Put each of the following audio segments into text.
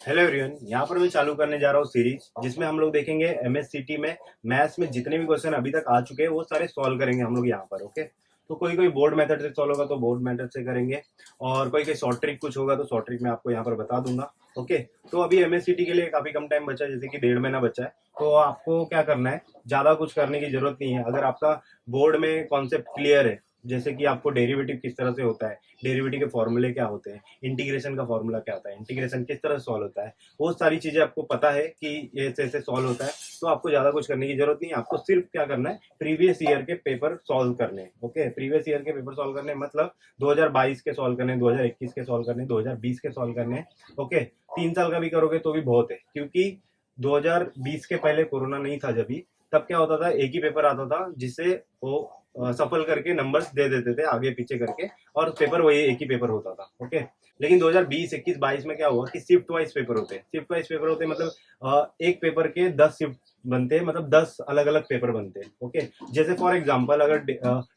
Hello everyone, यहाँ पर मैं चालू करने जा रहा हूँ सीरीज जिसमें हम लोग देखेंगे एमएससीटी में मैथ्स में जितने भी क्वेश्चन अभी तक आ चुके हैं वो सारे सॉल्व करेंगे हम लोग यहाँ पर। ओके, तो कोई कोई बोर्ड मेथड से सॉल्व होगा तो बोर्ड मेथड से करेंगे, और कोई कोई शॉर्ट ट्रिक कुछ होगा तो शॉर्ट ट्रिक मैं आपको यहाँ पर बता दूंगा। ओके, तो अभी एमएससीटी के लिए काफी कम टाइम बचा है, जैसे कि 1.5 महीना बचा है। तो आपको क्या करना है, ज्यादा कुछ करने की जरूरत नहीं है। अगर आपका बोर्ड में कॉन्सेप्ट क्लियर है, जैसे कि आपको डेरिवेटिव किस तरह से होता है, डेरिवेटिव के फॉर्मूले क्या होते हैं, इंटीग्रेशन का फॉर्मूला क्या होता है, इंटीग्रेशन किस तरह से सॉल्व होता है, वो सारी चीजें आपको पता है कि ये ऐसे ऐसे सॉल्व होता है। तो आपको ज्यादा कुछ करने की जरूरत नहीं है, आपको सिर्फ क्या करना है, प्रीवियस ईयर के पेपर सॉल्व करने हैं। ओके, प्रीवियस ईयर के पेपर सॉल्व करने मतलब 2022 के सॉल्व करने, 2021 के सॉल्व करने, 2020 के सॉल्व करने। ओके, 3 साल का भी करोगे तो भी बहुत है, क्योंकि 2020 के पहले कोरोना नहीं था जब भी, तब क्या होता था, एक ही पेपर आता था जिससे वो सफल करके नंबर्स दे देते थे आगे पीछे करके, और पेपर वही एक ही पेपर होता था। ओके, लेकिन 2020, 21, 22 में क्या हुआ कि शिफ्ट वाइज पेपर होते हैं। शिफ्ट वाइज पेपर होते हैं मतलब एक पेपर के 10 शिफ्ट बनते हैं, मतलब 10 अलग अलग पेपर बनते हैं। ओके, जैसे फॉर एग्जांपल अगर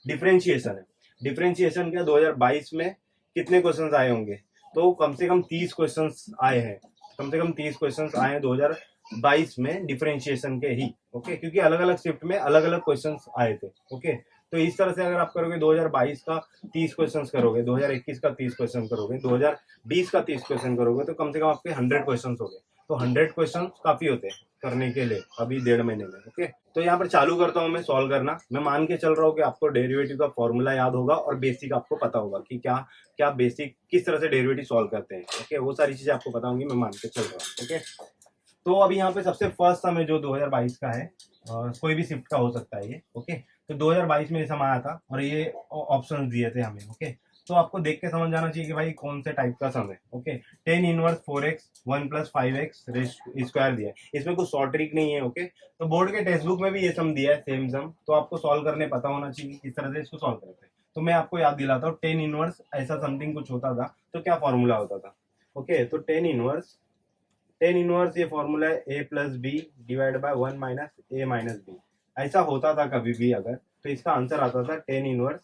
डिफरेंशिएशन है, डिफरेंशिएशन का 2022 में कितने क्वेश्चंस आए होंगे, तो कम से कम 30 क्वेश्चंस आए हैं, कम से कम 30 क्वेश्चंस आए हैं 2022 में डिफरेंशिएशन के ही। ओके, क्योंकि अलग अलग शिफ्ट में अलग अलग क्वेश्चंस आए थे। ओके, तो इस तरह से अगर आप करोगे 2022 का 30 क्वेश्चंस करोगे, 2021 का 30 क्वेश्चन करोगे, 2020 का 30 क्वेश्चन करोगे, तो कम से कम आपके 100 क्वेश्चंस हो गए। तो 100 क्वेश्चन काफी होते हैं करने के लिए अभी 1.5 महीने में। ओके, तो यहाँ पर चालू करता हूँ मैं सॉल्व करना। मैं मान के चल रहा हूँ कि आपको डेरिवेटिव का फॉर्मूला याद होगा और बेसिक आपको पता होगा कि क्या क्या बेसिक किस तरह से डेरिवेटिव सॉल्व करते हैं। ओके, वो सारी चीजें आपको पता होंगी, मैं मान के चल रहा हूँ। ओके, तो अभी यहाँ पे सबसे फर्स्ट सम है जो 2022 का है, कोई भी शिफ्ट का हो सकता है ये। ओके, तो 2022 में ये सम आया था और ये ऑप्शंस दिए थे हमें। ओके, तो आपको देख के समझ जाना चाहिए कि भाई कौन से टाइप का सम है। Okay, 10 inverse 4x 1 plus 5x square दिया है, इसमें कुछ शॉर्ट ट्रिक नहीं है। ओके, तो बोर्ड के टेक्स्ट बुक में भी ये सम दिया है, सेम सम, तो आपको सॉल्व करने पता होना चाहिए किस तरह से इसको सॉल्व करते हैं। तो मैं आपको याद दिलाता हूँ, 10 इनवर्स ऐसा समथिंग कुछ होता था तो क्या फॉर्मूला होता था। ओके, तो टेन इनवर्स ये फॉर्मूला है a plus b divide by 1 minus a minus b. ऐसा होता था कभी भी अगर, तो इसका आंसर आता था 10 इनवर्स,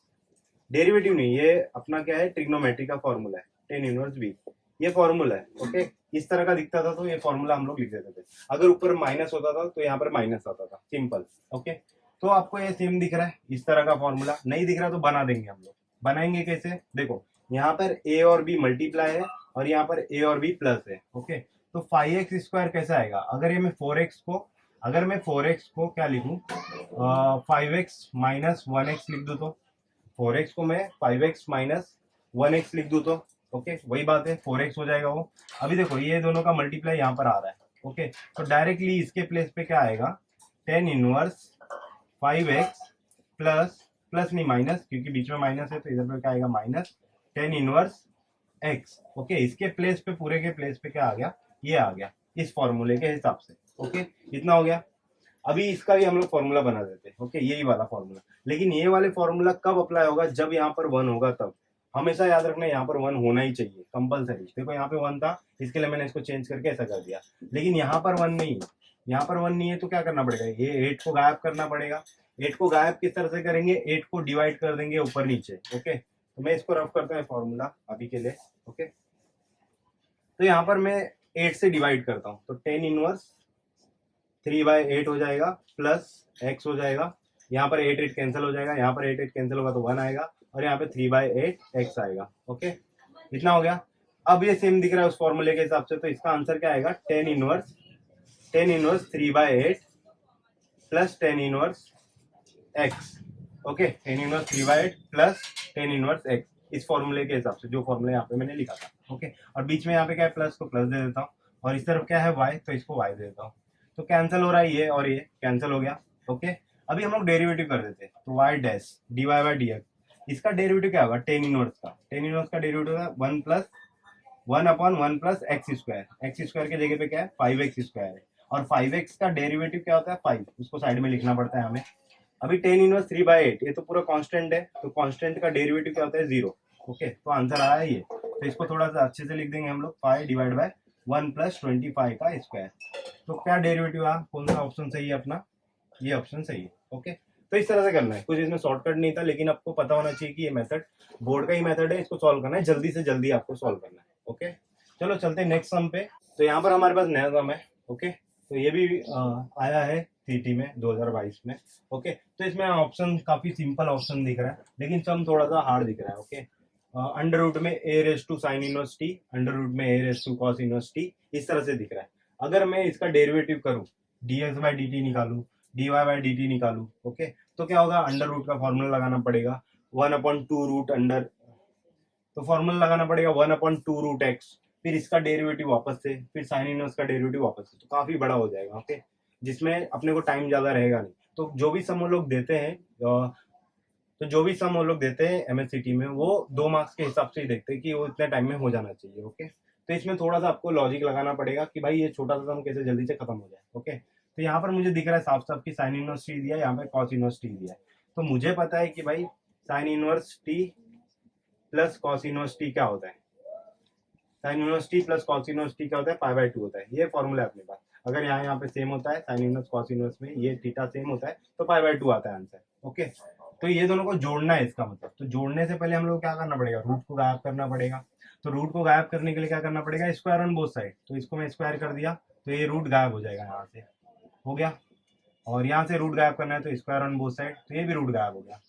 डेरिवेटिव नहीं, ये अपना क्या है, ट्रिग्नोमेट्री का फॉर्मूला है, 10 इनवर्स बी, ये फॉर्मूला है। ओके, इस तरह का दिखता था तो ये फॉर्मूला हम लोग लिख देते थे। अगर ऊपर माइनस होता था तो यहाँ पर माइनस आता था, सिंपल। ओके, तो आपको ये सेम दिख रहा है, इस तरह का फॉर्मूला नहीं दिख रहा तो बना देंगे हम लोग। बनाएंगे कैसे, देखो यहाँ पर ए और बी मल्टीप्लाई है और यहाँ पर ए और बी प्लस है। ओके, तो 5x स्क्वायर कैसे आएगा, अगर ये मैं 4x को, अगर मैं 4x को क्या लिखूं, 5x माइनस 1x लिख दूं, तो 4x को मैं 5x माइनस 1x लिख दूं तो ओके, वही बात है, 4x हो जाएगा वो। अभी देखो ये दोनों का मल्टीप्लाई यहाँ पर आ रहा है। ओके, तो डायरेक्टली इसके प्लेस पे क्या आएगा, 10 इनवर्स 5x प्लस, प्लस नहीं माइनस, क्योंकि बीच में माइनस है तो इधर पे क्या आएगा, माइनस 10 इनवर्स एक्स। ओके, इसके प्लेस पे, पूरे के प्लेस पे क्या आ गया, ये आ गया इस फॉर्मूले के हिसाब से। ओके, इतना हो गया। अभी इसका भी हम लोग फॉर्मूला बना देते हैं। ओके, यही वाला फॉर्मूला, लेकिन ये वाले फॉर्मूला कब अप्लाई होगा, जब यहाँ पर 1 होगा तब। हमेशा याद रखना यहाँ पर 1 होना ही चाहिए, कंपलसरी। देखो यहाँ पे 1 था, इसके लिए मैंने इसको चेंज करके ऐसा कर दिया, लेकिन यहाँ पर 1 नहीं है, यहाँ पर 1 नहीं है तो क्या करना पड़ेगा, ये 8 को गायब करना पड़ेगा। 8 को गायब किस तरह से करेंगे, 8 को डिवाइड कर देंगे ऊपर नीचे। ओके, तो मैं इसको रफ करता हूँ फॉर्मूला अभी के लिए। ओके, तो यहाँ पर मैं 8 से डिवाइड करता हूँ, तो 10 इनवर्स 3/8 हो जाएगा, प्लस x हो जाएगा, यहाँ पर 8 कैंसिल हो जाएगा, यहाँ पर 8 कैंसिल होगा तो 1 आएगा, और यहाँ पे 3/8 x आएगा। ओके, इतना हो गया। अब ये सेम दिख रहा है उस फॉर्मूले के हिसाब से, तो इसका आंसर क्या आएगा, 10 inverse 3/8 plus 10 inverse x। Okay, 10 inverse 3/8 plus 10 inverse x, इस फॉर्मूले के हिसाब से, जो फॉर्मूला यहाँ पे मैंने लिखा था। ओके, और बीच में यहाँ पे क्या है, प्लस, तो प्लस दे देता हूँ, और इस तरफ क्या है y, तो इसको y दे देता हूँ। तो कैंसिल हो रहा है ये और ये कैंसिल हो गया। ओके, अभी हम लोग डेरिवेटिव कर देते हैं, तो y dash dy by dx, इसका डेरिवेटिव क्या होगा, 10 इनवर्स का, 10 इनवर्स का डेरिवेटिव है 1 प्लस 1/1 प्लस x स्क्वायर की जगह पे क्या है, 5x स्क्वायर है, और 5x का डेरिवेटिव क्या होता है, 5, उसको साइड में लिखना पड़ता है हमें। अभी 10 इनवर्स 3/8 ये तो पूरा कांस्टेंट है, तो कांस्टेंट का डेरिवेटिव क्या होता है, 0। ओके, तो आंसर आया ये, तो इसको थोड़ा सा अच्छे से लिख देंगे हम लोग, 5 डिवाइड बाय 1 प्लस 25 का स्क्वायर। तो क्या डेरिवेटिव आया, कौन सा ऑप्शन सही है अपना, ये ऑप्शन सही है। ओके, तो इस तरह से करना है, कुछ इसमें शॉर्टकट नहीं था, लेकिन आपको पता होना चाहिए कि ये मेथड बोर्ड का ही मेथड है, इसको सॉल्व करना है, जल्दी से जल्दी आपको सॉल्व करना है। ओके, चलो चलते हैं नेक्स्ट सम पे। तो यहाँ पर हमारे पास नया सम है। ओके, तो ये भी आया है सीटी में 2022 में। ओके, तो इसमें ऑप्शन काफी सिंपल ऑप्शन दिख रहा है, लेकिन सम थोड़ा सा हार्ड दिख रहा है। ओके, अंडर रूट में a raise to sine inverse t, under root में a raise to cos inverse t, इस तरह से दिख रहा है। अगर मैं इसका डेरिवेटिव करूं, d x by d t निकालू, d y by d t निकालू, ओके, तो क्या होगा, अंडर रूट का फॉर्मूला लगाना पड़ेगा 1/2 रूट अंडर, तो फॉर्मूला लगाना पड़ेगा 1/2 रूट एक्स, फिर इसका डेरिवेटिव वापस से, फिर साइन इनवर्स का डेरिवेटिव वापस से, तो काफी बड़ा हो जाएगा। ओके, जिसमें अपने को टाइम ज्यादा रहेगा नहीं। तो जो भी सम वो लोग देते हैं एमएससीटी में, वो 2 मार्क्स के हिसाब से ही देखते हैं कि वो इतने टाइम में हो जाना चाहिए। ओके, तो इसमें थोड़ा सा आपको लॉजिक लगाना पड़ेगा कि भाई ये छोटा सा सम कैसे जल्दी से खत्म हो जाए। ओके, तो यहाँ पर मुझे दिख रहा है साफ साफ कि साइन इनवर्स टी दिया है, यहाँ पे कॉस इनवर्स टी दिया है। तो मुझे पता है कि भाई sign inverse t plus cos inverse t क्या होता है, sine inverse t plus cos inverse t क्या होता है, π/2 होता है। ये फॉर्मूला है अपने पास। अगर यहाँ पे सेम होता है साइन इनवर्स कॉस इनवर्स में, ये थीटा सेम होता है, तो π/2 आता है आंसर। ओके, तो ये दोनों को जोड़ना है इसका मतलब। तो जोड़ने से पहले हम लोग क्या करना पड़ेगा, रूट को गायब करना पड़ेगा। तो रूट को गायब करने के लिए क्या करना पड़ेगा, स्क्वायर ऑन बोथ साइड। तो इसको मैं स्क्वायर कर दिया, तो ये रूट गायब हो जाएगा, यहाँ से हो गया। और यहाँ से रूट गायब करना है, तो स्क्वायर ऑन बोथ साइड, तो ये भी रूट गायब हो गया।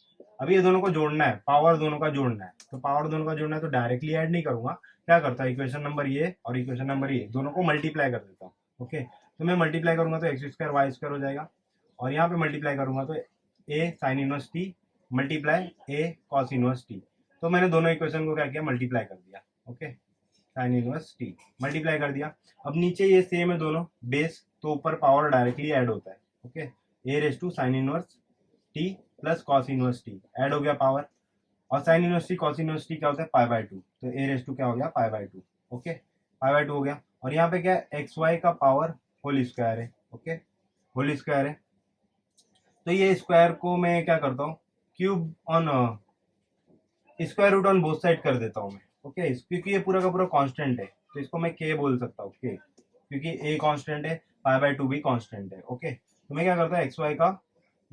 अभी ये दोनों को जोड़ना है, पावर दोनों का जोड़ना है। तो पावर दोनों का जोड़ना है, तो डायरेक्टली ऐड नहीं करूंगा, क्या करता है, इक्वेशन नंबर ये और इक्वेशन नंबर ये दोनों को मल्टीप्लाई कर देता हूँ। ओके, तो मैं मल्टीप्लाई करूंगा तो एक्स स्क्वायर वाई स्क्वायर हो जाएगा, और यहाँ पे मल्टीप्लाई करूंगा तो ए साइन इनवर्स टी मल्टीप्लाई ए कॉस इनवर्स टी। तो मैंने दोनों इक्वेशन को क्या किया, मल्टीप्लाई कर दिया। Okay, sign inverse T multiply कर दिया। अब नीचे ये सेम है दोनों बेस, तो ऊपर पावर डायरेक्टली ऐड होता है। Okay, a raise to sine inverse t plus cos inverse t add हो गया पावर, और sine inverse t cos inverse t क्या होता है, π/2, तो ए रेस टू क्या हो गया, π/2। ओके, π/2 हो गया। और यहाँ पे क्या है, एक्स वाई का पावर होल स्क्वायर है। ओके, होल स्क्वायर है, तो ये स्क्वायर को मैं क्या करता हूँ, cube on square root on both side कर देता हूँ मैं। ओके, क्योंकि ये पूरा का पूरा कांस्टेंट है, तो इसको मैं के बोल सकता हूँ, के, क्योंकि ए कांस्टेंट है, π/2 भी कांस्टेंट है। ओके, तो मैं क्या करता हूँ, एक्स वाई का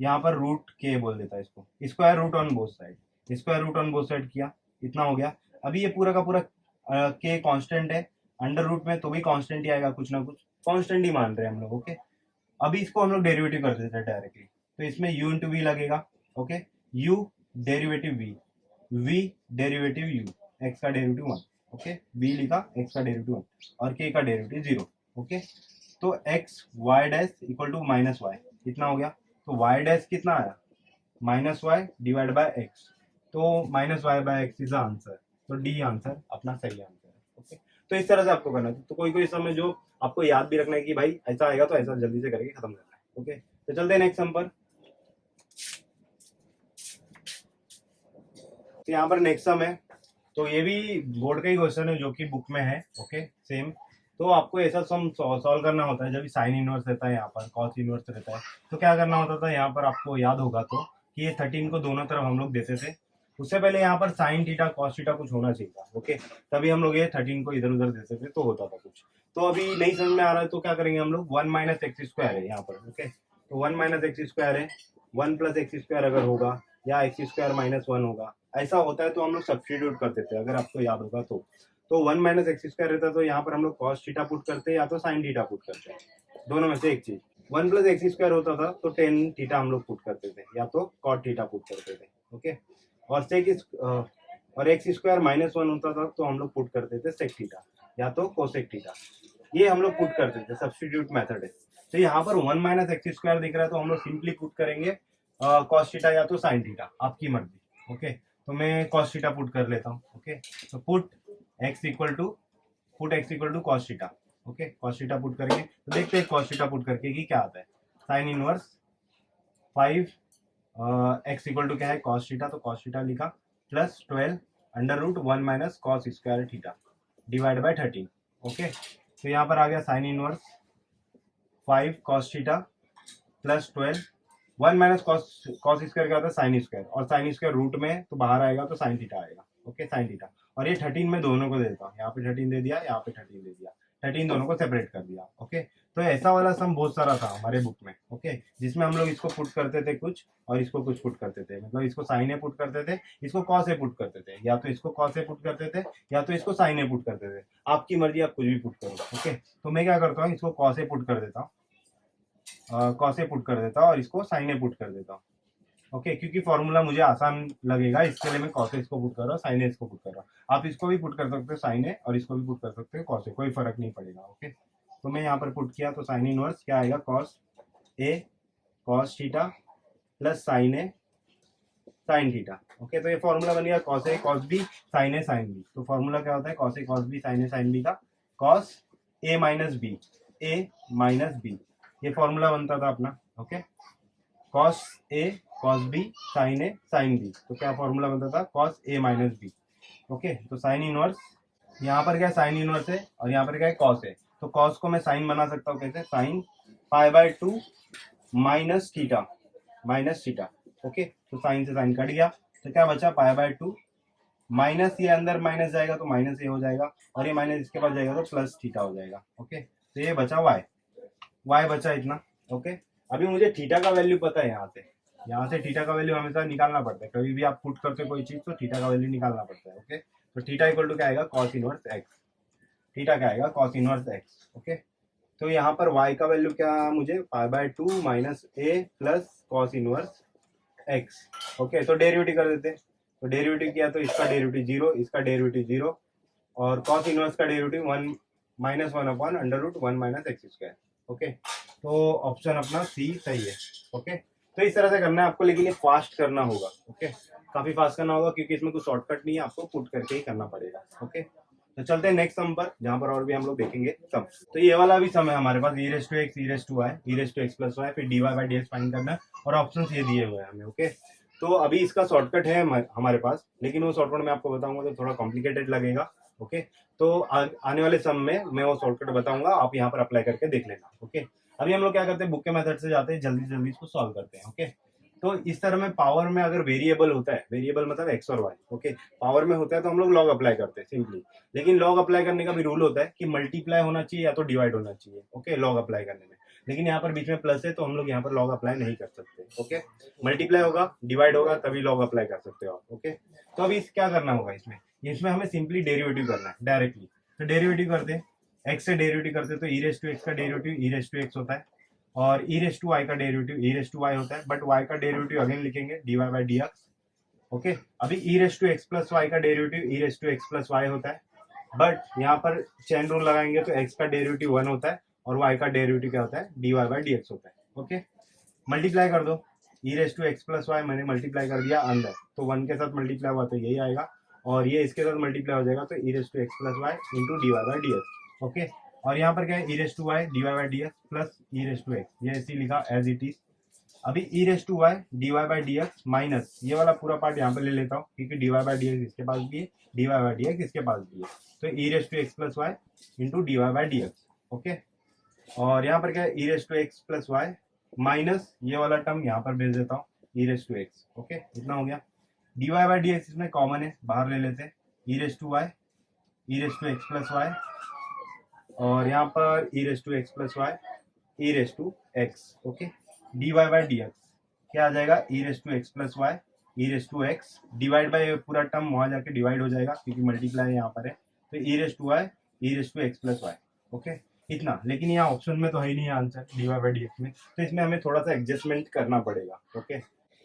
यहाँ पर रूट के बोल देता है इसको, square root on both side, square root on both side किया, इतना हो गया। अभी ये पूरा का पूरा के कांस्टेंट है, अंडर रूट में तो भी कांस्टेंट ही आएगा, कुछ ना कुछ कांस्टेंट ही मान रहे हैं हम लोग। ओके, अभी इसको हम लोग डेरिवेटिव कर देते हैं डायरेक्टली, तो इसमें u इंटू वी लगेगा। Okay, u derivative v, v derivative u, x का डेरिवेटिव 1। ओके, v लिखा, x का डेरिवेटिव 1 और k का डेरिवेटिव 0। ओके, तो x y dash equal to minus y, इतना हो गया। तो y डैश कितना आया, minus y divide by x, तो minus y by x is answer. तो डी आंसर अपना सही आंसर है। ओके, तो इस तरह से आपको करना है। तो कोई कोई समय जो आपको याद भी रखना है कि भाई ऐसा आएगा तो ऐसा जल्दी से करके खत्म करना है। ओके, तो चलते हैं नेक्स्ट सम पर। तो यहाँ पर नेक्स्ट सम है, तो ये भी बोर्ड का ही क्वेश्चन है जो कि बुक में है। Okay, same. तो आपको ऐसा सम सॉल्व करना होता है जब साइन इनवर्स रहता है, यहाँ पर कॉस इनवर्स रहता है, तो क्या करना होता था, यहाँ पर आपको याद होगा तो कि ये 13 को दोनों तरफ हम लोग देते थे। उससे पहले यहाँ पर साइन थीटा कॉस थीटा कुछ होना चाहिए था। ओके, तभी हम लोग ये 13 को इधर उधर देते थे तो होता था कुछ। तो अभी नहीं समझ में आ रहा है तो क्या करेंगे हम लोग, 1 माइनस एक्स स्क्वायर है यहाँ पर। ओके, तो 1 माइनस एक्स स्क्वायर है, 1 प्लस एक्स स्क्वायर अगर होगा, या एक्स स्क्वायर माइनस 1 होगा, ऐसा होता है तो हम लोग सब्स्टिट्यूट कर देते हैं, अगर आपको याद होगा तो 1 माइनस एक्स स्क्वायर रहता है तो यहाँ पर हम लोग कॉस थीटा पुट करते हैं या तो साइन थीटा पुट करते हैं, दोनों में से एक चीज। 1 प्लस एक्स स्क्वायर होता था तो टेन थीटा हम लोग पुट करते थे या तो कॉट थीटा पुट करते थे। ओके, और एक्स स्क्वायर माइनस 1 होता था तो हम लोग पुट करते थे सेक थीटा या तो कोसेक थीटा, ये हम लोग पुट करते थे, सब्स्टिट्यूट मेथड है। तो यहाँ पर 1 माइनस एक्स स्क्वायर दिख रहा है तो हम लोग सिंपली पुट करेंगे कॉस थीटा या तो साइन थीटा, आपकी मर्जी। ओके, तो मैं कॉस थीटा पुट कर लेता हूँ। ओके, तो put x equal to cos theta. Okay, cos theta put करेंगे तो देखते हैं कॉस थीटा पुट करके कि क्या आता है। Sine inverse 5 x equal to क्या है, कॉस थीटा, तो कॉस थीटा लिखा, plus 12 under root 1 minus cos square theta divide by 13। Okay, तो यहाँ पर आ गया sine inverse 5 cos theta plus 12, 1 minus cos square क्या होता है, साइन स्क्वायर, और साइन स्क्वायर रूट में तो बाहर आएगा तो साइन थीटा आएगा। ओके, साइन थीटा, और ये 13 में दोनों को देता हूँ, यहाँ पे 13 दे दिया, यहाँ पे 13 दे दिया, 13 दोनों को सेपरेट कर दिया। ओके, तो ऐसा वाला सम बहुत सारा था हमारे बुक में। ओके, जिसमें हम लोग इसको पुट करते थे कुछ और इसको कुछ पुट करते थे, मतलब इसको साइन ए पुट करते थे, इसको कॉस ए पुट करते थे, या तो इसको कॉस ए पुट करते थे या तो इसको साइन ए पुट करते थे। आपकी मर्जी, आप कुछ भी पुट करो। ओके, तो मैं क्या करता हूँ, इसको कॉस ए पुट कर देता हूँ, कॉस ए पुट कर देता हूँ और इसको साइन ए पुट कर देता हूँ। ओके, क्योंकि फॉर्मूला मुझे आसान लगेगा, इसके लिए मैं कॉस ए इसको पुट कर रहा हूँ, साइन ए इसको पुट कर रहा हूँ। आप इसको भी पुट कर सकते हो साइन ए और इसको भी पुट कर सकते हो कॉस ए, कोई फर्क नहीं पड़ेगा। ओके, तो मैं यहाँ पर पुट किया तो साइन इनवर्स क्या आएगा, cos A cos theta plus sign A sine theta. Okay, तो ये फॉर्मूला बन गया cos A cos B sign A sine B. तो फॉर्मूला क्या होता है, cos A cos B sign A sine B का cos A minus B, A minus B, ये फॉर्मूला बनता था अपना। Okay, cos A cos B sign A sine B, तो क्या फॉर्मूला बनता था, cos A minus B. Okay, तो साइन इनवर्स, यहाँ पर क्या साइन इनवर्स है और यहाँ पर क्या है कॉस है, तो कॉस को मैं साइन बना सकता हूँ कैसे, sine pi by 2 minus theta minus theta. Okay, तो साइन से साइन कट गया, तो क्या बचा पाई बाय 2 माइनस, ये अंदर माइनस जाएगा तो माइनस ये हो जाएगा और ये माइनस इसके पास जाएगा तो प्लस थीटा हो जाएगा। ओके, तो ये बचा वाई, वाई बचा इतना। ओके, अभी मुझे थीटा का वैल्यू पता है, यहाँ से थीटा का वैल्यू हमेशा निकालना पड़ता है, कभी भी आप पुट करते हो कोई चीज तो थीटा का वैल्यू निकालना पड़ता है। ओके, तो थीटा इक्वल टू क्या आएगा, कॉस इनवर्स एक्स, थीटा क्या आएगा, कॉस इनवर्स एक्स। ओके, तो यहाँ पर y का वैल्यू क्या, मुझे pi by 2 minus A plus cos inverse x. Okay, तो डेरिवेटिव कर देते, तो डेरिवेटिव किया तो इसका डेरिवेटिव 0, इसका डेरिवेटिव 0 और कॉस इनवर्स का derivative 1 minus 1 upon under root 1 minus x square. Okay, तो ऑप्शन अपना सी सही है। ओके, तो इस तरह से करना है आपको, लेकिन ये फास्ट करना होगा। ओके, काफी फास्ट करना होगा क्योंकि इसमें कुछ शॉर्टकट नहीं है, आपको पुट करके ही करना पड़ेगा। ओके, तो चलते हैं नेक्स्ट सम पर, जहां पर और भी हम लोग देखेंगे सम। तो ये वाला भी सम है हमारे पास, e raise to x e raise to y e raise to x plus y, फिर d y by d x find करना है और ऑप्शन ये दिए हुए हैं हमें। ओके, तो अभी इसका शॉर्टकट है हमारे पास, लेकिन वो शॉर्टकट मैं आपको बताऊंगा तो थोड़ा कॉम्प्लिकेटेड लगेगा। ओके, तो आने वाले सम में मैं वो शॉर्टकट बताऊंगा, आप यहाँ पर अप्लाई करके देख लेना। ओके, अभी हम लोग क्या करते हैं, बुक के मेथड से जाते हैं, जल्दी जल्दी इसको सॉल्व करते हैं। ओके, तो इस तरह में पावर में अगर वेरिएबल होता है, वेरिएबल मतलब एक्स और वाई, ओके, पावर में होता है तो हम लोग लॉग अप्लाई करते हैं सिंपली। लेकिन लॉग अप्लाई करने का भी रूल होता है कि मल्टीप्लाई होना चाहिए या तो डिवाइड होना चाहिए। ओके, लॉग अप्लाई करने में, लेकिन यहाँ पर बीच में प्लस है तो हम लोग यहाँ पर लॉग अप्लाई नहीं कर सकते। ओके, मल्टीप्लाई होगा डिवाइड होगा तभी लॉग अप्लाई कर सकते हो आप। ओके, तो अभी क्या करना होगा इसमें हमें सिंपली डेरिवेटिव करना है डायरेक्टली। तो डेरिवेटिव करते हैं, एक्स से डेरिवेटिव करते हैं तो ई रेस टू एक्स का derivative e raise to x होता है और ई रेस टू वाई का derivative e raise to y होता है, बट वाई का डेरिवेटिव अगेन लिखेंगे d y by d x. Okay, अभी e raise to x plus y का derivative e raise to x plus y होता है, but यहाँ पर चेन रूल लगाएंगे तो एक्स का डेरिवेटिव 1 होता है और वाई का डेरिवेटिव क्या होता है, d y by d x होता है। ओके, मल्टीप्लाई कर दो, e raise to x plus y मैंने मल्टीप्लाई कर दिया अंदर, तो 1 के साथ मल्टीप्लाई हुआ तो यही आएगा और ये इसके साथ मल्टीप्लाई हो जाएगा तो e raise to x plus y into d y by d x. Okay, और यहाँ पर क्या है, e raise to y d y by d x plus e raise to x, ये ऐसे लिखा एज इट इज। अभी e raise to y d y by d x minus ये वाला पूरा पार्ट यहाँ पे ले लेता हूँ क्योंकि d y by d x इसके पास भी है, d y by d x इसके पास भी है, तो e raise to x plus y into d y by d x. Okay, और यहाँ पर क्या है, e raise to x plus y minus ये वाला टर्म यहाँ पर भेज देता हूँ e raise to x. Okay, इतना हो गया, d y by d x इसमें कॉमन है, बाहर ले लेते हैं, e raise to y e raise to x plus y और यहाँ पर e raise to x plus y e raise to x. Okay, d y by d x क्या आ जाएगा, e raise to x plus y e raise to x divide by पूरा term वहां जाके divide हो जाएगा क्योंकि मल्टीप्लाई यहाँ पर है, तो e raise to y e raise to x plus y. Okay, इतना, लेकिन यहाँ ऑप्शन में तो है ही नहीं answer d y by d x में, तो इसमें हमें थोड़ा सा एडजस्टमेंट करना पड़ेगा। Okay,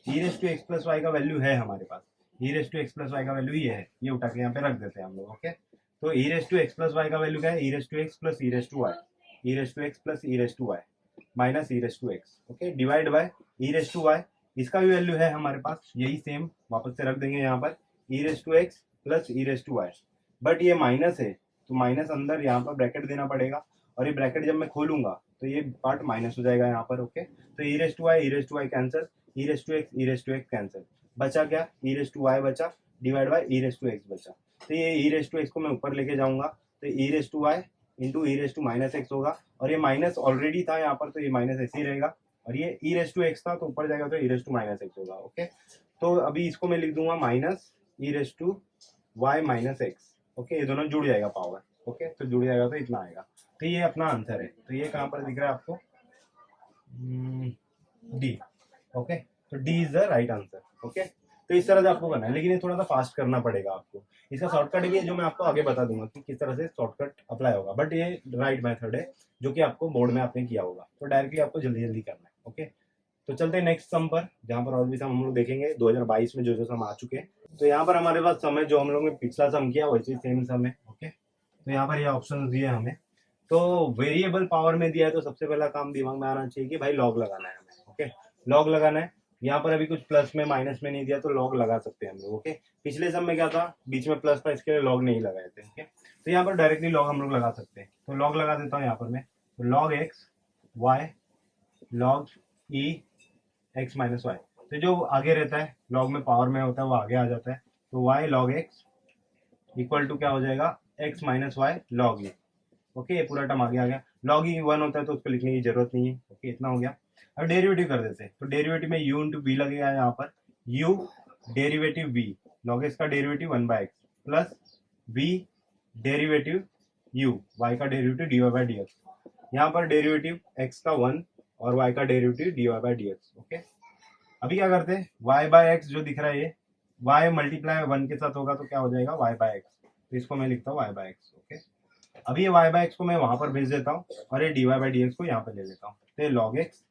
e raise to x plus y का वैल्यू है हमारे पास, e raise to x plus y का वैल्यू ये है, ये उठा के यहाँ पे रख देते हैं हम लोग। ओके, तो e raise to x plus y का वैल्यू क्या है, e raise to x plus e raise to y e raise to x plus e raise to y minus e raise to x. Okay, divide by e raise to y, इसका भी value है हमारे पास यही same, वापस से रख देंगे यहाँ पर e raise to x plus e raise to y, but ये माइनस है तो माइनस अंदर यहाँ पर ब्रैकेट देना पड़ेगा और ये ब्रैकेट जब मैं खोलूंगा तो ये पार्ट माइनस हो जाएगा यहाँ पर। ओके, तो e raise to y cancel, e raise to x cancel, बचा क्या, ई रेस टू वाई बचा divide by e raise to x बचा, तो ये ई रेस टू एक्स को मैं ऊपर लेके जाऊंगा तो e raise to y into e raise to minus x होगा और ये माइनस ऑलरेडी था यहाँ पर तो ये माइनस ऐसे ही रहेगा और ये ई रेस टू एक्स था तो ऊपर जाएगा तो e raise to minus x होगा। ओके, तो अभी इसको मैं लिख दूंगा minus e raise to y minus x. Okay, ये दोनों जुड़ जाएगा पावर। ओके, तो जुड़ जाएगा तो इतना आएगा। तो ये अपना आंसर है। तो ये कहाँ पर दिख रहा है आपको? डी। ओके, तो D is the right answer. Okay, तो इस तरह से आपको करना है, लेकिन ये थोड़ा सा फास्ट करना पड़ेगा आपको। इसका शॉर्टकट भी है जो मैं आपको आगे बता दूंगा कि किस तरह से शॉर्टकट अप्लाई होगा, बट ये राइट मेथड है जो कि आपको बोर्ड में आपने किया होगा। तो डायरेक्टली आपको जल्दी जल्दी करना है। ओके, तो चलते हैं नेक्स्ट सम पर, जहाँ पर और भी सम हम लोग देखेंगे 2022 में जो जो सम आ चुके हैं। तो यहाँ पर हमारे पास सम है जो हम लोग ने पिछला सम किया वैसे सेम सम है। ओके, तो यहाँ पर ये ऑप्शन दिए हमें। तो वेरिएबल पावर में दिया है तो सबसे पहला काम दिमाग में आना चाहिए कि भाई लॉग लगाना है हमें। ओके, लॉग लगाना है। यहाँ पर अभी कुछ प्लस में माइनस में नहीं दिया तो लॉग लगा सकते हैं हम लोग। ओके, पिछले सम में क्या था, बीच में प्लस था, इसके लिए लॉग नहीं लगाए थे। ओके, तो यहाँ पर डायरेक्टली लॉग हम लोग लगा सकते हैं। तो लॉग लगा देता हूँ यहाँ पर मैं। तो लॉग एक्स वाई लॉग ई एक्स माइनस वाई। तो जो आगे रहता है लॉग में पावर में होता है वो आगे आ जाता है। तो y log x equal to क्या हो जाएगा, x minus y log e. Okay, ये पूरा टर्म आगे आ गया। लॉग ई 1 होता है तो उसको लिखने की जरूरत नहीं है। ओके, इतना हो गया। अब डेरिवेटिव कर देते हैं। तो डेरिवेटिव में u इंटू बी लगेगा यहाँ पर। u derivative v, log x का derivative 1/x plus v derivative u, y का derivative dy by d x. यहाँ पर डेरिवेटिव x का 1 और y का derivative dy by d x. Okay, अभी क्या करते हैं, y बाय एक्स जो दिख रहा है ये y मल्टीप्लाई 1 के साथ होगा तो क्या हो जाएगा y बाय एक्स। तो इसको मैं लिखता हूँ y बाय एक्स। ओके, अभी ये y बाय एक्स को मैं वहां पर भेज देता हूँ और ये dy बाई डी एक्स को यहाँ पर ले लेता हूँ। तो log x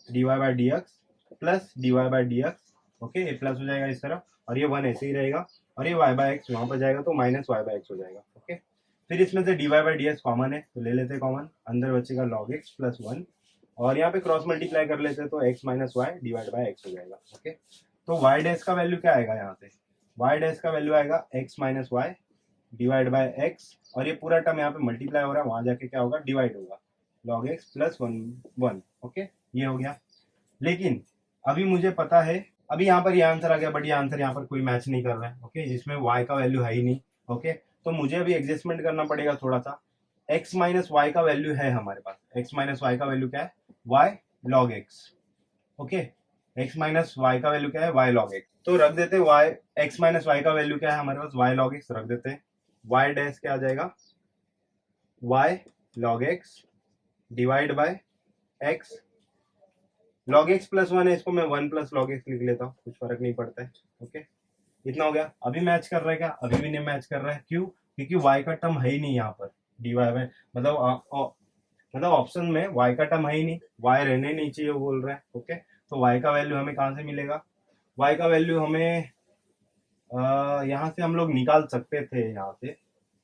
dy by d x plus dy by d x. Okay, ये प्लस हो जाएगा इस तरफ और ये 1 ऐसे ही रहेगा और ये y बाय एक्स वहां पर जाएगा तो माइनस y बाय एक्स हो जाएगा। ओके, फिर इसमें से dy by d x common है तो ले लेते हैं कॉमन, अंदर बचेगा log x प्लस 1 और यहाँ पे क्रॉस मल्टीप्लाई कर लेते हैं तो x minus y divide by x हो जाएगा। ओके, तो y डैश का वैल्यू क्या आएगा यहाँ से, y डैश का वैल्यू आएगा x minus y divide by x और ये पूरा टर्म यहाँ पे मल्टीप्लाई हो रहा है, वहां जाके क्या होगा, डिवाइड होगा, log x प्लस 1। ओके, ये हो गया। लेकिन अभी मुझे पता है, अभी यहाँ पर ये आंसर आ गया बट ये आंसर यहाँ पर कोई मैच नहीं कर रहा है। ओके, जिसमें y का वैल्यू है ही नहीं। ओके, तो मुझे अभी एडजस्टमेंट करना पड़ेगा थोड़ा सा। x माइनस वाई का वैल्यू है हमारे पास, x माइनस वाई का वैल्यू क्या है, y log x। Okay, x minus y का वैल्यू क्या है, y log x। तो रख देते हैं y, x माइनस वाई का वैल्यू क्या है हमारे पास, y log x रख देते हैं। y डैश क्या आ जाएगा, y log x divide by x, log x plus 1 है, इसको मैं 1 प्लस log x लिख लेता हूँ, कुछ फर्क नहीं पड़ता है। ओके, इतना हो गया। अभी मैच कर रहा है क्या, अभी भी नहीं मैच कर रहा है। क्यों, क्योंकि y का टर्म है ही नहीं यहाँ पर, dy बाय मतलब ऑप्शन में y का टर्म है ही नहीं, y रहने नहीं चाहिए वो बोल रहा है। ओके, तो y का वैल्यू हमें कहाँ से मिलेगा, y का वैल्यू हमें यहाँ से हम लोग निकाल सकते थे, यहाँ से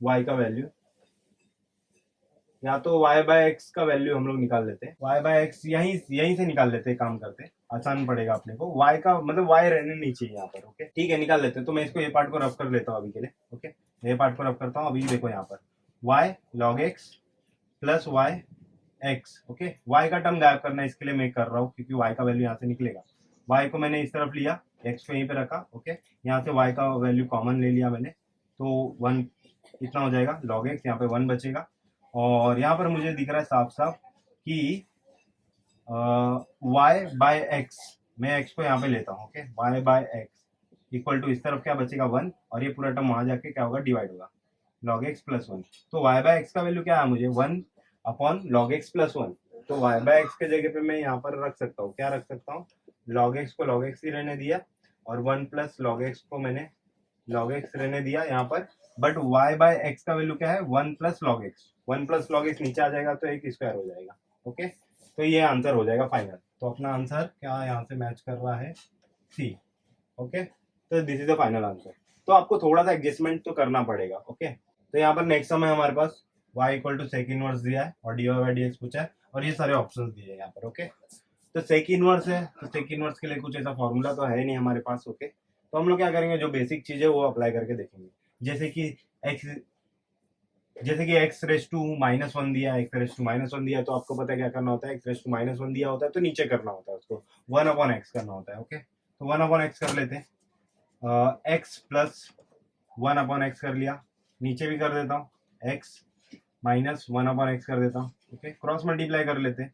y का वैल्यू, या तो y बाय एक्स का वैल्यू हम लोग निकाल लेते हैं, y बाय एक्स यहीं से निकाल लेते हैं, काम करते आसान पड़ेगा अपने को। y का मतलब y रहने नहीं चाहिए यहाँ पर। ओके, ठीक है, निकाल लेते हैं। तो मैं इसको ये पार्ट को रफ कर लेता हूँ अभी के लिए। ओके, ये पार्ट को रफ करता हूँ। अभी देखो यहाँ पर y log x plus y x। Okay, y का टर्म गायब करना है, इसके लिए मैं कर रहा हूँ क्योंकि y का वैल्यू यहाँ से निकलेगा। y को मैंने इस तरफ लिया, x को यहीं पे रखा। ओके, यहाँ से y का वैल्यू कॉमन ले लिया मैंने, तो 1 इतना हो जाएगा, log x यहाँ पे 1 बचेगा और यहाँ पर मुझे दिख रहा है साफ साफ कि y बाय एक्स, मैं x को यहाँ पे लेता हूँ। Okay, y by x equal to इस तरफ क्या बचेगा 1 और ये पूरा टर्म वहां जाके क्या होगा, डिवाइड होगा, log x प्लस 1। तो y बाय एक्स का वैल्यू क्या है मुझे, 1 अपॉन log x प्लस 1। तो y बाय एक्स के जगह पे मैं यहाँ पर रख सकता हूँ, क्या रख सकता हूँ, log x को log x ही रहने दिया और 1 प्लस log x को मैंने log x रहने दिया यहाँ पर। बट y बाय एक्स का वैल्यू क्या है, 1 plus log x, 1 plus log x नीचे आ जाएगा तो एक स्क्वायर हो जाएगा। ओके, तो ये आंसर हो जाएगा फाइनल। तो अपना आंसर क्या यहाँ से मैच कर रहा है, सी। ओके, तो this is the final answer. तो आपको थोड़ा सा एडजस्टमेंट तो करना पड़ेगा। ओके, तो यहाँ पर नेक्स्ट समय हमारे पास y इक्वल टू सेक इनवर्स दिया है और dy बाई डी एक्स पूछा है और ये सारे ऑप्शंस दिए हैं यहाँ पर। ओके, तो सेक इनवर्स है तो सेक इनवर्स के लिए कुछ ऐसा फॉर्मूला तो है नहीं हमारे पास। ओके, तो हम लोग क्या करेंगे, जो बेसिक चीज है वो अप्लाई करके देखेंगे। जैसे कि एक्स रेस टू माइनस 1 दिया है, एक्स रेस टू माइनस 1 दिया है, तो आपको पता है क्या करना होता है, एक्स रेस टू माइनस 1 दिया होता है तो नीचे करना होता है उसको 1 अपॉन एक्स करना होता है। ओके, तो 1 अपॉन एक्स कर लेते हैं, एक्स प्लस 1 अपॉन एक्स कर लिया, नीचे भी कर देता हूँ एक्स माइनस 1 अपॉन एक्स कर देता हूँ। ओके, क्रॉस मल्टीप्लाई कर लेते हैं,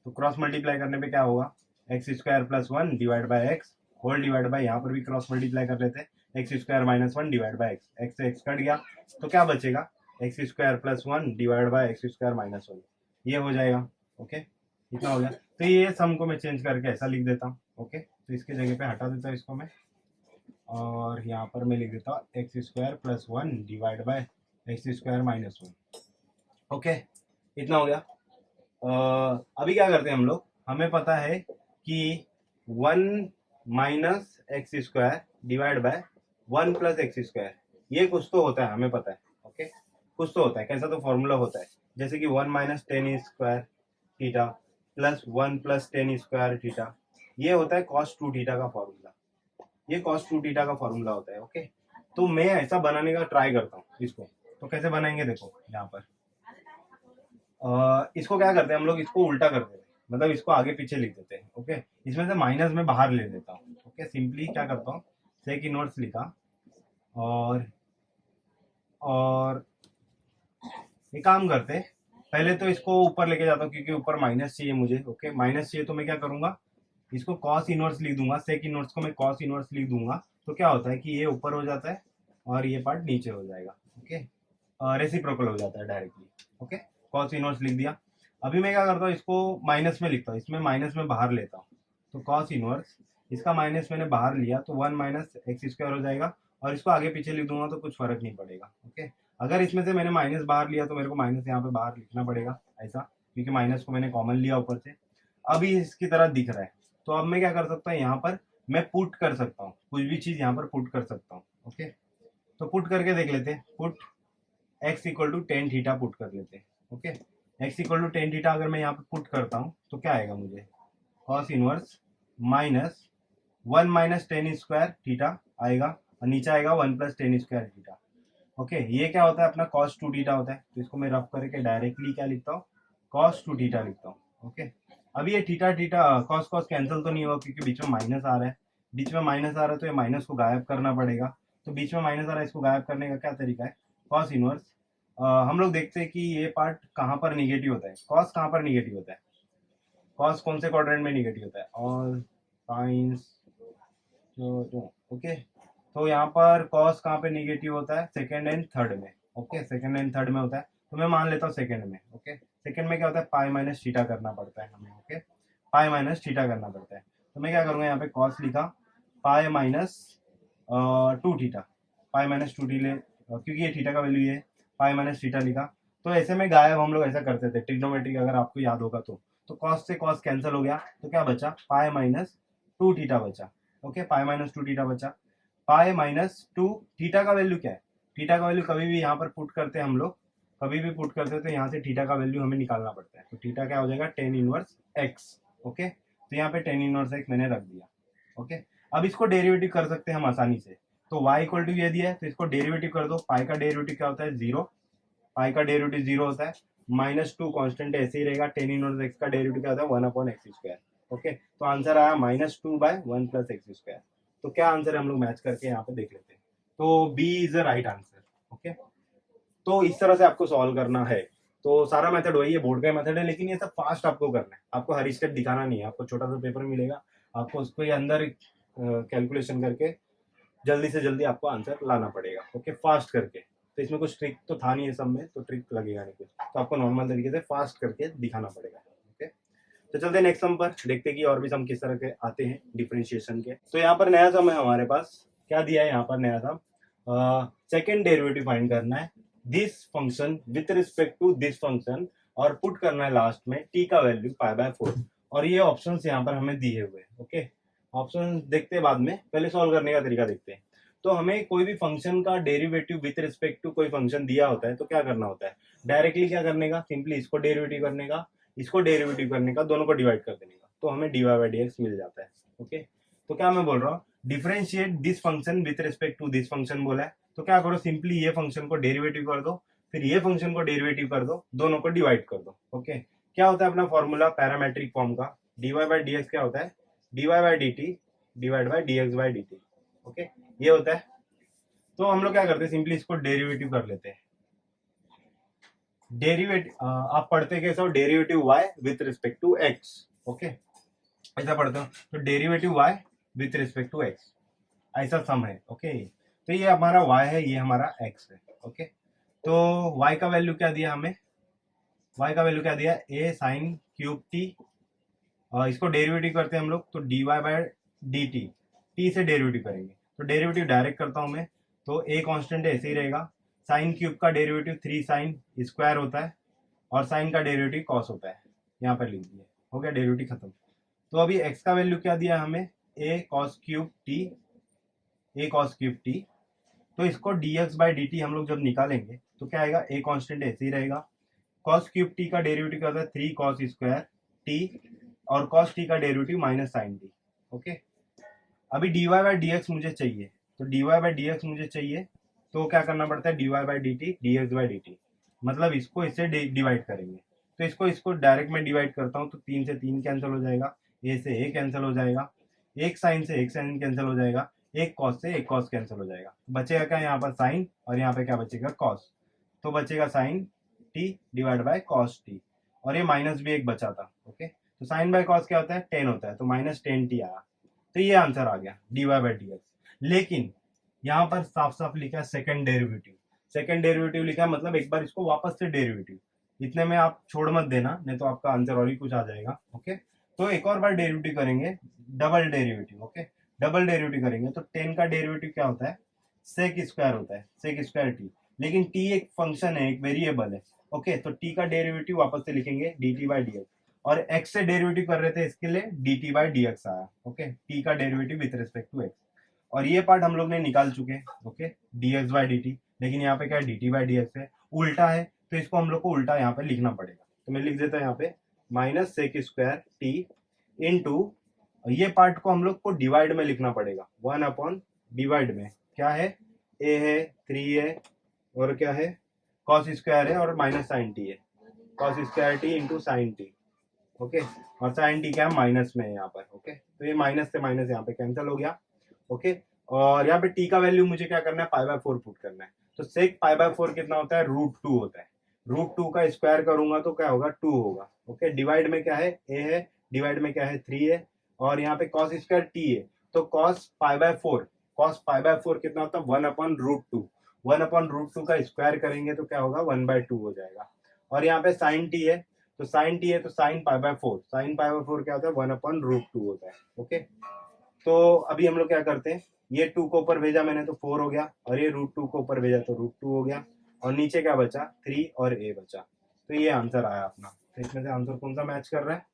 तो क्रॉस मल्टीप्लाई करने पे क्या होगा, x square plus 1 divide by x whole divide by, यहाँ पर भी क्रॉस मल्टीप्लाई कर लेते हैं, x square minus 1 divide by x, x से एक्स कट गया तो क्या बचेगा, x square plus 1 divide by x square minus 1, ये हो जाएगा। ओके, इतना हो गया। तो ये सम को मैं चेंज करके ऐसा लिख देता हूँ। ओके, तो इसके जगह पे हटा देता हूँ इसको मैं, और यहाँ पर मैं लिख देता हूँ x square plus 1 divide by x square minus 1। Okay, इतना हो गया। अभी क्या करते हैं हम लोग, हमें पता है कि 1 minus x square divide by 1 plus x square, ये कुछ तो होता है, हमें पता है। ओके, कुछ तो होता है, कैसा तो फॉर्मूला होता है, जैसे कि 1 minus ten square theta plus 1 plus tan square theta, ये होता है कॉस 2 थीटा का फॉर्मूला, ये कॉस 2 थीटा का फॉर्मूला होता है। ओके, तो मैं ऐसा बनाने का ट्राई करता हूँ इसको। तो कैसे बनाएंगे, देखो यहाँ पर इसको क्या करते हैं हम लोग, इसको उल्टा करते हैं, मतलब इसको आगे पीछे लिख देते हैं। ओके, इसमें से माइनस में बाहर ले देता हूँ। ओके, सिंपली क्या करता हूँ, सेक इनवर्स लिखा, और ये काम करते हैं, पहले तो इसको ऊपर लेके जाता हूँ क्योंकि ऊपर माइनस चाहिए मुझे। ओके, माइनस चाहिए तो मैं क्या करूंगा, इसको कॉस इनवर्स लिख दूंगा, सेक इनवर्स को मैं कॉस इनवर्स लिख दूंगा। तो क्या होता है कि ये ऊपर हो जाता है और ये पार्ट नीचे हो जाएगा। ओके, रेसिप्रोकल हो जाता है डायरेक्टली। ओके, कॉस इनवर्स लिख दिया। अभी मैं क्या करता हूँ, इसको माइनस में लिखता हूँ, इसमें माइनस में बाहर लेता हूँ। तो कॉस इनवर्स, इसका माइनस मैंने बाहर लिया तो 1 माइनस एक्स स्क्वायर हो जाएगा, और इसको आगे पीछे लिख दूंगा तो कुछ फर्क नहीं पड़ेगा। ओके, अगर इसमें से मैंने माइनस बाहर लिया तो मेरे को माइनस यहाँ पे बाहर लिखना पड़ेगा ऐसा, क्योंकि माइनस को मैंने कॉमन लिया ऊपर से। अभी इसकी तरह दिख रहा है, तो अब मैं क्या कर सकता हूँ, यहाँ पर मैं पुट कर सकता हूँ, कुछ भी चीज यहाँ पर पुट कर सकता हूँ। ओके, तो पुट करके देख लेते हैं, put x equal to tan theta put कर लेते हैं। Okay, x equal to tan theta अगर मैं यहाँ पे पुट करता हूँ तो क्या आएगा मुझे, cos inverse minus 1 minus ten square theta आएगा, और नीचे आएगा 1 plus tan square theta. Okay, ये क्या होता है अपना कॉस 2 थीटा होता है, तो इसको मैं रफ करके डायरेक्टली क्या लिखता हूँ, कॉस 2 थीटा लिखता हूँ। ओके, अभी ये theta theta cos cos cancel तो नहीं होगा क्योंकि बीच में माइनस आ रहा है, बीच में माइनस आ रहा है तो ये माइनस को गायब करना पड़ेगा। तो बीच में माइनस आ रहा है, इसको गायब करने का क्या तरीका है, कॉस इनवर्स। हम लोग देखते हैं कि ये पार्ट कहाँ पर निगेटिव होता है, कॉस कहाँ पर निगेटिव होता है, कॉस कौन से क्वाड्रेंट में निगेटिव होता है, और साइंस ओके, तो यहाँ पर कॉस कहाँ पे निगेटिव होता है, सेकंड एंड थर्ड में। ओके, सेकंड एंड थर्ड में होता है, तो मैं मान लेता हूँ सेकंड में। ओके, सेकंड में क्या होता है, पाई माइनस थीटा करना पड़ता है हमें। ओके, पाई माइनस थीटा करना पड़ता है, तो मैं क्या करूँगा, यहाँ पे कॉस लिखा, pi minus 2 theta, pi minus 2 theta, क्योंकि ये थीटा का वैल्यू ये है, पाई माइनस थीटा लिखा। तो ऐसे में गायब हम लोग ऐसा करते थे ट्रिग्नोमेट्री, अगर आपको याद होगा तो कॉस से कॉस कैंसिल हो गया, तो क्या बचा, पाई माइनस 2 थीटा बचा। ओके, पाई माइनस 2 थीटा बचा, पाई माइनस 2 थीटा का वैल्यू क्या है, थीटा का वैल्यू कभी भी यहाँ पर पुट करते हैं हम लोग, कभी भी पुट करते हैं तो यहाँ से थीटा का वैल्यू हमें निकालना पड़ता है। तो थीटा क्या हो जाएगा, टेन इनवर्स एक्स। ओके, तो यहाँ पे टेन इनवर्स एक्स मैंने रख दिया। ओके, अब इसको डेरिवेटिव कर सकते हैं हम आसानी से, तो y इक्वल टू ये दिया है तो इसको डेरिवेटिव कर दो। पाई का डेरिवेटिव क्या होता है, जीरो, पाई का डेरिवेटिव जीरो होता है, माइनस 2 कॉन्स्टेंट ऐसे ही रहेगा, टेन इनवर्स एक्स का डेरिवेटिव क्या होता है, 1 अपॉन एक्स स्क्वायर। ओके, तो आंसर आया -2 बाय 1 प्लस एक्स स्क्वायर। तो क्या आंसर है, हम लोग मैच करके यहाँ पे देख लेते हैं। तो B is the right answer. Okay, तो इस तरह से आपको सॉल्व करना है। तो सारा मेथड वही है, बोर्ड का मेथड है, लेकिन ये सब फास्ट आपको करना है, आपको हर स्टेप दिखाना नहीं है। आपको छोटा सा पेपर मिलेगा, आपको उसको अंदर कैलकुलेशन करके जल्दी से जल्दी आपको आंसर लाना पड़ेगा। ओके, फास्ट करके। तो इसमें कुछ ट्रिक तो था नहीं है सब में, तो ट्रिक लगेगा नहीं कुछ, तो आपको नॉर्मल तरीके से फास्ट करके दिखाना पड़ेगा। ओके, तो चलते हैं नेक्स्ट सम पर, देखते हैं कि और भी सम किस तरह के आते हैं डिफरेंशिएशन के। तो यहाँ पर नया सम है हमारे पास, क्या दिया है यहाँ पर नया सम, सेकेंड डेरिवेटिव फाइंड करना है this function with respect to this function, और पुट करना है लास्ट में टी का वैल्यू पाई बाय 4, और ये ऑप्शन यहाँ पर हमें दिए हुए। ओके, ऑप्शन देखते हैं बाद में, पहले सॉल्व करने का तरीका देखते हैं। तो हमें कोई भी फंक्शन का डेरिवेटिव विथ रिस्पेक्ट टू कोई फंक्शन दिया होता है तो क्या करना होता है, डायरेक्टली क्या करने का, सिंपली इसको डेरिवेटिव करने का, इसको डेरिवेटिव करने का, दोनों को डिवाइड कर देने का, तो हमें dy बाई dx मिल जाता है। ओके, तो क्या मैं बोल रहा हूँ, differentiate this function with respect to this function बोला है, तो क्या करो, सिंपली ये फंक्शन को डेरिवेटिव कर दो, फिर ये फंक्शन को डेरिवेटिव कर दो, दोनों को डिवाइड कर दो। ओके, क्या होता है अपना फॉर्मूला पैरामेट्रिक फॉर्म का, dy बाई dx क्या होता है, dy by dt divide by dx by dt। Okay, ये होता है। तो हम लोग क्या करते हैं, सिंपली इसको डेरिवेटिव कर लेते हैं। डेरिवेटिव आप पढ़ते कैसे हो, derivative y with respect to x। Okay, ऐसा पढ़ते हो, तो derivative y with respect to x, ऐसा सम है। ओके, तो ये हमारा y है, ये हमारा x है। ओके, तो y का वैल्यू क्या दिया हमें, y का वैल्यू क्या दिया, a साइन क्यूब टी, इसको डेरिवेटिव करते हैं हम लोग, तो dy by d t, t से डेरिवेटिव करेंगे, तो डेरिवेटिव डायरेक्ट करता हूं मैं, तो a कांस्टेंट है ऐसे ही रहेगा, साइन क्यूब का डेरिवेटिव 3 साइन स्क्वायर होता है, और साइन का डेरिवेटिव कॉस होता है, यहाँ पर लिख दिया, हो गया डेरिवेटिव खत्म। तो अभी x का वैल्यू क्या दिया हमें, a cos cube T, a cos cube T, तो इसको dx बाई डी टी हम लोग जब निकालेंगे तो क्या आएगा, a कांस्टेंट ऐसे ही रहेगा, cos क्यूब टी का डेरिवेटिव क्या होता है 3 cos स्क्वायर टी, और cos टी का derivative minus sine t. Okay, अभी dy बाई डी एक्स मुझे चाहिए, तो dy बाई डी एक्स मुझे चाहिए, तो क्या करना पड़ता है, dy by d T dx by d T, मतलब इसको इससे डिवाइड करेंगे, तो इसको डायरेक्ट में डिवाइड करता हूँ, तो 3 से 3 कैंसिल हो जाएगा, a से a कैंसिल हो जाएगा, एक साइन से एक साइन कैंसिल हो जाएगा, एक कॉस से एक कॉस कैंसिल हो जाएगा, बचेगा क्या यहाँ पर साइन, और यहाँ पे क्या बचेगा कॉस, तो बचेगा sine t divide by cos t, और ये माइनस भी एक बचा था। ओके, तो साइन बाय कॉस क्या होता है 10 होता है, तो माइनस 10 टी आया, तो ये आंसर आ गया d y by d x. लेकिन यहाँ पर साफ साफ लिखा है सेकंड डेरिवेटिव, सेकंड डेरिवेटिव लिखा है, मतलब एक बार इसको वापस से डेरिवेटिव, इतने में आप छोड़ मत देना, नहीं तो आपका आंसर और ही कुछ आ जाएगा। ओके, तो एक और बार डेरिवेटिव करेंगे, double derivative. Okay, double derivative करेंगे तो 10 का डेरिवेटिव क्या होता है, सेक स्क्वायर होता है, सेक स्क्वायर टी, लेकिन टी एक फंक्शन है, एक वेरिएबल है। ओके, तो टी का डेरिवेटिव वापस से लिखेंगे d t by d x, और एक्स से डेरिवेटिव कर रहे थे इसके लिए d t by d x आया। ओके, टी का derivative with respect to x, और ये पार्ट हम लोग ने निकाल चुके हैं। Okay, d x by d t, लेकिन यहाँ पे क्या है d t by d x है, उल्टा है, तो इसको हम लोग को उल्टा यहाँ पे लिखना पड़ेगा, तो मैं लिख देता हूँ यहाँ पे minus sec square t into, ये पार्ट को हम लोग को डिवाइड में लिखना पड़ेगा, 1 अपॉन डिवाइड में क्या है, ए है 3 है, और क्या है कॉस स्क्वायर है, और माइनस साइन टी है, cos square t into sine t. Okay, और साइन टी क्या है माइनस में है यहाँ पर। ओके, तो ये माइनस से माइनस यहाँ पे कैंसिल हो गया। ओके, और यहाँ पे टी का वैल्यू मुझे क्या करना है, पाई बाय 4 पुट करना है, तो सेक पाई बाय 4 कितना होता है, √2 होता है, √2 का स्क्वायर करूंगा तो क्या होगा 2 होगा। ओके, डिवाइड में क्या है ए है, डिवाइड में क्या है 3 है, और यहाँ पे कॉस स्क्वायर टी है, तो cos pi by 4, cos pi by 4 कितना होता है 1 अपॉन √2, 1 अपॉन √2 का स्क्वायर करेंगे तो क्या होगा 1/2 हो जाएगा, और यहाँ पे साइन टी है, तो साइन टी है तो sine pi by 4, sine pi by 4 क्या होता है 1 अपॉन √2 होता है। ओके, तो अभी हम लोग क्या करते हैं, ये 2 को ऊपर भेजा मैंने तो 4 हो गया, और ये √2 को ऊपर भेजा तो √2 हो गया, और नीचे क्या बचा 3 और a बचा, तो ये आंसर आया अपना। तो इसमें से आंसर कौन सा मैच कर रहा है,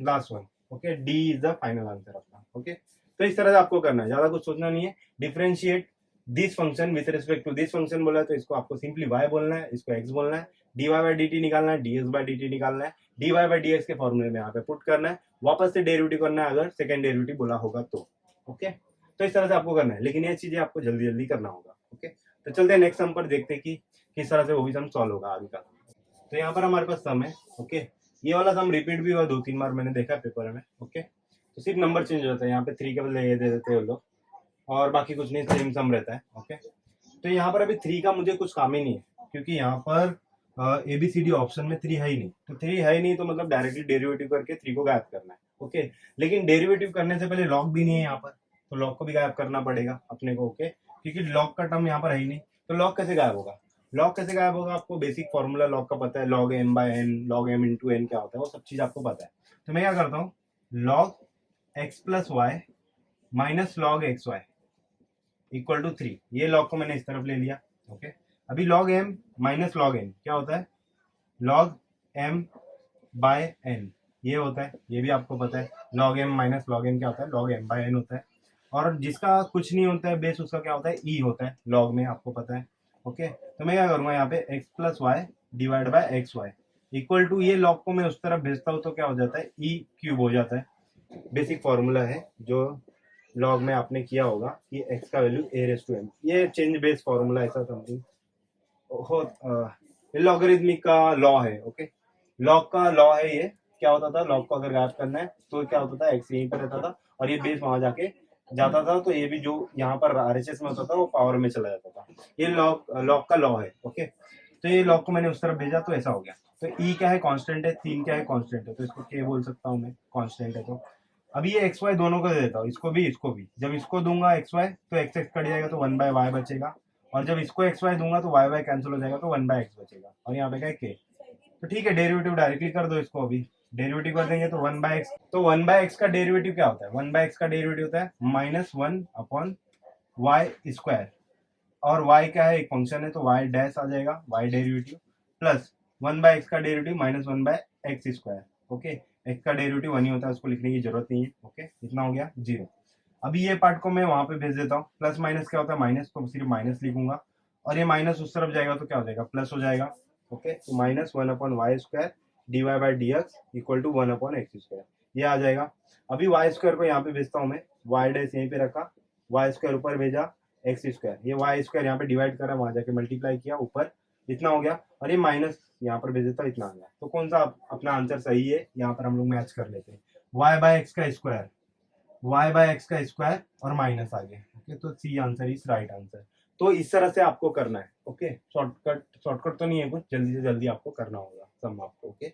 last one. Okay, D is the final answer अपना। ओके, तो इस तरह से आपको करना है, ज्यादा कुछ सोचना नहीं है। Differentiate this function with respect to this function बोला है तो इसको आपको सिंपली y बोलना है, इसको x बोलना है, dy बाई डी टी निकालना है, dx बाई डी टी निकालना है, dy बाई dx के फॉर्मूले में यहाँ पे पुट करना है, वापस से डेरिवेटिव करना है अगर सेकंड डेरिवेटिव बोला होगा तो। ओके, तो इस तरह से आपको करना है, लेकिन ये चीजें आपको जल्दी जल्दी करना होगा। ओके, तो चलते हैं नेक्स्ट सम पर, देखते हैं कि किस तरह से वो भी सम सॉल्व होगा आगे का। तो यहाँ पर हमारे पास सम है। ओके, ये वाला सम रिपीट भी हुआ 2-3 बार, मैंने देखा पेपर में। ओके, तो सिर्फ नंबर चेंज होता है, यहाँ पे 3 के बदले ये दे देते हैं लोग, और बाकी कुछ नहीं, सेम सम रहता है। ओके, तो यहाँ पर अभी 3 का मुझे कुछ काम ही नहीं है, क्योंकि यहाँ पर ABCD ऑप्शन में 3 है ही नहीं, तो 3 है ही नहीं तो मतलब डायरेक्टली डेरिवेटिव करके 3 को गायब करना है। ओके, लेकिन डेरिवेटिव करने से पहले लॉग भी नहीं है यहाँ पर, तो लॉग को भी गायब करना पड़ेगा अपने को। ओके, क्योंकि लॉग का टर्म यहाँ पर है ही नहीं, तो लॉग कैसे गायब होगा, लॉग कैसे गायब होगा, आपको बेसिक फॉर्मूला लॉग का पता है, log m by n, log m into n क्या होता है, वो सब चीज आपको पता है। तो मैं क्या करता हूँ, log x plus y minus log x y equal to 3, ये लॉग को मैंने इस तरफ ले लिया। ओके, अभी log m minus log n क्या होता है, लॉग m बाय n ये होता है, ये भी आपको पता है। Log m minus log n क्या होता है, लॉग m बाय n होता है, और जिसका कुछ नहीं होता है बेस, उसका क्या होता है e होता है लॉग में, आपको पता है। ओके, तो मैं क्या करूंगा यहाँ पे x plus y divide by x y equal to, ये लॉग को मैं उस तरफ भेजता हूँ तो क्या हो जाता है e क्यूब हो जाता है। बेसिक फॉर्मूला है जो लॉग में आपने किया होगा कि x का value a raise to m, ये चेंज बेस फॉर्मूला ऐसा समथिंग हो, लॉगरिथमिक का लॉ है। ओके, लॉग का लॉ है ये, क्या होता था लॉग को अगर गायब करना है तो क्या होता था, x यहीं पर रहता था और ये बेस वहां जाके जाता था, तो ये भी जो यहाँ पर RHS में होता था वो पावर में चला जाता था, ये लॉग का लॉ है। ओके, तो ये लॉग को मैंने उस तरफ भेजा तो ऐसा हो गया। तो e क्या है कांस्टेंट है, 3 क्या है कांस्टेंट है, तो इसको k बोल सकता हूँ मैं, कांस्टेंट है। तो अभी ये एक्स वाई दोनों को दे देता हूँ, इसको भी इसको भी, जब इसको दूंगा एक्स वाई तो एक्स एक्स कट जाएगा तो 1/y बचेगा, और जब इसको एक्स वाई दूंगा तो वाई वाई कैंसिल हो जाएगा, तो 1/x बचेगा, और यहाँ पे क्या है के। तो ठीक है, डेरिवेटिव डायरेक्टली कर दो इसको, अभी डेरिवेटिव कर देंगे तो 1/x, तो 1/x का डेरिवेटिव क्या होता है, 1/x का डेरिवेटिव होता है -1/y², और y क्या है, एक फंक्शन है, तो y डैश आ जाएगा, y डेरिवेटिव, प्लस 1/x का डेरिवेटिव -1/x²। ओके, x का डेरिवेटिव 1 ही होता है, उसको लिखने की जरूरत नहीं है। ओके, इतना हो गया 0। अभी ये पार्ट को मैं वहां पे भेज देता हूँ, प्लस माइनस क्या होता है, माइनस, तो सिर्फ माइनस लिखूंगा, और ये माइनस उस तरफ जाएगा तो क्या हो जाएगा, प्लस हो जाएगा। ओके, तो -1/y² dy/dx = 1/x², ये आ जाएगा। अभी y² को यहाँ पे भेजता हूँ मैं, y डैश यहीं पे रखा, y² ऊपर भेजा, x², ये y² यहाँ पे डिवाइड करा, वहां जाके मल्टीप्लाई किया, ऊपर इतना हो गया, और ये माइनस यहाँ पर भेज देता, इतना आ गया। तो कौन सा अपना आंसर सही है, यहाँ पर हम लोग मैच कर लेते हैं, y/x² और माइनस आ गया। ओके, तो C answer is right answer. तो इस तरह से आपको करना है। ओके, शॉर्टकट तो नहीं है कुछ, जल्दी से जल्दी आपको करना होगा सम आपको। ओके,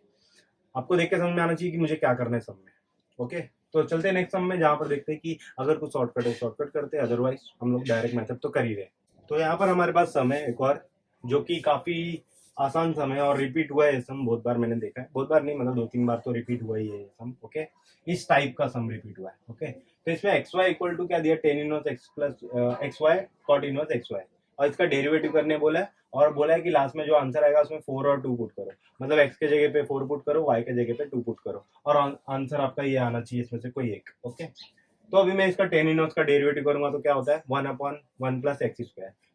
आपको देख के समझ में आना चाहिए कि मुझे क्या करना है सम में। ओके, तो चलते हैं नेक्स्ट सम में, जहां पर देखते हैं कि अगर कुछ शॉर्टकट है शॉर्टकट करते हैं, अदरवाइज हम लोग डायरेक्ट मेथड तो कर ही रहे। तो यहाँ पर हमारे पास सम है एक और, जो कि काफी आसान सम है, और रिपीट हुआ है ये सम, बहुत बार मैंने देखा है, बहुत बार नहीं मतलब 2-3 बार तो रिपीट हुआ ही है ये सम। ओके, इस टाइप का सम रिपीट हुआ है। ओके, तो इसमें एक्स वाई इक्वल टू क्या दिया, tan inverse x plus x y cot inverse x y, और इसका डेरिवेटिव करने बोला है, और बोला है कि लास्ट में जो आंसर आएगा उसमें 4 और 2 पुट करो, मतलब x के जगह पे 4 पुट करो, y के जगह पे 2 पुट करो, और आंसर आपका ये आना चाहिए इसमें से कोई एक। ओके, तो अभी मैं इसका tan इनवर्स का डेरिवेटिव करूंगा तो क्या होता है, 1/1 प्लस x²,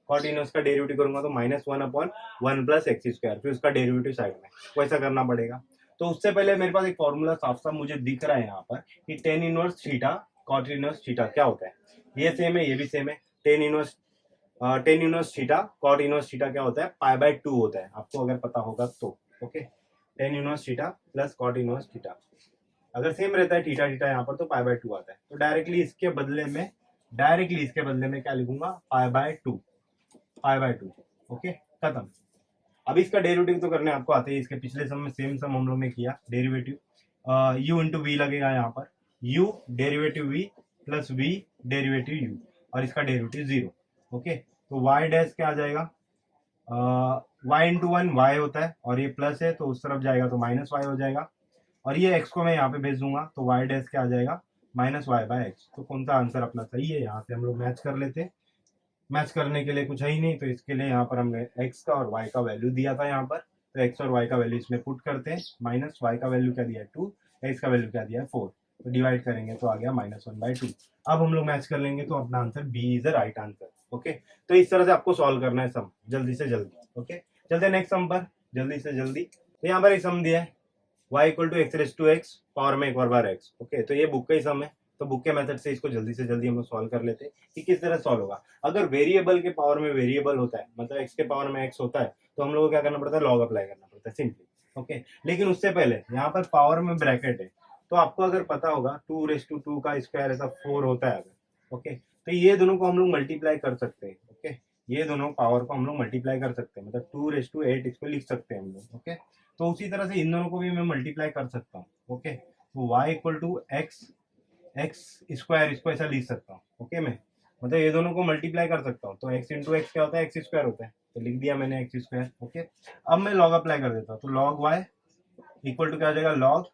कॉट इनवर्स का डेरिवेटिव करूंगा तो -1/1 प्लस x², फिर उसका डेरिवेटिव साइड में, वैसा करना पड़ेगा। तो उससे पहले मेरे पास एक फॉर्मूला साफ साफ मुझे दिख रहा है यहाँ पर कि tan inverse theta cot inverse theta क्या होता है, ये सेम है, ये भी सेम है। tan inverse theta cot inverse theta क्या होता है, π/2 होता है, आपको अगर पता होगा तो। Okay, tan inverse theta plus cot inverse theta, अगर सेम रहता है थीटा थीटा यहाँ पर, तो π/2 आता है। तो डायरेक्टली इसके बदले में क्या लिखूंगा, π/2। ओके, खत्म। अब इसका डेरिवेटिव तो करने आपको आते हैं, इसके पिछले सम में सेम सम हम लोग ने किया, डेरिवेटिव u इंटू वी लगेगा यहाँ पर, u derivative v plus v derivative u, और इसका डेरिवेटिव 0। ओके, तो y डैश क्या आ जाएगा, y इंटू 1 y होता है, और ये प्लस है तो उस तरफ जाएगा तो -y हो जाएगा, और ये x को मैं यहाँ पे भेज दूंगा तो y डैश क्या आ जाएगा, -y/x। तो कौन सा आंसर अपना सही है, यहाँ से हम लोग मैच कर लेते हैं। मैच करने के लिए कुछ है ही नहीं, तो इसके लिए यहाँ पर हमने x का और y का वैल्यू दिया था यहाँ पर, तो x और y का वैल्यू इसमें पुट करते हैं, माइनस y का वैल्यू क्या दिया है 2, x का वैल्यू क्या दिया है 4, तो डिवाइड करेंगे तो आ गया -1/2। अब हम लोग मैच कर लेंगे तो अपना answer B is the right answer. Okay, तो इस तरह से आपको सॉल्व करना है सम, जल्दी से जल्दी। ओके, चलते हैं नेक्स्ट सम पर जल्दी से जल्दी। तो यहाँ पर एक सम दिया है, y = x⁻x पावर में एक बार x। ओके, तो ये बुक का ही सम है, तो बुक के मेथड से इसको जल्दी से जल्दी हम लोग सॉल्व कर लेते हैं कि किस तरह सॉल्व होगा। अगर वेरिएबल के पावर में वेरिएबल होता है, मतलब x के पावर में x होता है, तो हम लोग को क्या करना पड़ता है, लॉग अप्लाई करना पड़ता है सिंपली। ओके, लेकिन उससे पहले यहाँ पर पावर में ब्रैकेट है, तो आपको अगर पता होगा 2⁻² का स्क्वायर ऐसा 4 होता है अगर। ओके, तो ये दोनों को हम लोग मल्टीप्लाई कर सकते हैं। ओके, ये दोनों पावर को हम लोग मल्टीप्लाई कर सकते हैं, मतलब 2⁸ इसको लिख सकते हैं हम लोग। ओके, तो उसी तरह से इन दोनों को भी मैं मल्टीप्लाई कर सकता हूँ। ओके, तो y = x² इसको ऐसा लिख सकता हूँ। ओके, मैं मतलब ये दोनों को मल्टीप्लाई कर सकता हूँ, तो x इंटू एक्स क्या होता है, x² होता है, तो लिख दिया मैंने x²। ओके, अब मैं लॉग अप्लाई कर देता हूँ, तो log y = क्या हो जाएगा, log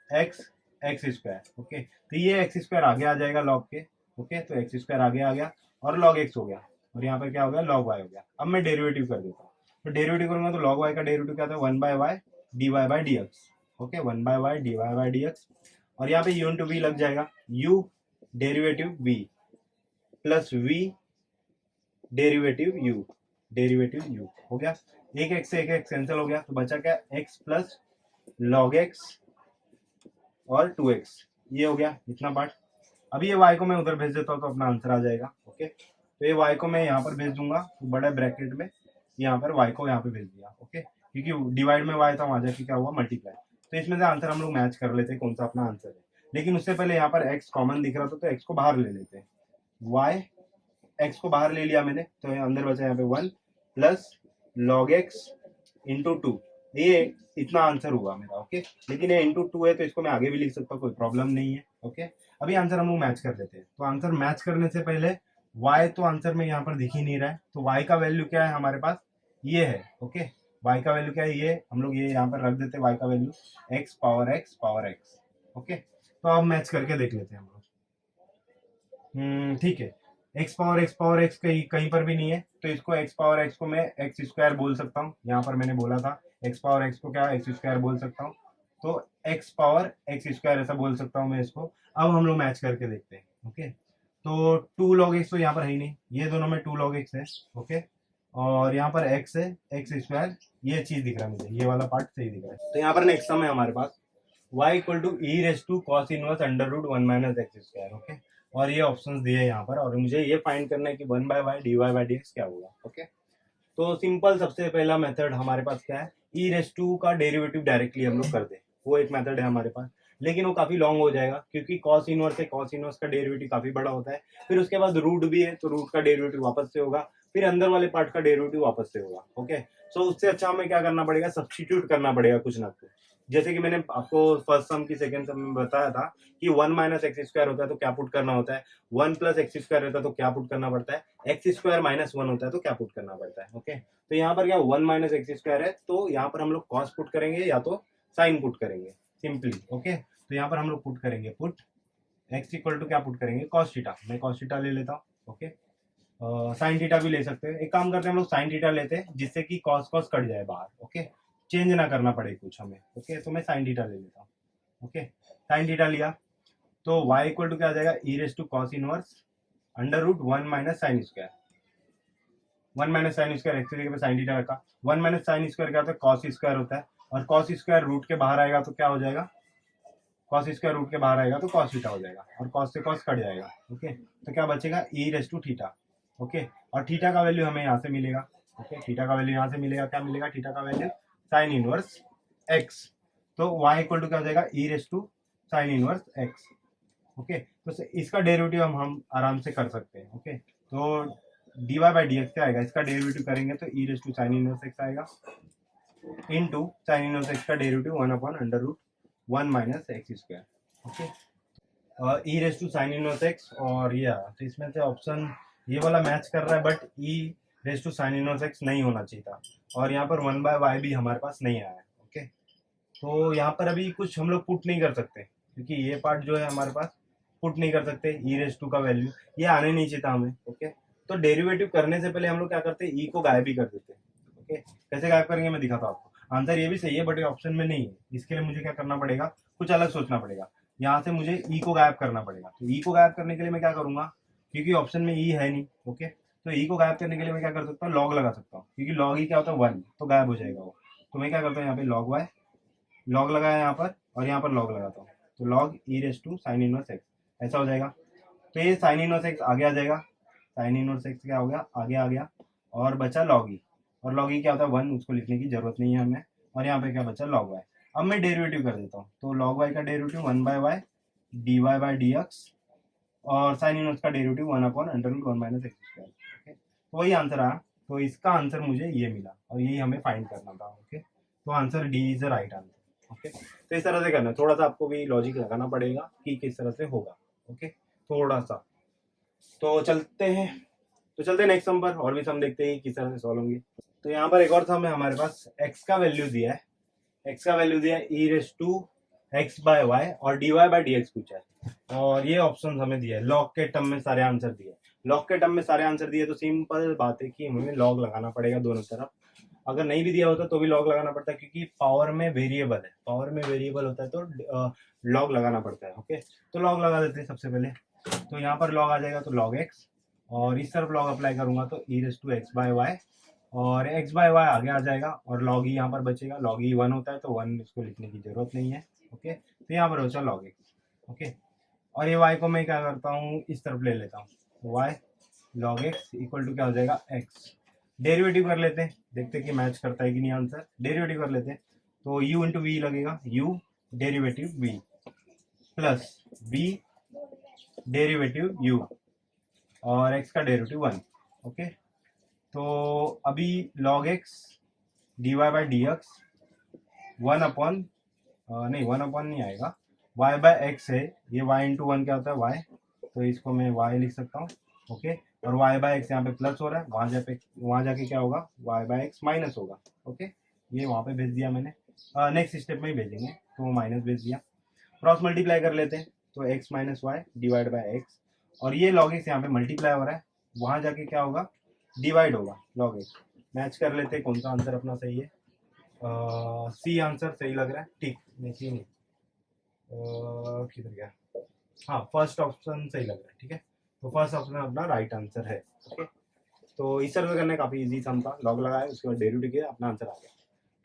x x²। ओके, तो ये x² आगे आ जाएगा log के। ओके, तो x² आगे आ गया, और log x हो गया, और यहाँ पर क्या हो गया, log y हो गया। अब मैं डेरिवेटिव कर देता हूँ, तो डेरिवेटिव करूंगा तो log y का डेरिवेटिव क्या था, 1/y dy/dx। Okay, 1/y dy/dx, और यहाँ पे u इंटू वी लग जाएगा, u derivative v plus v derivative u हो गया। एक x से एक x कैंसिल हो गया, तो बचा क्या, x प्लस log x और 2x, ये हो गया इतना पार्ट। अभी ये y को मैं उधर भेज देता हूँ तो अपना आंसर आ जाएगा। ओके, तो ये y को मैं यहाँ पर भेज दूंगा, तो बड़ा ब्रैकेट में यहाँ पर y को यहाँ पे भेज दिया। ओके, क्योंकि डिवाइड में y था, वहां जाके क्या हुआ, मल्टीप्लाई। तो इसमें से आंसर हम लोग मैच कर लेते हैं कौन सा अपना आंसर है, लेकिन उससे पहले यहाँ पर x कॉमन दिख रहा था, तो x को बाहर ले लेते हैं। x को बाहर ले लिया मैंने, तो अंदर बचा यहाँ पे 1 प्लस log x इंटू 2, ये इतना आंसर हुआ मेरा। ओके, लेकिन ये इंटू 2 है, तो इसको मैं आगे भी लिख सकता हूँ, कोई प्रॉब्लम नहीं है। ओके, अभी आंसर हम लोग मैच कर देते हैं। तो आंसर मैच करने से पहले y तो आंसर में यहाँ पर दिख ही नहीं रहा है, तो y का वैल्यू क्या है हमारे पास, ये है। ओके, y का वैल्यू क्या है, ये हम लोग ये यहाँ पर रख देते हैं, y का value x power x power x। Okay, तो अब मैच करके देख लेते हैं हम लोग। ठीक है, x पावर x कहीं कहीं पर भी नहीं है, तो इसको x पावर x को मैं एक्स स्क्वायर बोल सकता हूँ। यहाँ पर मैंने बोला था x पावर x को क्या एक्स स्क्वायर बोल सकता हूँ, तो x पावर x स्क्वायर ऐसा बोल सकता हूँ मैं इसको। अब हम लोग मैच करके देखते हैं। ओके, तो 2 log x तो यहाँ पर है ही नहीं, ये दोनों में 2 log x है। ओके, और यहाँ पर x है एक्स स्क्वायर, ये चीज दिख रहा है मुझे, ये वाला पार्ट सही दिख रहा है। तो यहाँ पर नेक्स्ट सम है हमारे पास y equal to e raise to cos inverse under root 1 minus x square. Okay, और ये ऑप्शंस दिए यहाँ पर, और मुझे ये फाइंड करना है कि 1 by y d y by d x क्या होगा। ओके, तो सिंपल सबसे पहला मेथड हमारे पास क्या है, ई रेस टू का डेरिवेटिव डायरेक्टली हम लोग कर दे, वो एक मेथड है हमारे पास, लेकिन वो काफी लॉन्ग हो जाएगा क्योंकि कॉस इनवर्स है, कॉस इनवर्स का डेरिवेटिव काफी बड़ा होता है। फिर उसके बाद रूट भी है, तो रूट का डेरिवेटिव वापस से होगा, फिर अंदर वाले पार्ट का डेरिवेटिव वापस से होगा। ओके, सो उससे अच्छा हमें क्या करना पड़ेगा, सब्स्टिट्यूट करना पड़ेगा कुछ ना कुछ। जैसे कि मैंने आपको फर्स्ट सम की सेकंड सम में बताया था कि 1 माइनस एक्स स्क्वायर होता है तो क्या पुट करना होता है, 1 प्लस एक्स स्क्वायर रहता है तो क्या पुट करना पड़ता है, एक्स स्क्वायर माइनस 1 होता है तो क्या पुट करना पड़ता है। ओके, तो यहाँ पर क्या 1 माइनस एक्स स्क्वायर है, तो यहाँ पर हम लोग कॉस पुट करेंगे या तो साइन पुट करेंगे सिंपली। ओके, तो यहाँ पर हम लोग पुट करेंगे, पुट एक्स इक्वल टू क्या पुट करेंगे, कॉस थीटा। मैं कॉस थीटा ले लेता हूँ। ओके, साइन थीटा भी ले सकते हैं, एक काम करते हैं हम लोग साइन थीटा लेते हैं जिससे कि कॉस कॉस कट जाए बाहर। ओके, चेंज ना करना पड़े कुछ हमें। ओके, तो मैं साइन थीटा ले लेता हूँ। ओके, साइन थीटा लिया तो y इक्वल टू क्या आ जाएगा, e raise to cos inverse under root 1 minus sine square. 1 minus sine square x की जगह पे साइन थीटा रखा, 1 माइनस साइन स्क्वायर क्या होता है, कॉस स्क्वायर होता है, और कॉस स्क्वायर रूट के बाहर आएगा तो क्या हो जाएगा, कॉस स्क्वायर रूट के बाहर आएगा तो कॉस थीटा हो जाएगा, और कॉस से कॉस कट जाएगा। ओके, तो क्या बचेगा, ई रेस टू थीटा। ओके, और थीटा का वैल्यू हमें यहाँ से मिलेगा। ओके, थीटा का वैल्यू यहाँ से मिलेगा, क्या मिलेगा, थीटा का वैल्यू साइन इनवर्स एक्स। तो y इक्वल टू क्या हो जाएगा, e raise to sine inverse x. Okay, तो इसका डेरिवेटिव हम आराम से कर सकते हैं। ओके, तो dy बाई डी एक्स क्या आएगा, इसका डेरिवेटिव करेंगे तो e raise to sine inverse x आएगा, into sine inverse x का derivative 1 upon under root 1 minus x square. Okay, e raise to sine inverse x, और ये तो इसमें से ऑप्शन ये वाला मैच कर रहा है, but e raise to sine inverse x नहीं होना चाहिए था, और यहाँ पर 1 बाय वाई भी हमारे पास नहीं आया है। ओके, तो यहाँ पर अभी कुछ हम लोग पुट नहीं कर सकते क्योंकि ये पार्ट जो है हमारे पास पुट नहीं कर सकते, ई रेस टू का वैल्यू ये आने नहीं चाहिए था हमें। ओके, तो डेरिवेटिव करने से पहले हम लोग क्या करते हैं, ई को गायब भी कर देते हैं। ओके, कैसे गायब करेंगे मैं दिखाता हूँ आपको, आंसर ये भी सही है बट ये ऑप्शन में नहीं है, इसके लिए मुझे क्या करना पड़ेगा, कुछ अलग सोचना पड़ेगा। यहाँ से मुझे ई को गायब करना पड़ेगा, तो ई को गायब करने के लिए मैं क्या करूंगा, क्योंकि ऑप्शन में ई है नहीं। ओके, तो ई को गायब करने के लिए मैं क्या कर सकता हूँ, लॉग लगा सकता हूँ, क्योंकि लॉग ही क्या होता है 1, तो गायब हो जाएगा वो। तो मैं क्या करता हूँ, यहाँ पे लॉग वाई, लॉग लगाया यहाँ पर, और यहाँ पर लॉग लगाता हूँ, तो log e raise to sine inverse x ऐसा हो जाएगा। तो ये साइन इनवर्स एक्स आगे आ जाएगा, साइन इनवर्स एक्स क्या हो गया, आगे आ गया, और बचा लॉग ई, और लॉग ई क्या होता है 1, उसको लिखने की जरूरत नहीं है हमें, और यहाँ पे क्या बचा लॉग वाई। अब मैं डेरिवेटिव कर देता हूँ, तो लॉग वाई का derivative 1 by y d y by d x, और साइन इनवर्स का derivative 1 upon under root 1 minus x square. Okay, तो वही आंसर आया, तो इसका आंसर मुझे ये मिला, और यही हमें फाइंड करना था। ओके, तो answer D is the right answer. Okay, तो इस तरह से करना है, थोड़ा सा आपको भी लॉजिक लगाना पड़ेगा कि किस तरह से होगा। ओके, थोड़ा सा, तो चलते हैं नेक्स्ट सम पर, और भी सम देखते हैं किस तरह से सॉल्व होंगे। तो यहाँ पर एक और सम है हमारे पास, x का वैल्यू दिया है, x का वैल्यू दिया है e raise to x by y, और d y by d x पूछा है, और ये ऑप्शन हमें दिया है, लॉग के टर्म में सारे आंसर दिए, लॉग के टर्म में सारे आंसर दिए, तो सिंपल बात है कि हमें लॉग लगाना पड़ेगा दोनों तरफ। अगर नहीं भी दिया होता तो भी लॉग लगाना पड़ता है, क्योंकि पावर में वेरिएबल है, पावर में वेरिएबल होता है तो लॉग लगाना पड़ता है। ओके, तो लॉग लगा देते हैं सबसे पहले, तो यहाँ पर लॉग आ जाएगा तो लॉग एक्स, और इस तरफ लॉग अप्लाई करूंगा तो e raise to x by y, और एक्स बाय वाई आगे आ जाएगा, और लॉग ई यहाँ पर बचेगा, लॉग ई 1 होता है तो 1 इसको लिखने की जरूरत नहीं है। ओके, तो यहाँ पर बचा लॉग एक्स। ओके, और ये वाई को मैं क्या करता हूँ, इस तरफ ले लेता हूँ, y log x equal to क्या हो जाएगा, एक्स। डेरिवेटिव कर लेते हैं, देखते हैं कि मैच करता है कि नहीं आंसर, डेरिवेटिव कर लेते हैं, तो u इंटू वी लगेगा, u derivative v plus v derivative u, और x का डेरिवेटिव 1। ओके, तो अभी log x dy by d x 1 upon नहीं 1 अपॉन नहीं आएगा, y बाय एक्स है, ये y इंटू 1 क्या होता है y, तो इसको मैं y लिख सकता हूँ। ओके, और वाई बाय एक्स यहाँ पे प्लस हो रहा है, वहां जाके क्या होगा, वाई बाय एक्स माइनस होगा। ओके, ये वहां पे भेज दिया मैंने, नेक्स्ट स्टेप में ही भेजेंगे, तो वो माइनस भेज दिया। क्रॉस मल्टीप्लाई कर लेते हैं, तो x minus y divide by x, और ये लॉग एक्स यहाँ पे मल्टीप्लाई हो रहा है, वहां जाके क्या होगा, डिवाइड होगा लॉग एक्स। मैच कर लेते हैं कौन सा आंसर अपना सही है। सी आंसर सही लग रहा है, ठीक नहीं नहीं, किधर गया, हाँ फर्स्ट ऑप्शन सही लग रहा है, ठीक है, तो फर्स्ट ऑप्शन अपना राइट आंसर है। ओके, तो इस तरह से करना काफी इजी सम था, लॉग लगाया उसके बाद डेरिवेटिव किया, अपना आंसर आ गया।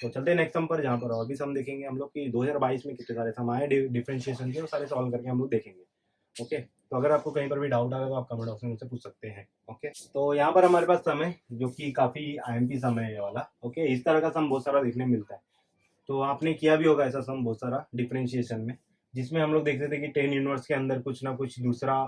तो चलते हैं नेक्स्ट सम पर, जहाँ पर और भी सम देखेंगे हम लोग कि 2022 में कितने सारे सम आए डिफरेंशिएशन के, वो सारे सॉल्व करके हम लोग देखेंगे। ओके, तो अगर आपको कहीं पर भी डाउट आ रहा है तो आप कमेंट बॉक्स में मुझसे पूछ सकते हैं। ओके, तो यहाँ पर हमारे पास सम है जो कि काफी आईएमपी सम है ये वाला। ओके, इस तरह का सम बहुत सारा देखने मिलता है, तो आपने किया भी होगा ऐसा सम बहुत सारा डिफरेंशिएशन में, जिसमें हम लोग देखते थे कि टेन इनवर्स के अंदर कुछ ना कुछ दूसरा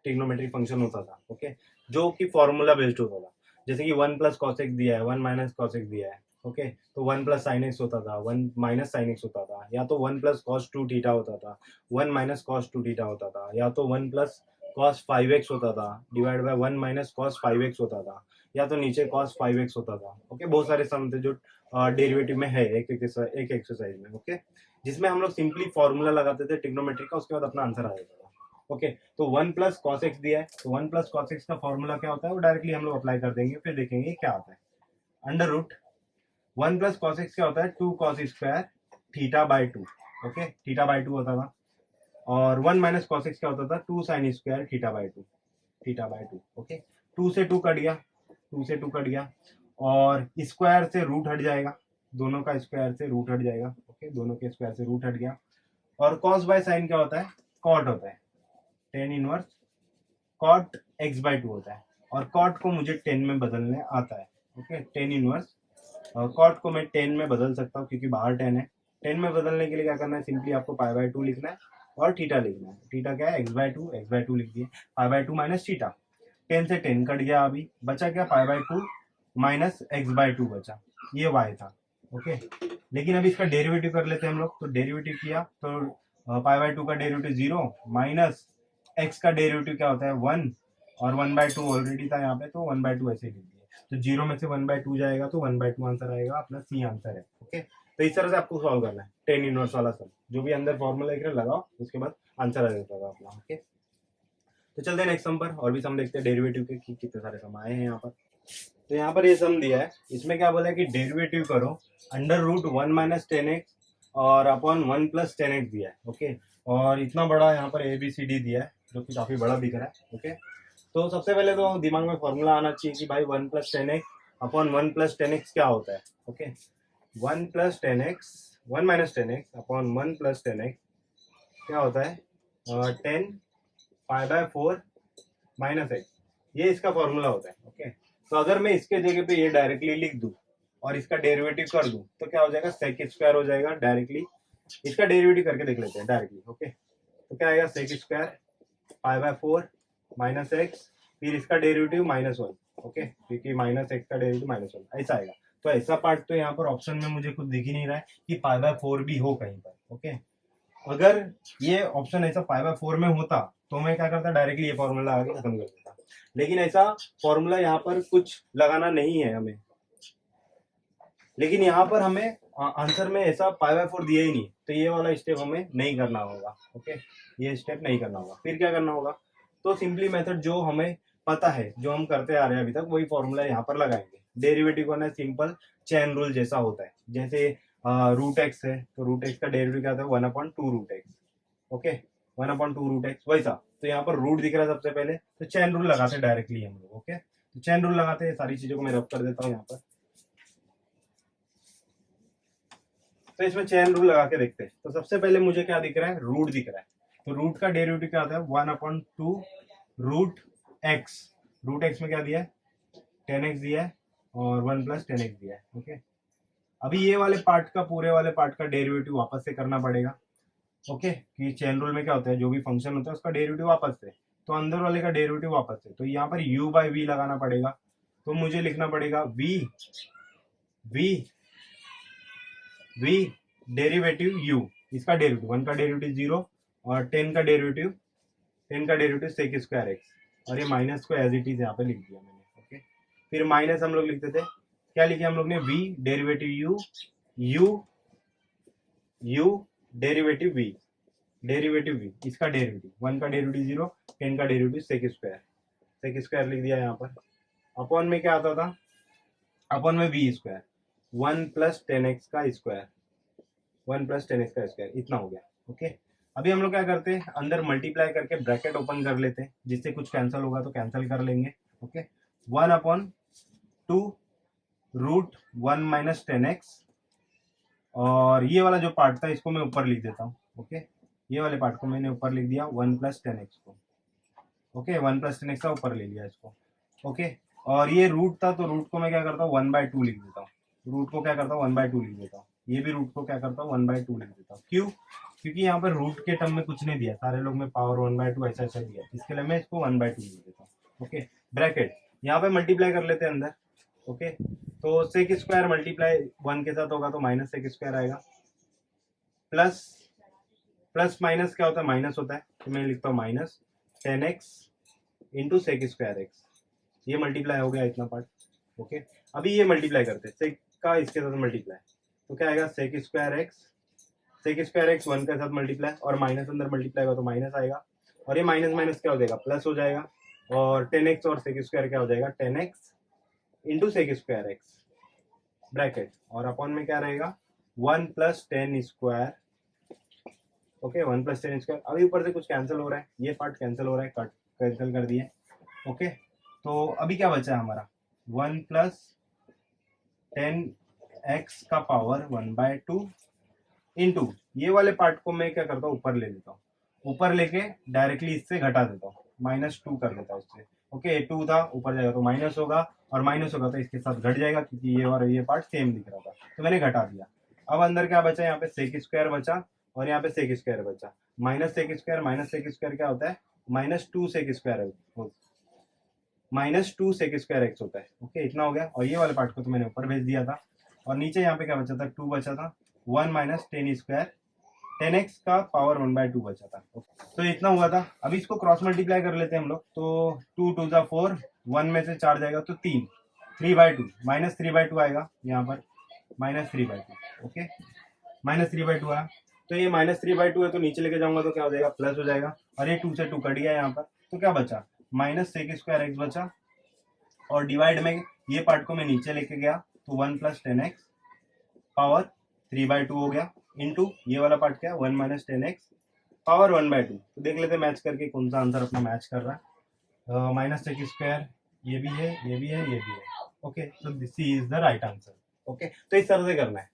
ट्रिग्नोमेट्रिक फंक्शन होता था। ओके, जो कि फॉर्मूला बेस्ड होता था, जैसे कि 1 + cos x दिया है, 1 - cos x दिया है। ओके, तो 1 + sin x होता था, 1 - sin x होता था, या तो 1 + cos 2 थीटा होता था, 1 - cos 2 थीटा होता था, या तो 1 + cos 5x होता था डिवाइड बाय 1 - cos 5x होता था, या तो नीचे cos 5x होता था। ओके, बहुत सारे सम थे जो डेरिवेटिव में है एक एक्सरसाइज में। ओके, जिसमें हम लोग सिंपली फॉर्मूला लगाते थे ट्रिग्नोमेट्री का, उसके बाद अपना आंसर आ जाता था। ओके, तो 1 + cos x दिया है, तो 1 + cos x का फॉर्मूला क्या होता है, वो डायरेक्टली हम लोग अप्लाई कर देंगे, फिर देखेंगे क्या आता है। अंडर रूट 1 + cos x क्या होता है, 2 cos² θ/2। ओके, θ/2 होता था, और 1 - cos x क्या होता था, 2 sin² θ/2। ओके, 2 से 2 कट गया, 2 से 2 कट गया, और स्क्वायर से रूट हट जाएगा, दोनों का स्क्वायर से रूट हट जाएगा। ओके, दोनों के स्क्वायर से रूट हट गया, और cos बाय साइन क्या होता है, कॉट होता है, टेन इनवर्स कॉट x/2 होता है, और कॉट को मुझे 10 में बदलने आता है। ओके, टेन इनवर्स कॉट को मैं 10 में बदल सकता हूँ क्योंकि बाहर 10 है। 10 में बदलने के लिए क्या करना है, सिंपली आपको π/2 लिखना है और थीटा लिखना है। थीटा क्या है, x/2 लिख दिए, π/2 माइनस थीटा, 10 से 10 कट गया, अभी बचा क्या, π/2 माइनस x/2 बचा, ये y था। ओके, लेकिन अभी इसका डेरिवेटिव कर लेते हैं हम लोग, तो डेरिवेटिव किया तो π/2 का डेरिवेटिव 0 माइनस x का डेरिवेटिव क्या होता है 1, और 1/2 ऑलरेडी था यहाँ पे, तो 1/2 ऐसे लिख दिया, तो 0 में से 1/2 जाएगा, तो 1/2 आंसर आएगा, अपना सी आंसर है। ओके, तो इस तरह से आपको सॉल्व करना है टेन इनवर्स वाला सम, जो भी अंदर फॉर्मूला लिख रहे लगाओ, उसके बाद आंसर आ जाता है अपना। ओके, तो चलते हैं नेक्स्ट सम पर, और भी सम देखते हैं डेरिवेटिव के कि कितने सारे सम आए हैं यहाँ पर। तो यहाँ पर ये सम दिया है, इसमें क्या बोला है कि डेरिवेटिव करो अंडर रूट 1 - 10x और अपॉन 1 + 10x दिया है। ओके, और इतना बड़ा यहाँ पर ABCD दिया है, जो कि काफी बड़ा दिख रहा है। ओके, तो सबसे पहले तो दिमाग में फॉर्मूला आना चाहिए कि भाई 1 + 10x अपॉन 1 + 10x क्या होता है। Okay, 1 + 10x 1 - 10x upon 1 + 10x क्या होता है, 10 π/4 माइनस एक्स, ये इसका फॉर्मूला होता है। ओके, तो अगर मैं इसके जगह पे ये डायरेक्टली लिख दूं और इसका डेरिवेटिव कर दूं, तो क्या हो जाएगा, sec² हो जाएगा डायरेक्टली। इसका डेरिवेटिव करके देख लेते हैं डायरेक्टली। ओके, तो क्या आएगा, sec² π/4 माइनस एक्स, फिर इसका डेरिवेटिव -1। ओके, क्योंकि माइनस एक्स का डेरिवेटिव -1 ऐसा आएगा। तो ऐसा पार्ट तो यहाँ पर ऑप्शन में मुझे कुछ दिख ही नहीं रहा है कि π/4 भी हो कहीं पर। ओके, अगर ये ऑप्शन ऐसा 5/4 में होता तो मैं क्या करता, डायरेक्टली ये फॉर्मूला आगे खत्म कर देता, लेकिन ऐसा फॉर्मूला यहाँ पर कुछ लगाना नहीं है हमें, लेकिन यहाँ पर हमें आंसर में ऐसा 5/4 दिया ही नहीं, तो ये वाला स्टेप हमें नहीं करना होगा। ओके, ये स्टेप नहीं करना होगा, फिर क्या करना होगा, तो सिंपली मेथड जो हमें पता है, जो हम करते आ रहे हैं अभी तक, वही फॉर्मूला यहाँ पर लगाएंगे। डेरिवेटिव करना सिंपल चेन रूल जैसा होता है, जैसे √x है, तो √x का डेरिवेटिव क्या होता है, 1/2√x। ओके, 1/2√x वैसा, तो यहाँ पर रूट दिख रहा है सबसे पहले, तो चेन रूल लगाते हैं डायरेक्टली हम लोग। ओके, तो चेन रूल लगाते हैं, सारी चीजों को मैं रब कर देता हूँ यहाँ पर, तो इसमें चेन रूल लगा के देखते हैं। तो सबसे पहले मुझे क्या दिख रहा है, रूट दिख रहा है, तो रूट का डेरिवेटिव क्या आता है, 1/2√x। √x में क्या दिया है, 10x दिया है, और 1 + 10x दिया है। ओके, अभी ये वाले पार्ट का, पूरे वाले पार्ट का डेरिवेटिव वापस से करना पड़ेगा। ओके, कि चेन रूल में क्या होता है, जो भी फंक्शन होता है उसका डेरिवेटिव वापस से, तो अंदर वाले का डेरिवेटिव वापस से, तो यहाँ पर u/v लगाना पड़ेगा, तो मुझे लिखना पड़ेगा v डेरिवेटिव u, इसका डेरिवेटिव 1 का डेरिवेटिव 0, और 10 का डेरिवेटिव sec² x। और ये माइनस को एज इट इज यहाँ पे लिख दिया मैंने। ओके, फिर माइनस हम लोग लिखते थे, क्या लिखे हम लोग ने, v derivative u, u derivative v, derivative v, इसका डेरिवेटिव 1 का डेरिवेटिव 0, 10 का derivative sec square, sec square लिख दिया यहाँ पर। अपॉन में क्या आता था, अपॉन में v स्क्वायर 1 प्लस 10x का स्क्वायर, 1 प्लस 10x का स्क्वायर, इतना हो गया। ओके, अभी हम लोग क्या करते हैं, अंदर मल्टीप्लाई करके ब्रैकेट ओपन कर लेते हैं, जिससे कुछ कैंसिल होगा तो कैंसिल कर लेंगे। Okay, 1 upon 2 root 1 minus 10x, और ये वाला जो पार्ट था इसको मैं ऊपर लिख देता हूँ। ओके, ये वाले पार्ट को मैंने ऊपर लिख दिया 1 प्लस 10x को। ओके, 1 प्लस 10x का ऊपर ले लिया इसको। ओके, और ये रूट था तो रूट को मैं क्या करता हूँ 1/2 लिख देता हूँ, रूट को क्या करता हूँ 1/2 लिख देता हूँ, ये भी रूट को क्या करता हूँ 1/2 लिख देता हूँ। क्यों, क्योंकि यहाँ पर रूट के टर्म में कुछ नहीं दिया, सारे लोग में पावर 1/2 ऐसा ऐसा दिया, इसके लिए मैं इसको 1/2 लिख देता हूँ। ओके, ब्रैकेट यहाँ पे मल्टीप्लाई कर लेते हैं अंदर। ओके, तो सेक स्क्वायर मल्टीप्लाई 1 के साथ होगा तो माइनस सेक स्क्वायर आएगा, प्लस प्लस माइनस क्या होता है, माइनस होता है, तो मैं लिखता हूँ minus 10x into sec square x, ये मल्टीप्लाई हो गया इतना पार्ट। ओके, अभी ये मल्टीप्लाई करते हैं सेक का इसके साथ मल्टीप्लाई, तो क्या आएगा sec square x, sec square x 1 के साथ मल्टीप्लाई, और माइनस अंदर मल्टीप्लाई होगा तो माइनस आएगा, और ये माइनस माइनस क्या हो जाएगा, प्लस हो जाएगा, और 10x और सेक स्क्वायर क्या हो जाएगा 10x into sec square x bracket, और अपॉन में क्या रहेगा 1 plus 10 square. Okay, 1 plus 10 square, अभी ऊपर से कुछ कैंसिल हो रहा है, ये पार्ट कैंसिल हो रहा है, कट कैंसिल कर दिए। ओके, तो अभी क्या बचा है हमारा 1 प्लस 10x का पावर 1/2 इंटू ये वाले पार्ट को मैं क्या करता हूँ ऊपर ले लेता हूँ, ऊपर लेके डायरेक्टली इससे घटा देता हूँ, -2 कर देता हूँ इससे। ओके, 2 था ऊपर जाएगा तो माइनस होगा, और माइनस होगा तो इसके साथ घट जाएगा, क्योंकि ये और ये पार्ट सेम दिख रहा था तो मैंने घटा दिया। अब अंदर क्या बचा, यहाँ पे सेक स्क्वायर बचा, और यहाँ पे सेक स्क्वायर बचा, माइनस सेक स्क्वायर क्या होता है, -2 sec square, -2 sec square x होता है। ओके, इतना हो गया, और ये वाले पार्ट को तो मैंने ऊपर भेज दिया था, और नीचे यहाँ पे क्या बचा था 2 बचा था, 1 माइनस 10 स्क्वायर 10x का पावर 1/2 बचा था। तो इतना हुआ था। अभी इसको क्रॉस मल्टीप्लाई कर लेते हैं हम लोग, तो 2 2 जा 4, 1 में से 4 जाएगा तो 3, 3/2 माइनस 3/2 आएगा यहाँ पर, -3/2। ओके, -3/2 आया, तो ये -3/2 है तो नीचे लेके जाऊंगा तो क्या हो जाएगा, प्लस हो जाएगा, और ये 2 से 2 कट गया यहाँ पर, तो क्या बचा माइनस सेक स्क्वायर एक्स बचा, और डिवाइड में ये पार्ट को मैं नीचे लेके गया तो 1 प्लस 10x पावर 3/2 हो गया, इंटू ये वाला पार्ट क्या 1 माइनस 10x पावर 1/2। तो देख लेते मैच करके कौन सा आंसर अपना मैच कर रहा है। माइनस सेक स्क्वायर ये भी है, ये भी है, ये भी है। ओके, तो this is the right answer. Okay, तो इस तरह से करना है।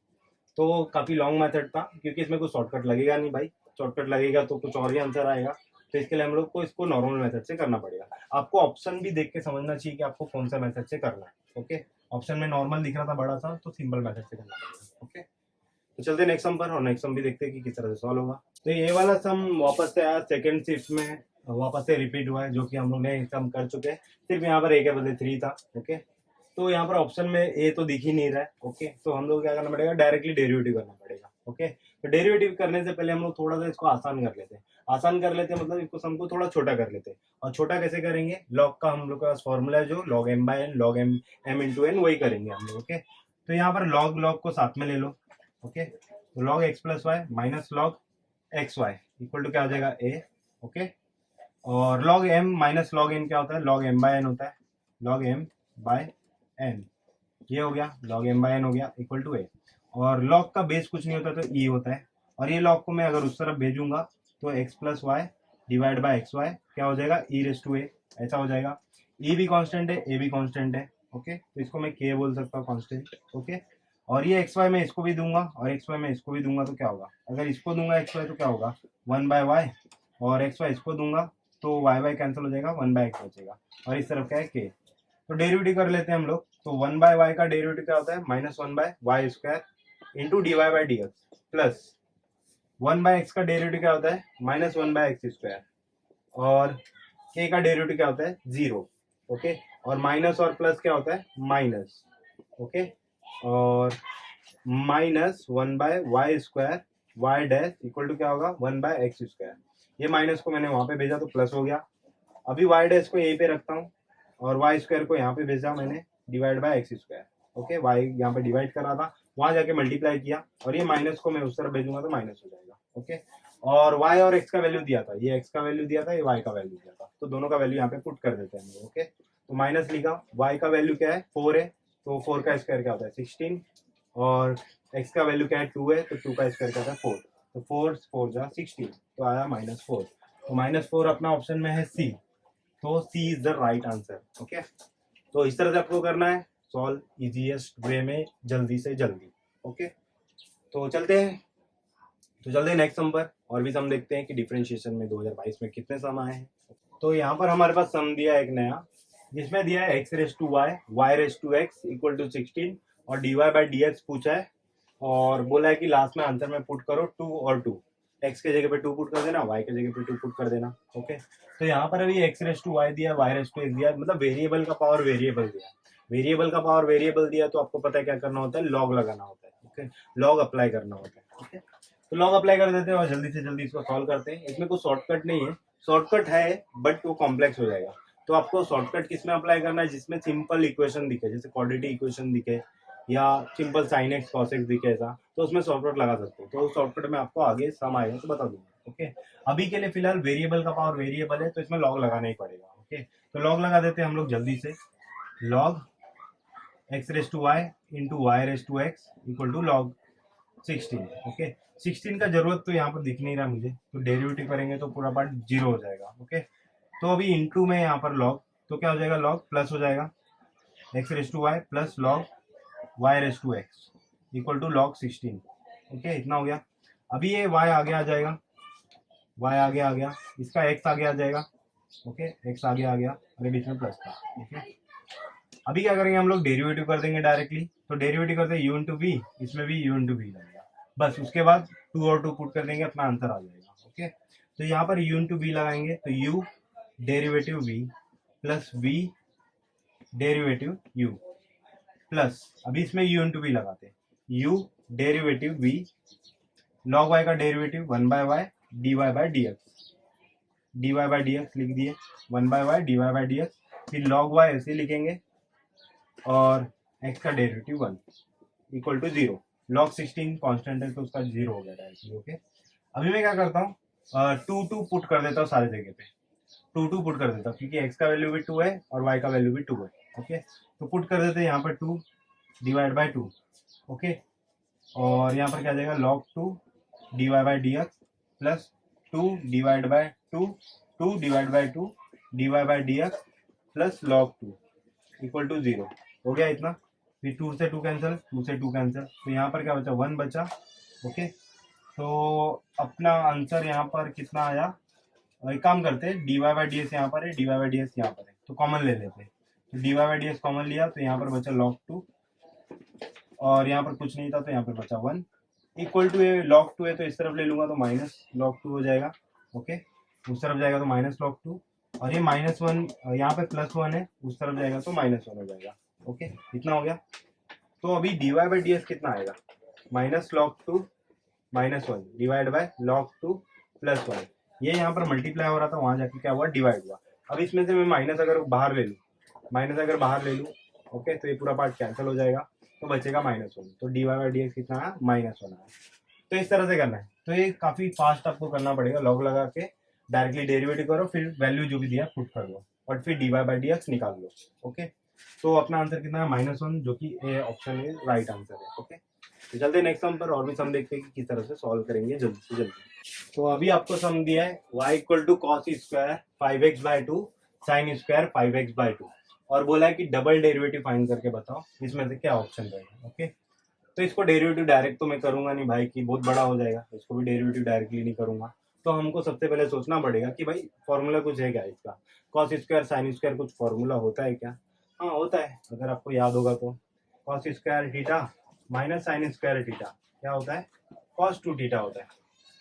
तो काफी लॉन्ग मेथड था, क्योंकि इसमें कुछ शॉर्टकट लगेगा नहीं भाई, शॉर्टकट लगेगा तो कुछ और ही आंसर आएगा, तो इसके लिए हम लोग को इसको नॉर्मल मेथड से करना पड़ेगा। आपको ऑप्शन भी देख के समझना चाहिए कि आपको कौन सा मेथड से करना है। ओके, ऑप्शन में नॉर्मल दिख रहा था बड़ा सा, तो सिंपल मेथड से करना पड़ेगा। ओके, तो चलते नेक्स्ट सम पर, और नेक्स्ट सम भी देखते हैं कि किस तरह से सॉल्व होगा। तो ये वाला सम वापस से आया, सेकंड शिफ्ट में वापस से रिपीट हुआ है, जो कि हम लोग ने सम कर चुके हैं, सिर्फ यहाँ पर ए के बदले 3 था। ओके, तो यहाँ पर ऑप्शन में ए तो दिख ही नहीं रहा है। ओके, तो हम लोग क्या करना पड़ेगा, डायरेक्टली डेरिवेटिव करना पड़ेगा। ओके, तो डेरिवेटिव करने से पहले हम लोग थोड़ा सा इसको आसान कर लेते हैं, आसान कर लेते हैं मतलब इसको सम को थोड़ा छोटा कर लेते हैं। और छोटा कैसे करेंगे, लॉग का हम लोग के पास फॉर्मूला है जो log m/n, log m into n, वही करेंगे हम लोग। ओके, तो यहाँ पर log को साथ में ले लो। ओके, तो log x plus y minus log x y equal to क्या हो जाएगा a। ओके, और log m minus log n क्या होता है, log m/n होता है, log m/n, ये हो गया log m/n हो गया इक्वल टू a। और log का बेस कुछ नहीं होता तो e होता है, और ये log को मैं अगर उस तरफ भेजूंगा तो x plus y divide by x y क्या हो जाएगा e रेस टू a, ऐसा हो जाएगा। e भी कांस्टेंट है, a भी कांस्टेंट है। ओके, तो इसको मैं k बोल सकता हूँ कांस्टेंट। ओके, और ये एक्स वाई मैं इसको भी दूंगा, और एक्स वाई मैं इसको भी दूंगा, तो क्या होगा, अगर इसको दूंगा एक्स वाई तो क्या होगा 1/y, और एक्स वाई इसको दूंगा तो वाई वाई कैंसिल हो जाएगा, 1/x बचेगा, और इस तरफ क्या है k। तो डेरिवेटिव कर लेते हैं हम लोग, तो 1/y का डेरिवेटिव क्या होता है, -1/y square into dy/dx, plus 1/x का डेरिवेटिव क्या होता है, -1/x स्क्वायर, और k का डेरिवेटिव क्या होता है 0। ओके, और माइनस और प्लस क्या होता है माइनस। ओके, और -1/y square y dash equal to क्या होगा 1/x स्क्वायर। ये माइनस को मैंने वहां पे भेजा तो प्लस हो गया, अभी वाई डैश को यहीं पे रखता हूँ और वाई स्क्वायर को यहाँ पे भेजा मैंने divide by x square. Okay, y यहाँ पे डिवाइड करा था, वहां जाके मल्टीप्लाई किया और ये माइनस को मैं उस तरफ भेजूंगा तो माइनस हो जाएगा। ओके, और y और x का वैल्यू दिया था, ये x का वैल्यू दिया था, ये y का वैल्यू दिया था, तो दोनों का वैल्यू यहाँ पे पुट कर देते हैं हम लोग। ओके, तो माइनस लिखा, y का वैल्यू क्या है 4 है, तो 4 का स्क्वायर क्या होता है 16, और x का वैल्यू क्या है 2 है, तो 2 का स्क्वायर क्या होता है 4, तो 4 4 जा 16, तो आया -4। तो -4 अपना ऑप्शन में है सी, तो C is the right answer. Okay, तो इस तरह से आपको करना है सॉल्व इजीएस्ट वे में, जल्दी से जल्दी। ओके, तो चलते हैं नेक्स्ट सम पर, और भी सम देखते हैं कि डिफरेंशिएशन में 2022 में कितने सम आए हैं। तो यहाँ पर हमारे पास सम दिया है एक नया, जिसमें दिया है x raise to y, y raise to x equal to 16 और dy बाई dx पूछा है, और बोला है कि लास्ट में आंसर में पुट करो 2 और 2, x के जगह पे 2 पुट कर देना, y के जगह पे 2 पुट कर देना। ओके, तो यहाँ पर अभी x रेस टू वाई दिया, y रेस टू एक्स दिया, मतलब वेरिएबल का पावर वेरिएबल दिया, वेरिएबल का पावर वेरिएबल दिया, तो आपको पता है क्या करना होता है, लॉग लगाना होता है। ओके, लॉग अप्लाई करना होता है। ओके, तो लॉग अप्लाई कर देते हैं और जल्दी से जल्दी इसको सॉल्व करते हैं। इसमें कोई शॉर्टकट नहीं है, शॉर्टकट है बट वो कॉम्प्लेक्स हो जाएगा। तो आपको शॉर्टकट किसमें अप्लाई करना है, जिसमें सिंपल इक्वेशन दिखे, जैसे क्वाड्रेटिक इक्वेशन दिखे या simple sine x cos x दिखे ऐसा, तो उसमें शॉर्टकट लगा सकते हो। तो शॉर्टकट में आपको आगे सम आएगा तो बता दूंगा। ओके, अभी के लिए फिलहाल वेरिएबल का पावर वेरिएबल है, तो इसमें लॉग लगाना ही पड़ेगा। ओके, तो लॉग लगा देते हैं हम लोग जल्दी से, log x raise to y into y raise to x equal to log 16। Okay, 16 का जरूरत तो यहाँ पर दिख नहीं रहा मुझे, तो डेरिवेटिव करेंगे तो पूरा पार्ट 0 हो जाएगा। ओके, तो अभी इंटू में यहाँ पर लॉग, तो क्या हो जाएगा, लॉग प्लस हो जाएगा x raise to y plus log y raise to x equal to log 16। Okay, इतना हो गया। अभी ये y आगे आ जाएगा, y आगे आ गया, इसका x आगे आ जाएगा। ओके, x आगे आ गया, अरे बीच में प्लस था। ओके, अभी क्या करेंगे हम लोग, डेरिवेटिव कर देंगे डायरेक्टली, तो डेरिवेटिव करते हैं u इंटू वी, इसमें भी u इंटू वी लगेगा, बस उसके बाद 2 और 2 पुट कर देंगे, अपना आंसर आ जाएगा। ओके, तो यहाँ पर u इंटू वी लगाएंगे, तो u derivative v plus v derivative u plus, अभी इसमें u इंटू वी लगाते हैं, u derivative v log y का derivative 1 by y dy by dx, dy by dx लिख दिए, 1 by y dy by dx, फिर लॉग y ऐसे लिखेंगे और x का derivative 1 equal to 0, log 16 constant है तो उसका 0 हो गया डायरेक्टली। ओके, अभी मैं क्या करता हूँ, 2 पुट कर देता हूँ सारे जगह पे, 2 पुट कर देता हूँ, क्योंकि x का वैल्यू भी 2 है और y का वैल्यू भी 2 है। ओके, तो पुट कर देते हैं यहाँ पर 2 डिवाइड बाय 2। ओके, और यहाँ पर क्या जाएगा, log 2 dy by dx plus 2 divide by 2, 2 divide by 2 dy by dx plus log 2 equal to 0 हो गया इतना। फिर 2 से 2 कैंसिल, 2 से 2 कैंसिल, तो यहाँ पर क्या बचा, 1 बचा। ओके, तो अपना आंसर यहाँ पर कितना आया, एक काम करते हैं, dy बाय dx यहाँ पर है, dy बाय dx यहाँ पर है, तो कॉमन ले लेते हैं, तो dy बाय dx कॉमन लिया, तो यहाँ पर बचा log 2 और यहाँ पर कुछ नहीं था, तो यहाँ पर बचा 1 इक्वल टू, ये log 2 है तो इस तरफ ले लूंगा तो माइनस log 2 हो जाएगा। ओके, उस तरफ जाएगा तो माइनस log 2, और ये -1 यहाँ पे +1 है, उस तरफ जाएगा तो -1 हो जाएगा। ओके, इतना हो गया। तो अभी dy बाय dx कितना आएगा, -log 2 -1 डिवाइड बाय log 2 +1, ये यहाँ पर मल्टीप्लाई हो रहा था, वहां जाके क्या हुआ, डिवाइड हुआ। अब इसमें से मैं माइनस अगर बाहर ले लूँ, ओके, तो ये पूरा पार्ट कैंसिल हो जाएगा, तो बचेगा -1, तो dy बाय dx कितना आया, -1 आया। तो इस तरह से करना है, तो ये काफी फास्ट आपको करना पड़ेगा, लॉग लगा के डायरेक्टली डेरिवेटिव करो, फिर वैल्यू जो भी दिया पुट कर दो और फिर dy बाय dx निकाल लो। ओके, तो अपना आंसर कितना है, -1, जो कि ए ऑप्शन में राइट आंसर है। ओके, तो चलते हैं नेक्स्ट सम पर, और भी सम देखते हैं कि किस तरह से सॉल्व करेंगे जल्दी से जल्दी। तो अभी आपको सम दिया है y equal to cos square 5x by 2 sine square 5x by 2, और बोला है कि डबल डेरिवेटिव फाइंड करके बताओ इसमें से क्या ऑप्शन रहेगा। ओके, तो इसको डेरिवेटिव डायरेक्ट तो मैं करूंगा नहीं भाई, कि बहुत बड़ा हो जाएगा, इसको भी डेरिवेटिव डायरेक्टली नहीं करूंगा, तो हमको सबसे पहले सोचना पड़ेगा कि भाई फॉर्मूला कुछ है क्या इसका, कॉस स्क्वायर साइन स्क्वायर कुछ फॉर्मूला होता है क्या। हाँ होता है, अगर आपको याद होगा तो cos square theta minus sine square theta क्या होता है, कॉस 2 थीटा होता है,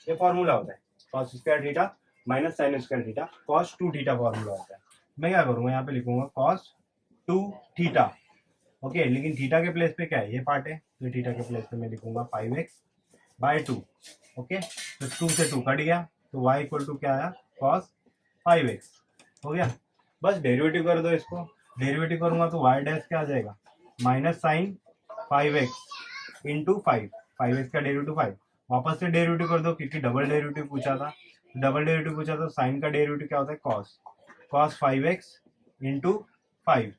ये फॉर्मूला होता है, cos square theta minus sine square theta cos 2 theta formula होता है। मैं क्या करूंगा, यहाँ पे लिखूंगा कॉस 2 थीटा। ओके, लेकिन थीटा के प्लेस पे क्या है, ये पार्ट है, तो थीटा के प्लेस पे मैं लिखूंगा 5x बाय 2। ओके, तो 2 से 2 कट गया, तो y इक्वल टू क्या आया, कॉस 5x। हो गया, बस डेरिवेटिव कर दो इसको। डेरिवेटिव करूंगा तो वाई डैश क्या आ जाएगा, minus sign 5x into 5x का डेरिवेटिव 5। वापस से डेरिवेटिव कर दो क्योंकि डबल डेरिवेटिव पूछा था। डबल डेरिवेटिव पूछा तो साइन का डेरिवेटिव क्या होता है, कॉस। कॉस 5x इंटू 5,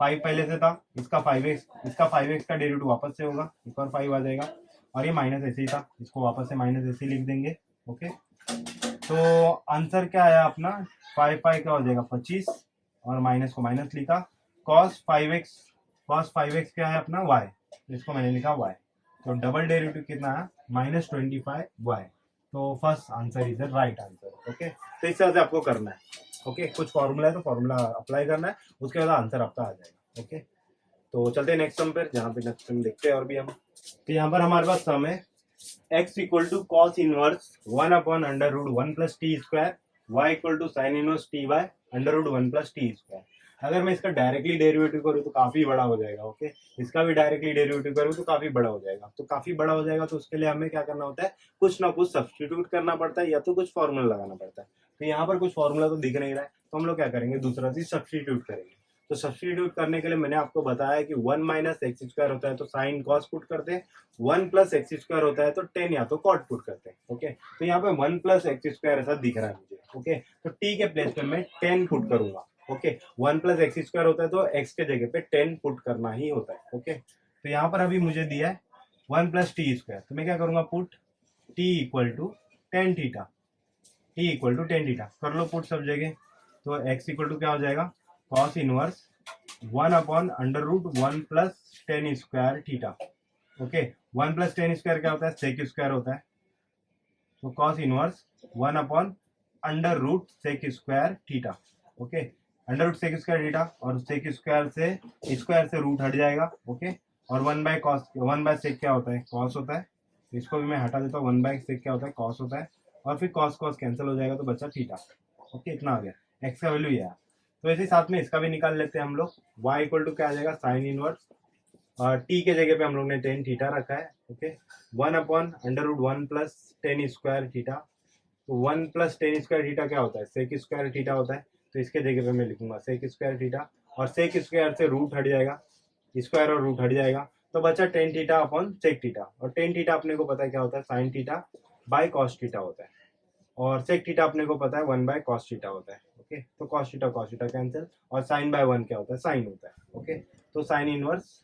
5 पहले से था, इसका 5x का डेरिवेटिव वापस से होगा, एक और 5 आ जाएगा। और ये माइनस ऐसे ही था, इसको वापस से माइनस ऐसे लिख देंगे। ओके, तो आंसर क्या आया अपना, 5 क्या हो जाएगा 25, और माइनस को माइनस लिखा। cos 5x क्या है अपना y, इसको मैंने लिखा y। तो डबल डेरिवेटिव कितना है, -25y। तो first answer is the right answer. Okay, तो इस तरह से आपको करना है। ओके, कुछ फॉर्मूला है तो फॉर्मूला अप्लाई करना है, उसके बाद आंसर आपका आ जाएगा। ओके, तो चलते हैं नेक्स्ट सम पर, जहाँ पे नेक्स्ट सम देखते हैं और भी हम। तो यहाँ पर हमारे पास सम है x equal to cos inverse 1 upon under root 1 plus t square, y equal to sine inverse t y under root 1 plus t square. अगर मैं इसका डायरेक्टली डेरिवेटिव करूँ तो काफी बड़ा हो जाएगा। ओके, इसका भी डायरेक्टली डेरिवेटिव करूँ तो काफी बड़ा हो जाएगा। तो काफी बड़ा हो जाएगा तो उसके लिए हमें क्या करना होता है, कुछ ना कुछ सब्स्टिट्यूट करना पड़ता है या तो कुछ फॉर्मूला लगाना पड़ता है। तो यहाँ पर कुछ फॉर्मूला तो दिख नहीं रहा है, तो हम लोग क्या करेंगे, दूसरा चीज सब्स्टिट्यूट करेंगे। तो सब्स्टिट्यूट करने के लिए मैंने आपको बताया कि 1 माइनस एक्स स्क्वायर होता है तो साइन कॉस पुट करते हैं, 1 प्लस एक्स स्क्वायर होता है तो टेन या तो कॉट पुट करते हैं। ओके, तो यहाँ पे 1 प्लस एक्स स्क्वायर ऐसा दिख रहा है मुझे। ओके, तो टी के प्लेस पे मैं 10 पुट करूंगा। ओके, 1 प्लस एक्स स्क्वायर होता है तो एक्स के जगह पे 10 पुट करना ही होता है। ओके, तो यहाँ पर अभी मुझे दिया है 1 प्लस टी स्क्वायर, तो मैं क्या करूंगा, put t equal to 10 theta. T equal to 10 theta कर लो पुट सब जगह। तो एक्स इक्वल टू क्या हो जाएगा, cos inverse 1 upon under root 1 plus 10 square theta. Okay, 1 plus 10 square क्या होता है, सेक स्क्वायर होता है। तो cos inverse 1 upon under root sec square theta. Okay, under root sec square theta, और सेक स्क्वायर से रूट हट जाएगा। ओके, और 1 बाय कॉस, 1 बाय सेक क्या होता है, कॉस होता है। इसको भी मैं हटा देता हूँ, 1 बाय सेक क्या होता है, कॉस होता है। और फिर कॉस कॉस कैंसिल हो जाएगा तो बचा थीटा। ओके, इतना आ गया, एक्स का वैल्यू ये है। तो इसी साथ में इसका भी निकाल लेते हैं हम लोग। y इक्वल टू क्या आ जाएगा, साइन इनवर्स, और टी के जगह पे हम लोग ने 10 थीटा रखा है। Okay, 1 upon under root 1 plus 10 square theta. तो 1 प्लस 10 स्क्वायर थीटा क्या होता है, सेक स्क्वायर थीटा होता है। तो इसके जगह पे मैं लिखूंगा सेक स्क्वायर थीटा, और सेक स्क्वायर से रूट हट जाएगा, स्क्वायर और रूट हट जाएगा, तो बचा 10 थीटा अपॉन सेक थीटा। और 10 थीटा अपने को पता है क्या होता है, sine theta by cos theta होता है। और सेक थीटा अपने को पता है 1 बाय कॉस थीटा होता है। ओके, तो कॉस थीटा कैंसिल, और साइन बाय 1 क्या होता है, साइन होता है। ओके, तो साइन इनवर्स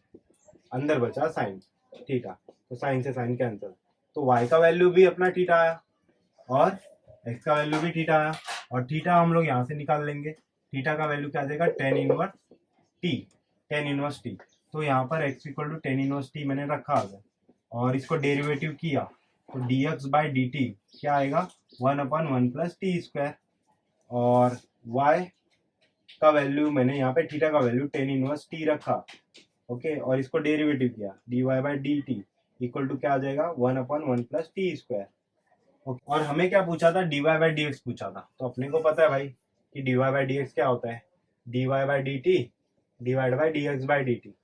अंदर बचा साइन थीटा, तो साइन से साइन कैंसिल। तो y का वैल्यू भी अपना थीटा आया, और x का वैल्यू भी थीटा आया, और थीटा हम लोग यहाँ से निकाल लेंगे। थीटा का वैल्यू क्या आ जाएगा, टेन इनवर्स टी। तो यहाँ पर x equal to tan inverse t मैंने रखा आ गया, और इसको डेरिवेटिव किया तो dx बाई डी टी क्या आएगा, 1 अपॉन 1 प्लस टी स्क्वायर। और y का वैल्यू मैंने यहाँ पे थीटा का वैल्यू टेन इनवर्स टी रखा। ओके, और इसको डेरिवेटिव किया, d y by d t equal to क्या आ जाएगा, 1 upon 1 plus t square. Okay, और हमें क्या पूछा था, d y by d x पूछा था। तो अपने को पता है भाई कि d y by d x क्या होता है, d y by d t divide by d x by d t,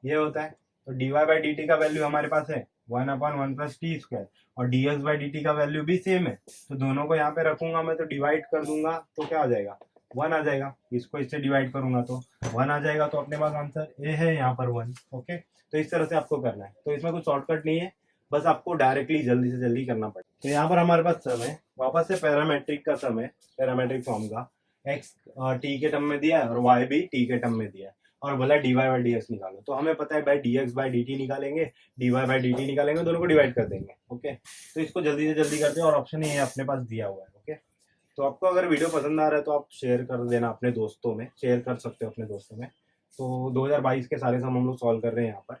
ये होता है। तो d y by d t का वैल्यू हमारे पास है 1 अपॉन 1 प्लस टी स्क्वायर, और d x by d t का वैल्यू भी सेम है। तो दोनों को यहाँ पे रखूंगा मैं, तो डिवाइड कर दूंगा तो क्या आ जाएगा, 1 आ जाएगा। इसको इससे डिवाइड करूंगा तो 1 आ जाएगा, तो अपने पास आंसर ए है यहाँ पर 1। ओके, तो इस तरह से आपको करना है। तो इसमें कुछ शॉर्टकट नहीं है, बस आपको डायरेक्टली जल्दी से जल्दी करना पड़ेगा। तो यहाँ पर हमारे पास सम है, वापस से पैरामेट्रिक का सम है, पैरामेट्रिक फॉर्म का। एक्स टी के टर्म में दिया है, और वाई भी टी के टर्म में दिया है, और बोला d y by d x निकालो। तो हमें पता है भाई d x by d t निकालेंगे, d y by d t निकालेंगे, दोनों को डिवाइड कर देंगे। ओके, तो इसको जल्दी से जल्दी करते हैं, और ऑप्शन ये अपने पास दिया हुआ है। ओके, तो आपको अगर वीडियो पसंद आ रहा है तो आप शेयर कर देना अपने दोस्तों में, शेयर कर सकते हो अपने दोस्तों में। तो 2022 के सारे सम हम लोग सॉल्व कर रहे हैं यहाँ पर,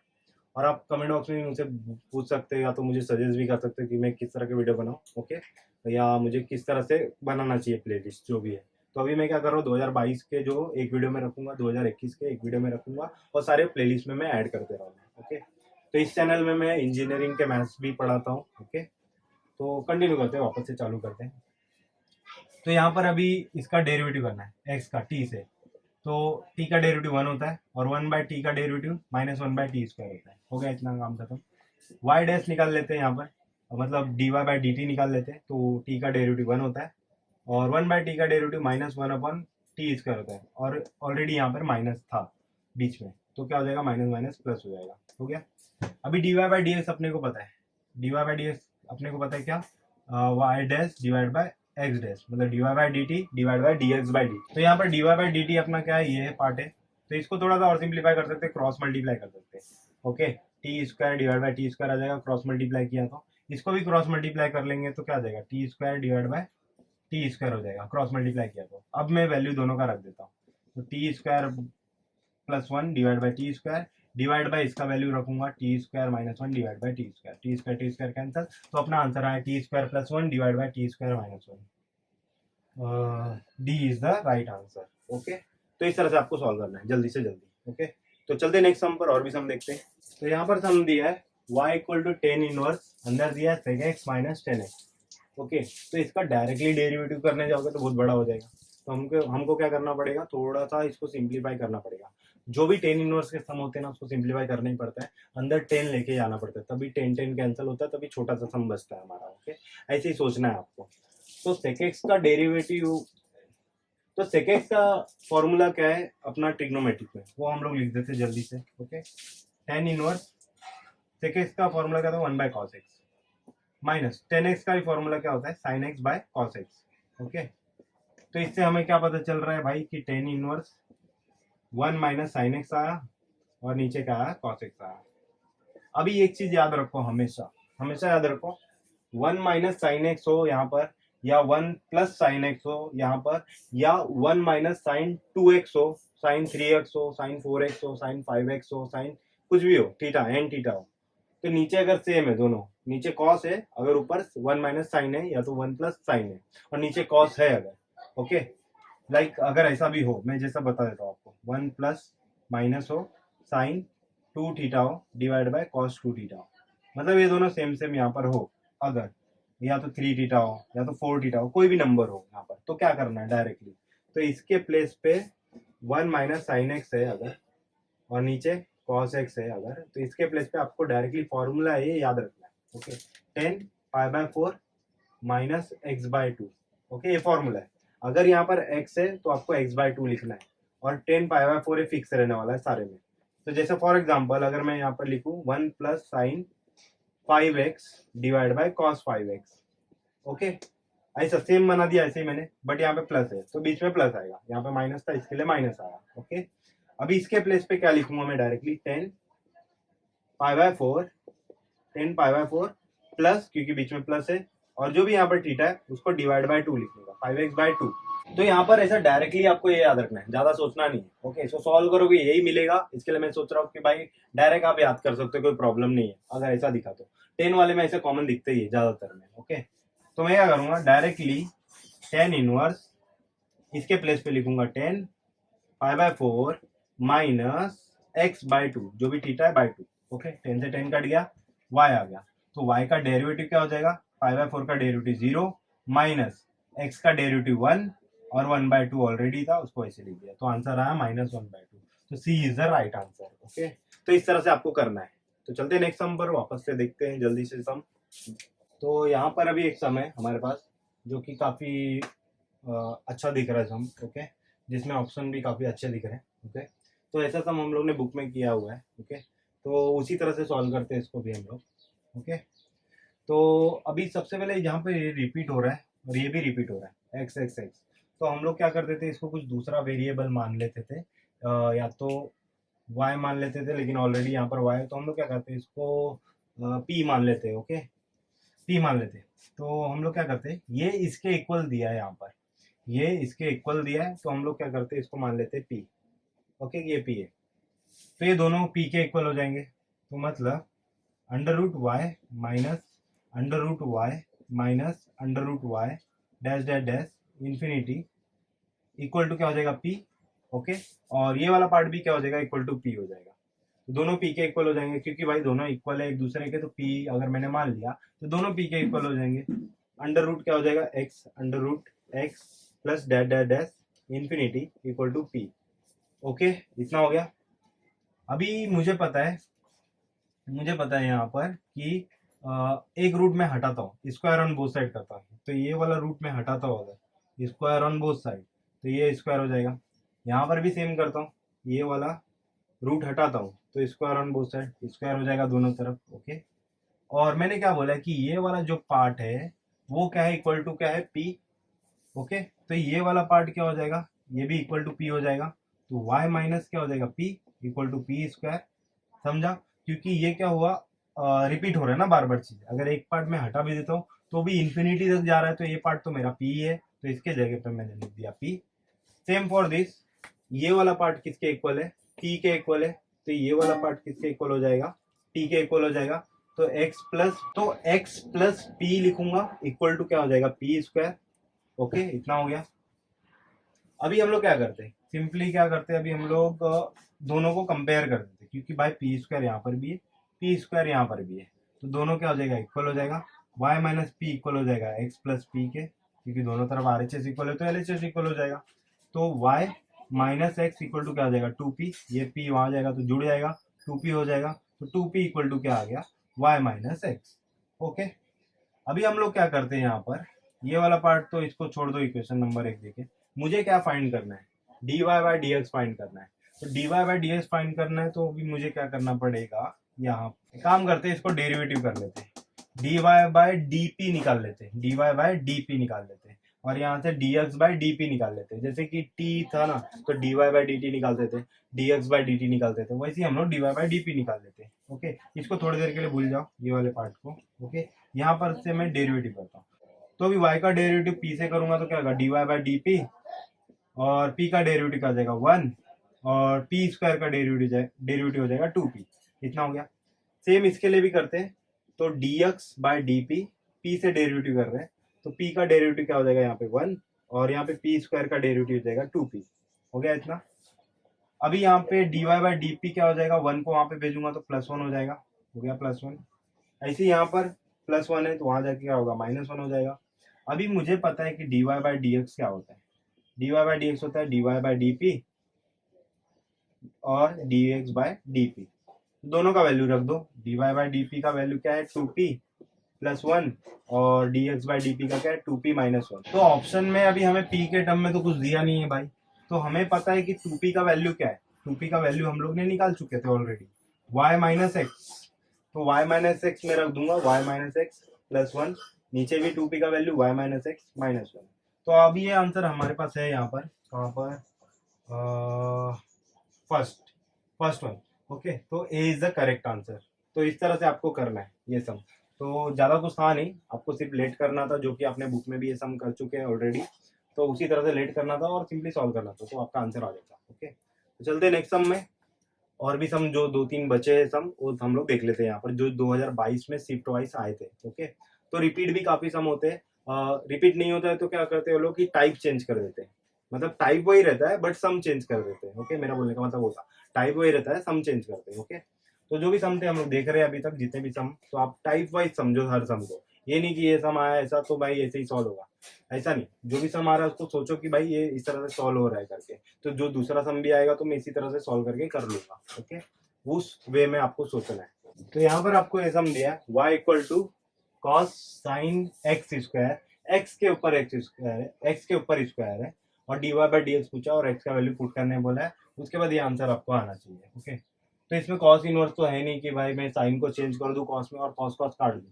और आप कमेंट बॉक्स में मुझसे पूछ सकते हो, या तो मुझे सजेस्ट भी कर सकते हो कि मैं किस तरह के वीडियो बनाऊँ। ओके, या मुझे किस तरह से बनाना चाहिए प्लेलिस्ट जो भी है। तो अभी मैं क्या कर रहा हूँ, 2022 के जो एक वीडियो में रखूंगा, 2021 के एक वीडियो में रखूंगा, और सारे प्लेलिस्ट में मैं ऐड करते रहूँगा। ओके, तो इस चैनल में मैं इंजीनियरिंग के मैथ्स भी पढ़ाता हूँ। ओके, तो कंटिन्यू करते हैं, वापस से चालू करते हैं। तो यहाँ पर अभी इसका डेरिवेटिव करना है एक्स का टी से। तो टी का डेरिवेटिव 1 होता है, और 1 बाय टी का डेरिवेटिव -1 बाय टी स्क्वायर होता है। हो गया इतना काम खत्म। वाई डैश निकाल लेते हैं यहाँ पर, मतलब d y by d t निकाल लेते हैं। तो टी का डेरिवेटिव 1 होता है, और 1/t का डेरिवेटिव -1/t² होता है, और ऑलरेडी यहाँ पर माइनस था बीच में, तो क्या हो जाएगा, माइनस माइनस प्लस हो जाएगा। हो गया। अभी dy/dx अपने को पता है, dy/dx अपने को पता है क्या, y dash divide by x dash, मतलब dy/dt डिवाइड बाय dx/dt। तो यहाँ पर dy/dt अपना क्या है, ये पार्ट है, तो इसको थोड़ा सा और सिंप्लीफाई कर सकते हैं, क्रॉस मल्टीप्लाई कर सकते हैं। Okay, t² divide by t² आ जाएगा, क्रॉस मल्टीप्लाई किया तो इसको भी क्रॉस मल्टीप्लाई कर लेंगे तो क्या आ जाएगा, t² डिवाइड बाय t² हो जाएगा, क्रॉस मल्टीप्लाई किया तो। अब मैं वैल्यू दोनों का रख देता हूँ, तो t² + 1 divide bye t² divide by इसका वैल्यू रखूंगा t² - 1 divide bye t², t² cancel, तो अपना आंसर आया t² + 1 divide bye t² - 1। D is the right answer. Okay, तो इस तरह से आपको सॉल्व करना है जल्दी से जल्दी। ओके, तो चलते नेक्स्ट सम पर, और भी सम देखते हैं। तो यहाँ पर सम दिया है y = tan इनवर्स, अंदर दिया है sec x - 10x। ओके, तो इसका डायरेक्टली डेरिवेटिव करने जाओगे तो बहुत बड़ा हो जाएगा, तो हमको क्या करना पड़ेगा, थोड़ा सा इसको सिंप्लीफाई करना पड़ेगा। जो भी tan इनवर्स के सम होते हैं ना, उसको सिंप्लीफाई करना ही पड़ता है, अंदर 10 लेके जाना पड़ता है, तभी 10 कैंसिल होता है, तभी छोटा सा सम बचता है हमारा। ओके, ऐसे ही सोचना है आपको। तो sec x का डेरिवेटिव, तो sec x का फॉर्मूला क्या है अपना ट्रिग्नोमेट्रिक में, वो हम लोग लिख देते हैं जल्दी से। Okay, tan inverse sec x का फॉर्मूला क्या था, 1/cos x, minus tan x का भी फॉर्मूला क्या होता है, sin x/cos x। ओके, तो इससे हमें क्या पता चल रहा है भाई कि tan इनवर्स 1 - sin x आया, और नीचे क्या आया, cos x आया। अभी एक चीज याद रखो, हमेशा हमेशा याद रखो, 1 - sin x हो यहाँ पर, या 1 + sin x हो यहाँ पर, या 1 - sin 2x हो, sin 3x हो, sin 4x हो, sin 5x हो, sin कुछ भी हो, थीटा n थीटा हो, तो नीचे अगर सेम है दोनों, नीचे cos है, अगर ऊपर 1 - sin है, या तो 1 + sin है, और नीचे cos है अगर। ओके, लाइक अगर ऐसा भी हो, मैं जैसा बता देता हूँ आपको, 1 + - हो, sin 2 थीटा हो डिवाइड बाय cos 2 थीटा हो, मतलब ये दोनों सेम सेम यहाँ पर हो, अगर या तो 3 थीटा हो या तो 4 थीटा हो, कोई भी नंबर हो यहाँ पर, तो क्या करना है डायरेक्टली, तो इसके प्लेस पे 1 - sin x है अगर, और नीचे cos x है अगर, तो इसके प्लेस पे आपको डायरेक्टली फॉर्मूला ये याद रखना है। Okay, 10 π/4 - x/2। ओके, ये फॉर्मूला है। अगर यहाँ पर x है तो आपको x/2 लिखना है, और 10 π/4 फिक्स रहने वाला है सारे में। तो जैसे फॉर एग्जांपल अगर मैं यहाँ पर लिखूं 1 + sin 5x divide by cos 5x। Okay, ऐसा सेम बना दिया ऐसे ही मैंने, बट यहाँ पे प्लस है तो बीच में प्लस आएगा, यहाँ पे माइनस था इसके लिए माइनस आया। ओके, अभी इसके प्लेस पे क्या लिखूंगा मैं डायरेक्टली, 10 π/4 प्लस, क्योंकि बीच में प्लस है, और जो भी यहाँ पर थीटा है उसको डिवाइड बाय 2 लिखूंगा, 5x/2। तो यहाँ पर ऐसा डायरेक्टली आपको ये याद रखना है, ज्यादा सोचना नहीं है। ओके, इसको सॉल्व करोगे यही मिलेगा, इसके लिए मैं सोच रहा हूँ कि भाई डायरेक्ट आप याद कर सकते हो, कोई प्रॉब्लम नहीं है अगर ऐसा दिखा तो। 10 वाले में ऐसे कॉमन दिखते ही है ज्यादातर में। ओके, तो मैं क्या करूंगा, डायरेक्टली tan इनवर्स इसके प्लेस पे लिखूंगा 10 π/4 - x/2, जो भी थीटा है बाय 2। ओके, 10 से 10 कट गया, y आ गया, तो y का डेरिवेटिव क्या हो जाएगा, 5/4 का डेरिवेटिव 0 माइनस x का डेरिवेटिव 1, और 1/2 ऑलरेडी था उसको ऐसे लिख दिया, तो आंसर आया -1/2। तो C is the right answer. Okay, तो इस तरह से आपको करना है। तो चलते हैं नेक्स्ट सम पर, वापस से देखते हैं जल्दी से सम। तो यहाँ पर अभी एक सम है हमारे पास जो कि काफी अच्छा दिख रहा है सम। ओके, जिसमें ऑप्शन भी काफी अच्छे दिख रहे हैं। ओके, तो ऐसा सम हम लोग ने बुक में किया हुआ है। ओके, तो उसी तरह से सॉल्व करते हैं इसको भी हम लोग। ओके, तो अभी सबसे पहले यहाँ पे रिपीट हो रहा है और ये भी रिपीट हो रहा है एक्स एक्स एक्स, तो हम लोग क्या करते थे, इसको कुछ दूसरा वेरिएबल मान लेते थे, या तो y मान लेते थे, लेकिन ऑलरेडी यहाँ पर y है, तो हम लोग क्या करते हैं, इसको p मान लेते हैं। ओके, p मान लेते हैं, तो हम लोग क्या करते हैं, ये इसके इक्वल दिया है यहाँ पर, ये इसके इक्वल दिया है, तो हम लोग क्या करते हैं, इसको मान लेते हैं p। ओके, ये p है, तो ये दोनों p के इक्वल हो जाएंगे, तो मतलब √y minus √y minus √y dash dash dash infinity equal to क्या हो जाएगा, p। ओके, और ये वाला पार्ट भी क्या हो जाएगा, इक्वल टू p हो जाएगा। तो दोनों p के इक्वल हो जाएंगे, क्योंकि भाई दोनों इक्वल है एक दूसरे के, तो p अगर मैंने मान लिया तो दोनों p के इक्वल हो जाएंगे। अंडर रूट क्या हो जाएगा, x plus dash dash dash infinity equal to p। Okay, इतना हो गया। अभी मुझे पता है यहाँ पर कि एक रूट में हटाता हूँ, स्क्वायर ऑन बोथ साइड करता हूँ, तो ये वाला रूट में हटाता हूँ अगर, स्क्वायर ऑन बोथ साइड, तो ये स्क्वायर हो जाएगा। यहाँ पर भी सेम करता हूँ, ये वाला रूट हटाता हूँ तो square on both side, square हो जाएगा दोनों तरफ। ओके, और मैंने क्या बोला कि ये वाला जो पार्ट है वो क्या है, इक्वल टू क्या है, पी। ओके, तो ये वाला पार्ट क्या हो जाएगा, ये भी इक्वल टू पी हो जाएगा। तो y माइनस क्या हो जाएगा, p equal to p square. समझा, क्योंकि ये क्या हुआ, रिपीट हो रहा है ना बार बार चीज। अगर एक पार्ट में हटा भी देता हूँ तो भी इन्फिनिटी तक जा रहा है, तो ये पार्ट तो मेरा p है, तो इसके जगह पर मैंने लिख दिया p। सेम फॉर दिस, ये वाला पार्ट किसके इक्वल है, p के इक्वल है, तो ये वाला पार्ट किसके इक्वल हो जाएगा, p के इक्वल हो जाएगा। तो x प्लस p लिखूंगा इक्वल टू क्या हो जाएगा, p स्क्वायर। ओके, इतना हो गया। अभी हम लोग क्या करते हैं, सिंपली क्या करते हैं, अभी हम लोग दोनों को कंपेयर कर देते हैं, क्योंकि भाई पी स्क्वायर यहाँ पर भी है, पी स्क्वायर यहाँ पर भी है, तो दोनों क्या हो जाएगा, इक्वल हो जाएगा। y माइनस पी इक्वल हो जाएगा x प्लस पी के, क्योंकि दोनों तरफ आर एच एस इक्वल है तो एल एच एस इक्वल हो जाएगा। तो y minus x equal to क्या हो जाएगा, 2p, ये p वहां जाएगा तो जुड़ जाएगा, 2p हो जाएगा। तो 2p इक्वल टू क्या आ गया, y माइनस एक्स। ओके, अभी हम लोग क्या करते हैं यहाँ पर, ये वाला पार्ट तो इसको छोड़ दो, इक्वेशन नंबर 1 देखे। मुझे क्या फाइंड करना है, dy by d x find करना है। तो dy by d x find करना है, तो अभी मुझे क्या करना पड़ेगा, यहाँ काम करते हैं, इसको डेरिवेटिव कर लेते हैं, dy बाई डी पी निकाल लेते हैं, dy बाई डी पी निकाल लेते हैं, और यहाँ से dx बाई डी पी निकाल लेते हैं। जैसे कि t था ना, तो dy बाई डी टी निकालते थे, dx बाई डी टी निकालते थे, वैसे ही हम लोग dy बाई डी पी निकाल लेते हैं। ओके, इसको थोड़ी देर के लिए भूल जाओ, ये वाले पार्ट को। ओके, यहाँ पर से मैं डेरिवेटिव करता हूँ, तो अभी y का डेरिवेटिव p से करूंगा तो क्या होगा, dy बाई डी पी, और p का डेरिवेटिव आ जाएगा 1, और p स्क्वायर का डेरिवेटिव हो जाएगा 2p। इतना हो गया। सेम इसके लिए भी करते हैं, तो dx by D P, p से डेरिवेटिव कर रहे हैं, तो p का डेरिवेटिव क्या हो जाएगा यहाँ पे 1, और यहाँ पे p स्क्वायर का डेरिवेटिव हो जाएगा 2p। हो गया इतना। अभी यहाँ पे dy बाई डी पी क्या हो जाएगा, 1 को वहां पे भेजूंगा तो +1 हो जाएगा, हो गया +1। ऐसे यहाँ पर +1 है तो वहां जाके क्या होगा, -1 हो जाएगा। अभी मुझे पता है कि dy बाई डी एक्स क्या होता है, dy बाई डी एक्स होता है dy बाई डी पी और dx बाई डी पी। दोनों का वैल्यू रख दो, dy बाई डी पी का वैल्यू क्या है, 2p प्लस 1, और dx बाई डी पी का क्या है, 2p माइनस 1। तो ऑप्शन में अभी हमें p के टर्म में तो कुछ दिया नहीं है भाई, तो हमें पता है कि 2p का वैल्यू क्या है, 2p का वैल्यू हम लोग ने निकाल चुके थे ऑलरेडी, y माइनस एक्स। तो y माइनस एक्स में रख दूंगा, y माइनस एक्स प्लस 1, नीचे भी 2p का value y minus x minus 1। तो अभी ये आंसर हमारे पास है यहाँ पर, कहाँ पर, फर्स्ट वन। ओके, तो ए इज द करेक्ट आंसर। तो इस तरह से आपको करना है ये सम। तो ज़्यादा कुछ था नहीं, आपको सिर्फ लेट करना था, जो कि आपने बुक में भी ये सम कर चुके हैं ऑलरेडी, तो उसी तरह से लेट करना था और सिंपली सॉल्व करना था, तो आपका आंसर आ जाता। ओके, तो चलते नेक्स्ट सम में। और भी सम जो 2-3 बचे हैं सम, वो हम लोग देख लेते हैं यहाँ पर, जो 2022 में शिफ्ट वाइज आए थे। ओके, तो रिपीट भी काफी सम होते हैं। रिपीट नहीं होता है तो क्या करते हैं वो लोग कि टाइप चेंज कर देते हैं, मतलब टाइप वही रहता है बट सम चेंज कर देते हैं। ओके, मेरा बोलने का मतलब वो था, टाइप वही रहता है, सम चेंज करते हैं। ओके, तो जो भी सम थे हम लोग देख रहे हैं अभी तक, जितने भी सम, तो आप टाइप वाइज समझो हर सम को। ये नहीं कि ये सम आया ऐसा तो भाई ऐसे ही सॉल्व होगा, ऐसा नहीं। जो भी सम आ रहा है उसको सोचो कि भाई ये इस तरह से सॉल्व हो रहा है करके, तो जो दूसरा सम भी आएगा तो मैं इसी तरह से सॉल्व करके कर लूंगा। ओके, उस वे में आपको सोचना है। तो यहाँ पर आपको ये सम दिया है, y equal to cos sine x square, x के ऊपर एक्स स्क्वायर है, एक्स के ऊपर स्क्वायर है, और dy बाई डी एक्स पूछा और x का वैल्यू पुट करने बोला है। उसके बाद ये आंसर आपको आना चाहिए। ओके, तो इसमें कॉस इनवर्स तो है नहीं कि भाई मैं साइन को चेंज कर दूं कॉस में और कॉस कॉस काट दूं,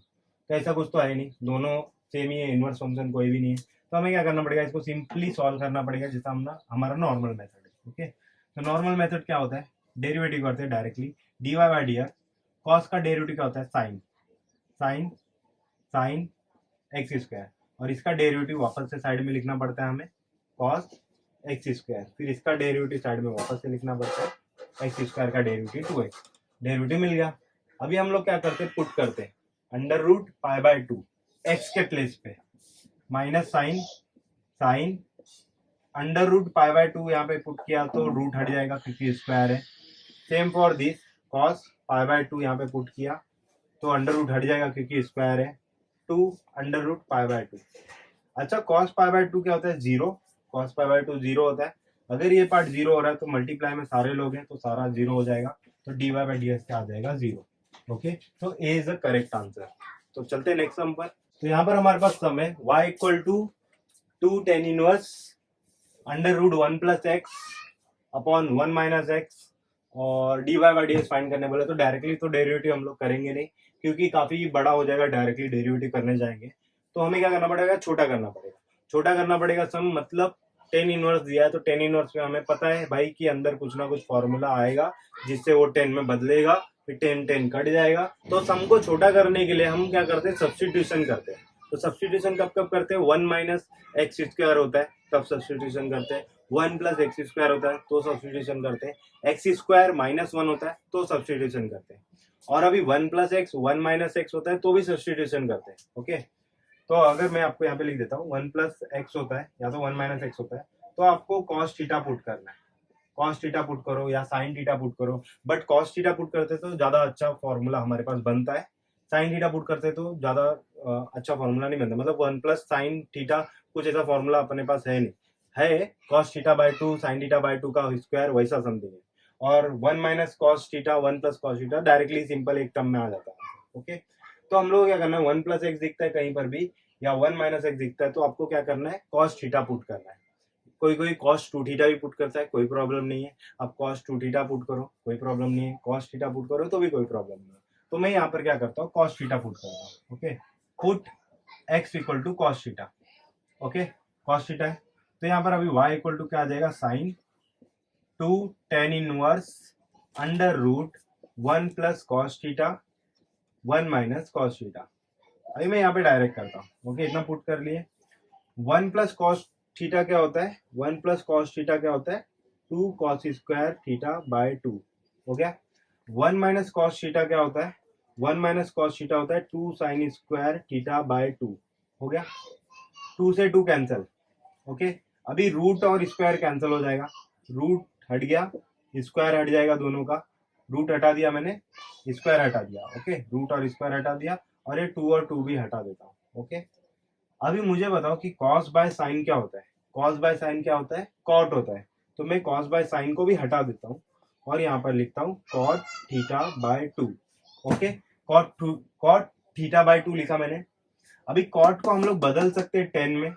तो ऐसा कुछ तो है नहीं, दोनों सेम ही है, इनवर्स फंक्शन कोई भी नहीं है। तो हमें क्या करना पड़ेगा, इसको सिंपली सॉल्व करना पड़ेगा, जैसा हमारा नॉर्मल मेथड है। ओके, तो नॉर्मल मेथड क्या होता है, डेरिवेटिव करते हैं directly, dy by d x, cos का डेरिवेटिव क्या होता है, sine, sine sine x square, और इसका डेरिवेटिव वापस से साइड में लिखना पड़ता है हमें, कॉस एक्स स्क्वायर, फिर इसका डेरिवेटिव साइड में वापस से लिखना पड़ता है, एक्स स्क्वायर का डेरिवेटिव 2x। डेरिवेटिव मिल गया। अभी हम लोग क्या करते हैं, पुट करते हैं under root pi by 2 x के प्लेस पे, minus sine sine under root pi by 2, यहाँ पे पुट किया तो रूट हट जाएगा क्योंकि स्क्वायर है। Same for this, cos pi by 2 यहाँ पे पुट किया तो अंडर रूट हट जाएगा क्योंकि स्क्वायर है, 2 अंडर रूट पाई बाई 2। अच्छा, कॉस पाई बाई 2 क्या होता है, 0, कॉस पाई बाई 2 0 होता है। अगर ये पार्ट 0 हो रहा है तो मल्टीप्लाई में सारे लोग हैं तो सारा 0 हो जाएगा, तो dy बाई डी एक्स क्या आ जाएगा, 0। ओके, तो ए इज द करेक्ट आंसर। तो चलते हैं नेक्स्ट सम पर। तो यहाँ पर हमारे पास सम है y equal to two tan inverse under root 1 plus x upon 1 minus x, और d y by d s find करने बोले तो डायरेक्टली तो डेरिवेटिव हम लोग करेंगे नहीं, क्योंकि काफी बड़ा हो जाएगा डायरेक्टली डेरिवेटिव करने जाएंगे। तो हमें क्या करना पड़ेगा, छोटा करना पड़ेगा। छोटा करना पड़ेगा सम, मतलब टेन इनवर्स दिया है तो टेन इनवर्स में हमें पता है भाई कि अंदर कुछ ना कुछ फॉर्मूला आएगा जिससे वो 10 में बदलेगा, फिर 10 10 कट जाएगा। तो सम को छोटा करने के लिए हम क्या करते हैं, सब्सटीट्यूशन करते हैं। तो सब्सटीट्यूशन कब कब करते हैं, 1 माइनस एक्स स्क्वायर होता है तब सब्सटीट्यूशन करते हैं, 1 प्लस एक्स स्क्वायर होता है तो सब्सटीट्यूशन करते हैं, एक्स स्क्वायर माइनस 1 होता है तो सब्सटीट्यूशन करते हैं, और अभी 1 प्लस एक्स 1 माइनस एक्स होता है तो भी सब्सटीट्यूशन करते हैं। ओके, तो अगर मैं आपको यहाँ पे लिख देता हूँ 1 प्लस एक्स होता है या तो 1 माइनस एक्स होता है, तो आपको कॉस थीटा पुट करना है। कॉस थीटा पुट करो या साइन थीटा पुट करो, बट कॉस थीटा पुट करते तो ज्यादा अच्छा फॉर्मूला हमारे पास बनता है, साइन थीटा पुट करते तो ज्यादा अच्छा फॉर्मूला नहीं बनता। मतलब 1 प्लस साइन थीटा कुछ ऐसा फॉर्मूला अपने पास है नहीं, है cos theta by 2 sine theta by 2 का स्क्वायर वैसा समथिंग है, और 1 minus cos theta 1 plus cos theta directly simple एक टर्म में आ जाता है। ओके, तो हम लोग क्या करना है, 1 प्लस एक्स दिखता है कहीं पर भी या 1 माइनस एक्स दिखता है तो आपको क्या करना है, कॉस थीटा पुट करना है। कोई कोई कॉस 2 थीटा भी पुट करता है, कोई प्रॉब्लम नहीं है। आप कॉस 2 थीटा पुट करो, कोई प्रॉब्लम नहीं है, कॉस थीटा पुट करो तो भी कोई प्रॉब्लम नहीं है। तो मैं यहाँ पर क्या करता हूँ, कॉस थीटा पुट करता हूँ। Okay, put x equal to cos theta. Okay, cos theta है तो यहाँ पर अभी y इक्वल टू क्या आ जाएगा, sine 2 tan inverse under root 1 plus cos theta 1 minus cos theta. अभी मैं यहाँ पे डायरेक्ट करता हूँ। ओके, इतना पुट कर लिए। 1 प्लस कॉस थीटा क्या होता है, 1 प्लस कॉस थीटा क्या होता है, 2 कॉस स्क्वायर थीटा बाय 2 हो गया। 1 माइनस कॉस थीटा क्या होता है, 1 माइनस कॉस थीटा होता है 2 साइन स्क्वायर थीटा बाय 2 हो गया। 2 से 2 कैंसिल। ओके, अभी रूट और स्क्वायर कैंसिल हो जाएगा, रूट हट गया, स्क्वायर हट जाएगा दोनों का, रूट हटा दिया मैंने, स्क्वायर हटा दिया। ओके, रूट और स्क्वायर हटा दिया, और ये 2 और 2 भी हटा देता हूँ। ओके, अभी मुझे बताओ कि कॉस बाय साइन क्या होता है, कॉस बाय साइन क्या होता है, कॉट होता है। तो मैं कॉस बाय साइन को भी हटा देता हूँ और यहाँ पर लिखता हूँ cot theta by 2। Okay, cot theta by 2 लिखा मैंने। अभी कॉट को हम लोग बदल सकते हैं 10 में,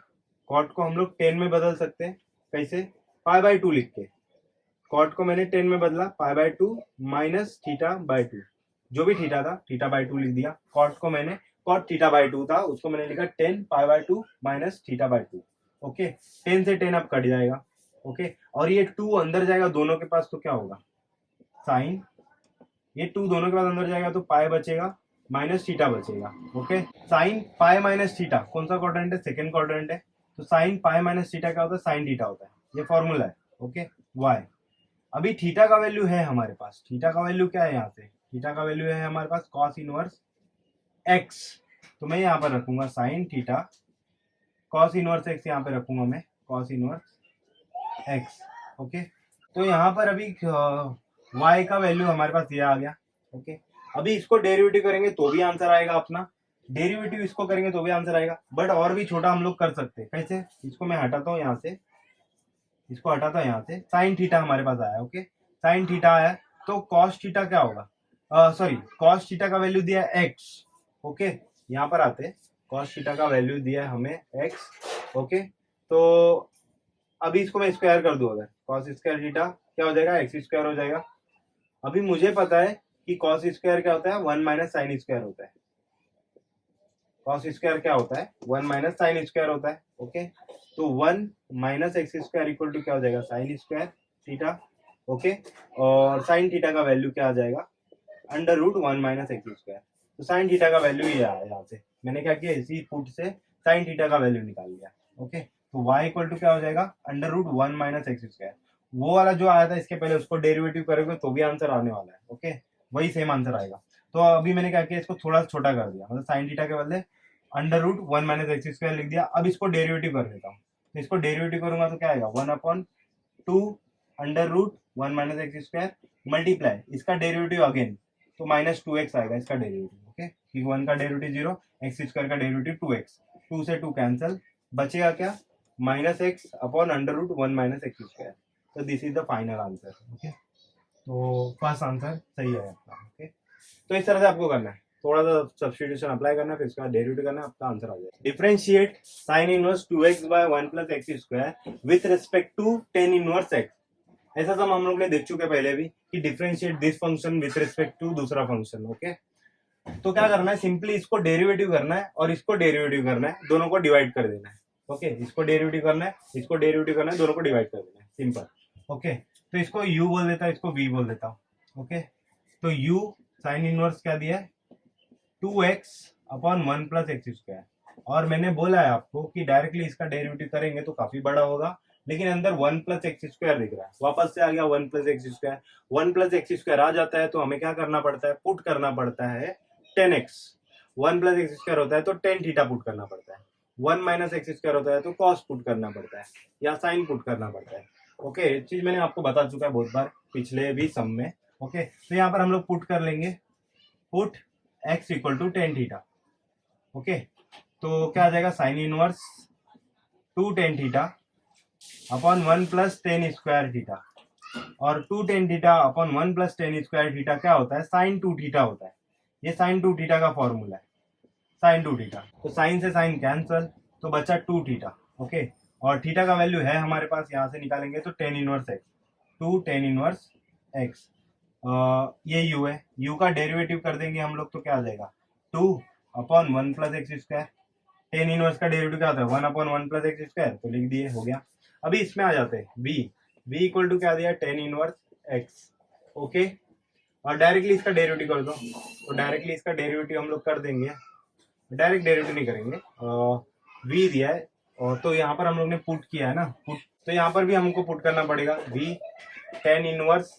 कॉट को हम लोग 10 में बदल सकते हैं, कैसे, पाई बाय 2 लिख के। कॉट को मैंने 10 में बदला, pi by 2 minus theta by 2, जो भी थीटा था थीटा बाय 2 लिख दिया। कॉट को मैंने, कॉट थीटा बाय 2 था उसको मैंने लिखा 10 pi by 2 minus theta by 2। Okay, 10 से 10 अब कट जाएगा। ओके, और ये 2 अंदर जाएगा दोनों के पास तो क्या होगा, साइन, ये 2 दोनों के पास अंदर जाएगा तो पाई बचेगा माइनस थीटा बचेगा। Okay, sine pi minus theta कौन सा क्वाड्रेंट है, सेकंड क्वाड्रेंट है, तो साइन पाई माइनस थीटा क्या होता है, साइन थीटा होता है, ये फॉर्मूला है। Okay, y. अभी थीटा का वैल्यू है हमारे पास, थीटा का वैल्यू क्या है यहाँ पे, थीटा का वैल्यू है हमारे पास कॉस इनवर्स एक्स, तो मैं यहाँ पर रखूंगा sine theta, cos inverse x यहाँ पे रखूंगा मैं, कॉस इनवर्स एक्स। ओके, तो यहाँ पर अभी y का वैल्यू हमारे पास ये आ गया। ओके, अभी इसको डेरिवेटिव करेंगे तो भी आंसर आएगा अपना, डेरिवेटिव इसको करेंगे तो भी आंसर आएगा, बट और भी छोटा हम लोग कर सकते हैं। कैसे, इसको मैं हटाता हूँ यहाँ से, इसको हटाता हूँ यहाँ से, साइन थीटा हमारे पास आया। ओके, साइन थीटा आया तो कॉस थीटा क्या होगा, सॉरी कॉस थीटा का वैल्यू दिया है एक्स। ओके, यहाँ पर आते, कॉस थीटा का वैल्यू दिया है हमें एक्स। ओके, तो अभी इसको मैं स्क्वायर कर दूं, अगर कॉस स्क्वायर थीटा क्या हो जाएगा, एक्स स्क्वायर हो जाएगा। अभी मुझे पता है कि कॉस स्क्वायर क्या होता है, 1 माइनस साइन स्क्वायर होता है। कॉस स्क्वायर क्या होता है, 1 माइनस साइन स्क्वायर होता है। ओके, तो 1 minus x square equal to क्या हो जाएगा, साइन स्क्वायर थीटा। ओके, और साइन थीटा का वैल्यू क्या आ जाएगा, under root 1 minus x square. तो साइन थीटा का वैल्यू ये आया, यहाँ से मैंने क्या किया, इसी फुट से साइन थीटा का वैल्यू निकाल लिया। ओके, तो y इक्वल टू क्या हो जाएगा, under root 1 minus x square. वो वाला जो आया था इसके पहले उसको डेरिवेटिव करोगे तो भी आंसर आने वाला है। ओके, वही सेम आंसर आएगा। तो अभी मैंने क्या किया, इसको थोड़ा छोटा कर दिया, मतलब साइन थीटा के बदले under root 1 minus x square लिख दिया। अब इसको डेरिवेटिव कर देता हूँ, तो इसको डेरिवेटिव करूंगा तो क्या आएगा, 1/2 under root 1 minus x square multiply इसका डेरिवेटिव अगेन, तो माइनस 2x आएगा इसका डेरिवेटिव। ओके, क्योंकि 1 का डेरिवेटिव 0, एक्स स्क्वायर का डेरिवेटिव 2x, 2 से 2 कैंसिल, बचेगा क्या, minus x upon under root 1 minus x square. तो this is the final answer. Okay, तो फर्स्ट आंसर सही है आपका। ओके, तो इस तरह से आपको करना है। थोड़ा सा सब्स्टिट्यूशन अप्लाई करना है, फिर उसका डेरिवेटिव करना है, आपका आंसर आ जाएगा। Differentiate sine inverse 2x by 1 plus x square with respect to tan inverse x. ऐसा सब हम लोग ने देख चुके पहले भी कि differentiate this function with respect to दूसरा फंक्शन। ओके, तो क्या करना है, सिंपली इसको डेरिवेटिव करना है और इसको डेरिवेटिव करना है, दोनों को डिवाइड कर देना है। ओके, इसको डेरिवेटिव करना है, इसको डेरिवेटिव करना है, दोनों को डिवाइड कर देना है, सिंपल। ओके, तो इसको u बोल देता है, इसको v बोल देता हूं। ओके, तो u साइन इनवर्स क्या दिया है, 2x upon 1 plus x square. और मैंने बोला है आपको कि डायरेक्टली इसका डेरिवेटिव करेंगे तो काफी बड़ा होगा, लेकिन अंदर 1 प्लस एक्स स्क्वायर दिख रहा है, वापस से आ गया 1 plus x square. 1 plus x square आ जाता है तो हमें क्या करना पड़ता है, पुट करना पड़ता है 10x। 1 प्लस एक्स स्क्वायर होता है तो टेन थीटा पुट करना पड़ता है। 1 माइनस एक्स स्क्वायर होता है तो कॉस पुट करना पड़ता है या साइन पुट करना पड़ता है। ओके, चीज मैंने आपको बता चुका है बहुत बार पिछले भी सम में। ओके, तो यहाँ पर हम लोग पुट कर लेंगे, put x equal to tan theta. Okay, तो क्या आ जाएगा, sine inverse 2 tan theta upon 1 plus tan square theta. और 2 tan theta upon 1 plus tan square theta क्या होता है, साइन 2 थीटा होता है। ये साइन 2 थीटा का फॉर्मूला है, साइन 2 थीटा। तो साइन से साइन कैंसल, तो बचा 2 थीटा। ओके, और थीटा का वैल्यू है हमारे पास, यहाँ से निकालेंगे तो tan inverse x, 2 tan inverse x. ये u है, u का डेरिवेटिव कर देंगे हम लोग तो क्या आ जाएगा, 2 upon 1 plus x square. Tan inverse का डेरिवेटिव क्या होता है, 1 अपॉन 1 प्लस एक्स स्क्वायर, तो लिख दिए, हो गया। अभी इसमें आ जाते हैं v इक्वल टू क्या दिया, टेन इनवर्स एक्स। ओके, और डायरेक्टली इसका डेरिवेटिव कर दो, तो डायरेक्टली इसका डेरिवेटिव हम लोग कर देंगे, डायरेक्ट डेरिवेटिव नहीं करेंगे, v दिया है और तो यहाँ पर हम लोग ने पुट किया है ना, पुट, तो यहाँ पर भी हमको पुट करना पड़ेगा v, टेन इनवर्स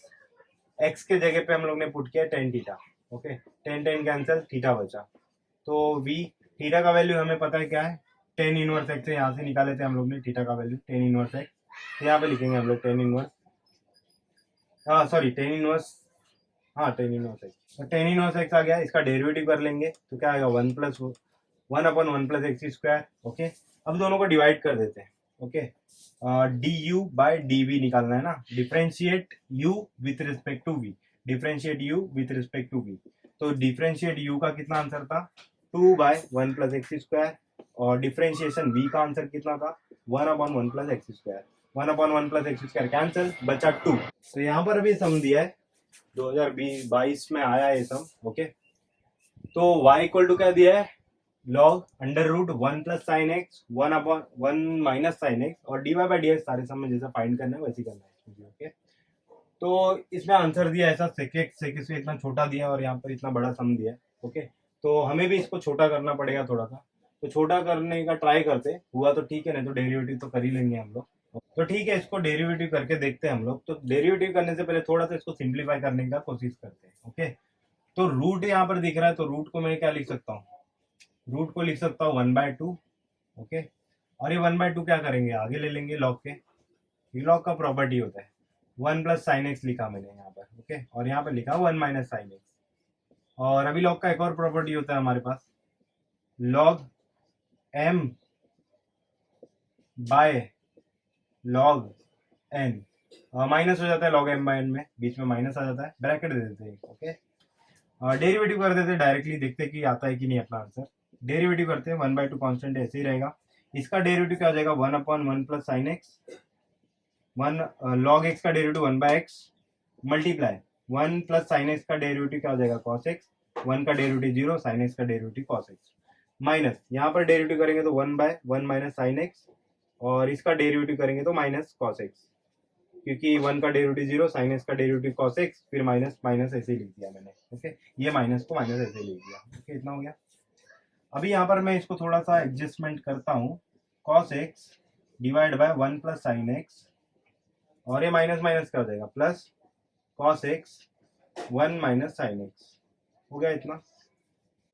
x के जगह पे हम लोग ने पुट किया ten theta. Okay, ten ten cancel, theta बचा, तो v, थीटा का वैल्यू हमें पता है क्या है, टेन इनवर्स एक्स से यहाँ से निकाले थे हम लोग ने थीटा का वैल्यू, टेन इनवर्स एक्स। तो यहाँ पे लिखेंगे हम लोग tan inverse, sorry tan inverse, हाँ टेन इनवर्स एक्स, तो टेन इनवर्स एक्स आ गया। इसका डेरिवेटिव कर लेंगे तो क्या आएगा, 1 upon 1 plus x square. Okay, अब दोनों को डिवाइड कर देते हैं। Okay, d u by d v निकालना है ना, differentiate u with respect to v, differentiate u with respect to v। तो डिफरेंशिएट u का कितना आंसर था, 2 बाय 1 प्लस एक्स स्क्वायर, और डिफरेंशिएशन v का आंसर कितना था, 1 upon 1 plus x square. 1 upon 1 plus x square cancel, बचा 2। तो यहाँ पर अभी सम दिया है 2022 में आया है सम। ओके, तो y इक्वल टू क्या दिया है, log under root 1 plus sine x, 1 upon 1 minus sine x, और d y by d x सारे सम में जैसा फाइंड करना है वैसे करना है। ओके, तो इसमें आंसर दिया ऐसा सेक से इतना छोटा दिया और यहाँ पर इतना बड़ा सम दिया है। ओके, तो हमें भी इसको छोटा करना पड़ेगा थोड़ा सा, तो छोटा करने का ट्राई करते, हुआ तो ठीक है, नहीं तो डेरिवेटिव तो कर ही लेंगे हम लोग। तो ठीक है, इसको डेरिवेटिव करके देखते हैं हम लोग। तो डेरिवेटिव करने से पहले थोड़ा सा इसको सिंप्लीफाई करने का कोशिश करते हैं। ओके, तो रूट यहाँ पर दिख रहा है, तो रूट को मैं क्या लिख सकता हूँ, रूट को लिख सकता हूँ 1/2। ओके, और ये 1/2 क्या करेंगे, आगे ले लेंगे लॉग के, ये लॉग का प्रॉपर्टी होता है। 1 प्लस साइन एक्स लिखा मैंने यहाँ पर। ओके, और यहाँ पर लिखा 1 माइनस साइन एक्स। और अभी लॉग का एक और प्रॉपर्टी होता है हमारे पास, log m by log n, minus हो जाता है लॉग m बाय n में, बीच में माइनस आ जाता है, ब्रैकेट दे देते हैं। ओके, डेरिवेटिव कर देते हैं डायरेक्टली, देखते हैं कि आता है कि नहीं अपना आंसर। डेरिवेटिव करते हैं, 1/2 कांस्टेंट ऐसे ही रहेगा। इसका डेरिवेटिव क्या आ जाएगा, 1 upon 1 plus sine x, 1 log x का derivative 1/x multiply 1 plus sine x का डेरिवेटिव क्या आ जाएगा, कॉस एक्स, 1 का डेरिवेटिव 0, साइन एक्स का डेरिवेटिव कॉस एक्स, माइनस यहाँ पर डेरिवेटिव करेंगे तो 1/1 माइनस साइन एक्स, और इसका डेरिवेटिव करेंगे तो माइनस कॉस एक्स, क्योंकि 1 का डेरिवेटिव 0, साइन एक्स का डेरिवेटिव कॉस एक्स, फिर माइनस माइनस ऐसे ही लिख दिया मैंने। ओके, ये माइनस को माइनस ऐसे ही लिख दिया। ओके, इतना हो गया। अभी यहाँ पर मैं इसको थोड़ा सा एडजस्टमेंट करता हूँ, cos x divide by 1 plus sine x, और ये माइनस माइनस कर देगा, plus cos x 1 minus sine x, हो गया इतना।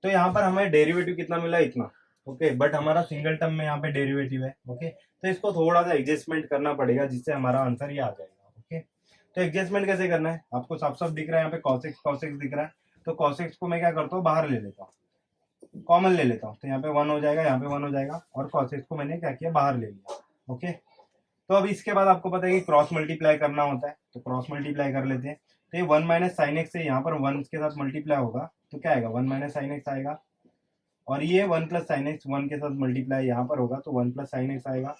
तो यहाँ पर हमें डेरिवेटिव कितना मिला, इतना। ओके, बट हमारा सिंगल टर्म में यहाँ पे डेरिवेटिव है। ओके, तो इसको थोड़ा सा एडजस्टमेंट करना पड़ेगा, जिससे हमारा आंसर ये आ जाएगा। ओके, तो एडजस्टमेंट कैसे करना है, आपको साफ साफ दिख रहा है यहाँ पे cos x दिख रहा है, तो cos x को मैं क्या करता हूँ, बाहर ले लेता हूँ, कॉमन ले लेता हूँ, तो यहाँ पे 1 हो जाएगा, यहाँ पे 1 हो जाएगा, और cos x को मैंने क्या किया, बाहर ले लिया। ओके, तो अब इसके बाद आपको पता है कि क्रॉस मल्टीप्लाई करना होता है, तो क्रॉस मल्टीप्लाई कर लेते हैं। तो ये 1 माइनस साइन एक्स से यहाँ पर 1 के साथ मल्टीप्लाई होगा, तो क्या आएगा 1 माइनस साइन एक्स आएगा, और ये 1 प्लस साइन एक्स 1 के साथ मल्टीप्लाई यहाँ पर होगा तो 1 प्लस साइन एक्स आएगा,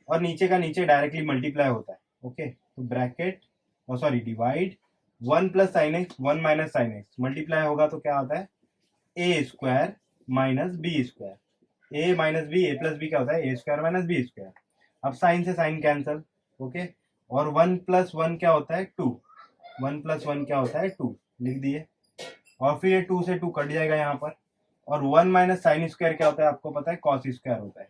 और नीचे का नीचे डायरेक्टली मल्टीप्लाई होता है। ओके, तो bracket sorry divide 1 plus sine x 1 minus sine x multiply होगा तो क्या आता है ए स्क्वायर माइनस बी स्क्वायर, ए माइनस बी, ए प्लस बी क्या होता है ए स्क्वायर माइनस बी स्क्वायर। अब साइन से साइन कैंसल, ओके, और 1 प्लस 1 क्या होता है 2, 1 प्लस 1 क्या होता है 2 लिख दिए, और फिर ये 2 से 2 कट जाएगा यहाँ पर, और 1 माइनस साइन स्क्वायर क्या होता है आपको पता है कॉस स्क्वायर होता है,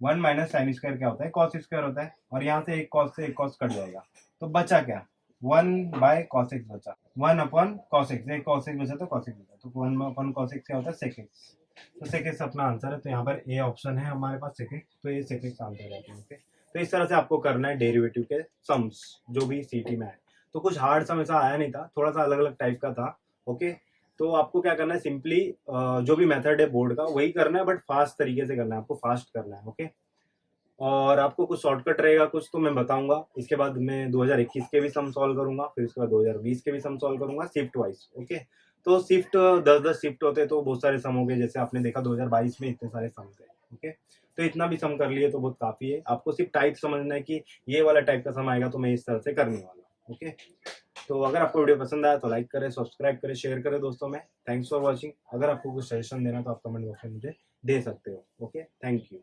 1 माइनस साइन स्क्वायर क्या होता है कॉस स्क्वायर होता है, और यहाँ से एक कॉस से एक कॉस कट जाएगा, तो बचा क्या 1 बाय कॉस एक्स बचा, 1 अपॉन कॉस एक्स, एक कॉस एक्स बचा तो कॉस एक्स बचा, तो 1 अपॉन कॉस एक्स क्या होता है सेक एक्स, तो सेक एक्स अपना आंसर है। तो यहाँ पर ए ऑप्शन है हमारे पास सेक एक्स, तो ये सेक एक्स आंसर रहता है। ओके, तो इस तरह से आपको करना है डेरिवेटिव के सम्स जो भी सीटी में है। तो कुछ हार्ड सम ऐसा आया नहीं था, थोड़ा सा अलग अलग टाइप का था। ओके, तो आपको क्या करना है सिंपली जो भी मेथड है बोर्ड का वही करना है, बट फास्ट तरीके से करना है, आपको फास्ट करना है। ओके, और आपको कुछ शॉर्टकट रहेगा कुछ तो मैं बताऊंगा, इसके बाद मैं 2021 के भी सम सॉल्व करूंगा, फिर उसके बाद 2020 के भी सम सॉल्व करूंगा शिफ्ट वाइज। ओके, तो शिफ्ट 10-10 शिफ्ट होते तो बहुत सारे सम हो गए, जैसे आपने देखा 2022 में इतने सारे सम थे। ओके, तो इतना भी सम कर लिए तो बहुत काफी है, आपको सिर्फ टाइप समझना है कि ये वाला टाइप का सम आएगा तो मैं इस तरह से करने वाला हूँ। ओके, तो अगर आपको वीडियो पसंद आया तो लाइक करें, सब्सक्राइब करें, शेयर करें दोस्तों में। Thanks for watching. अगर आपको कुछ सजेशन देना तो आप कमेंट बॉक्स में मुझे दे सकते हो। Okay, thank you.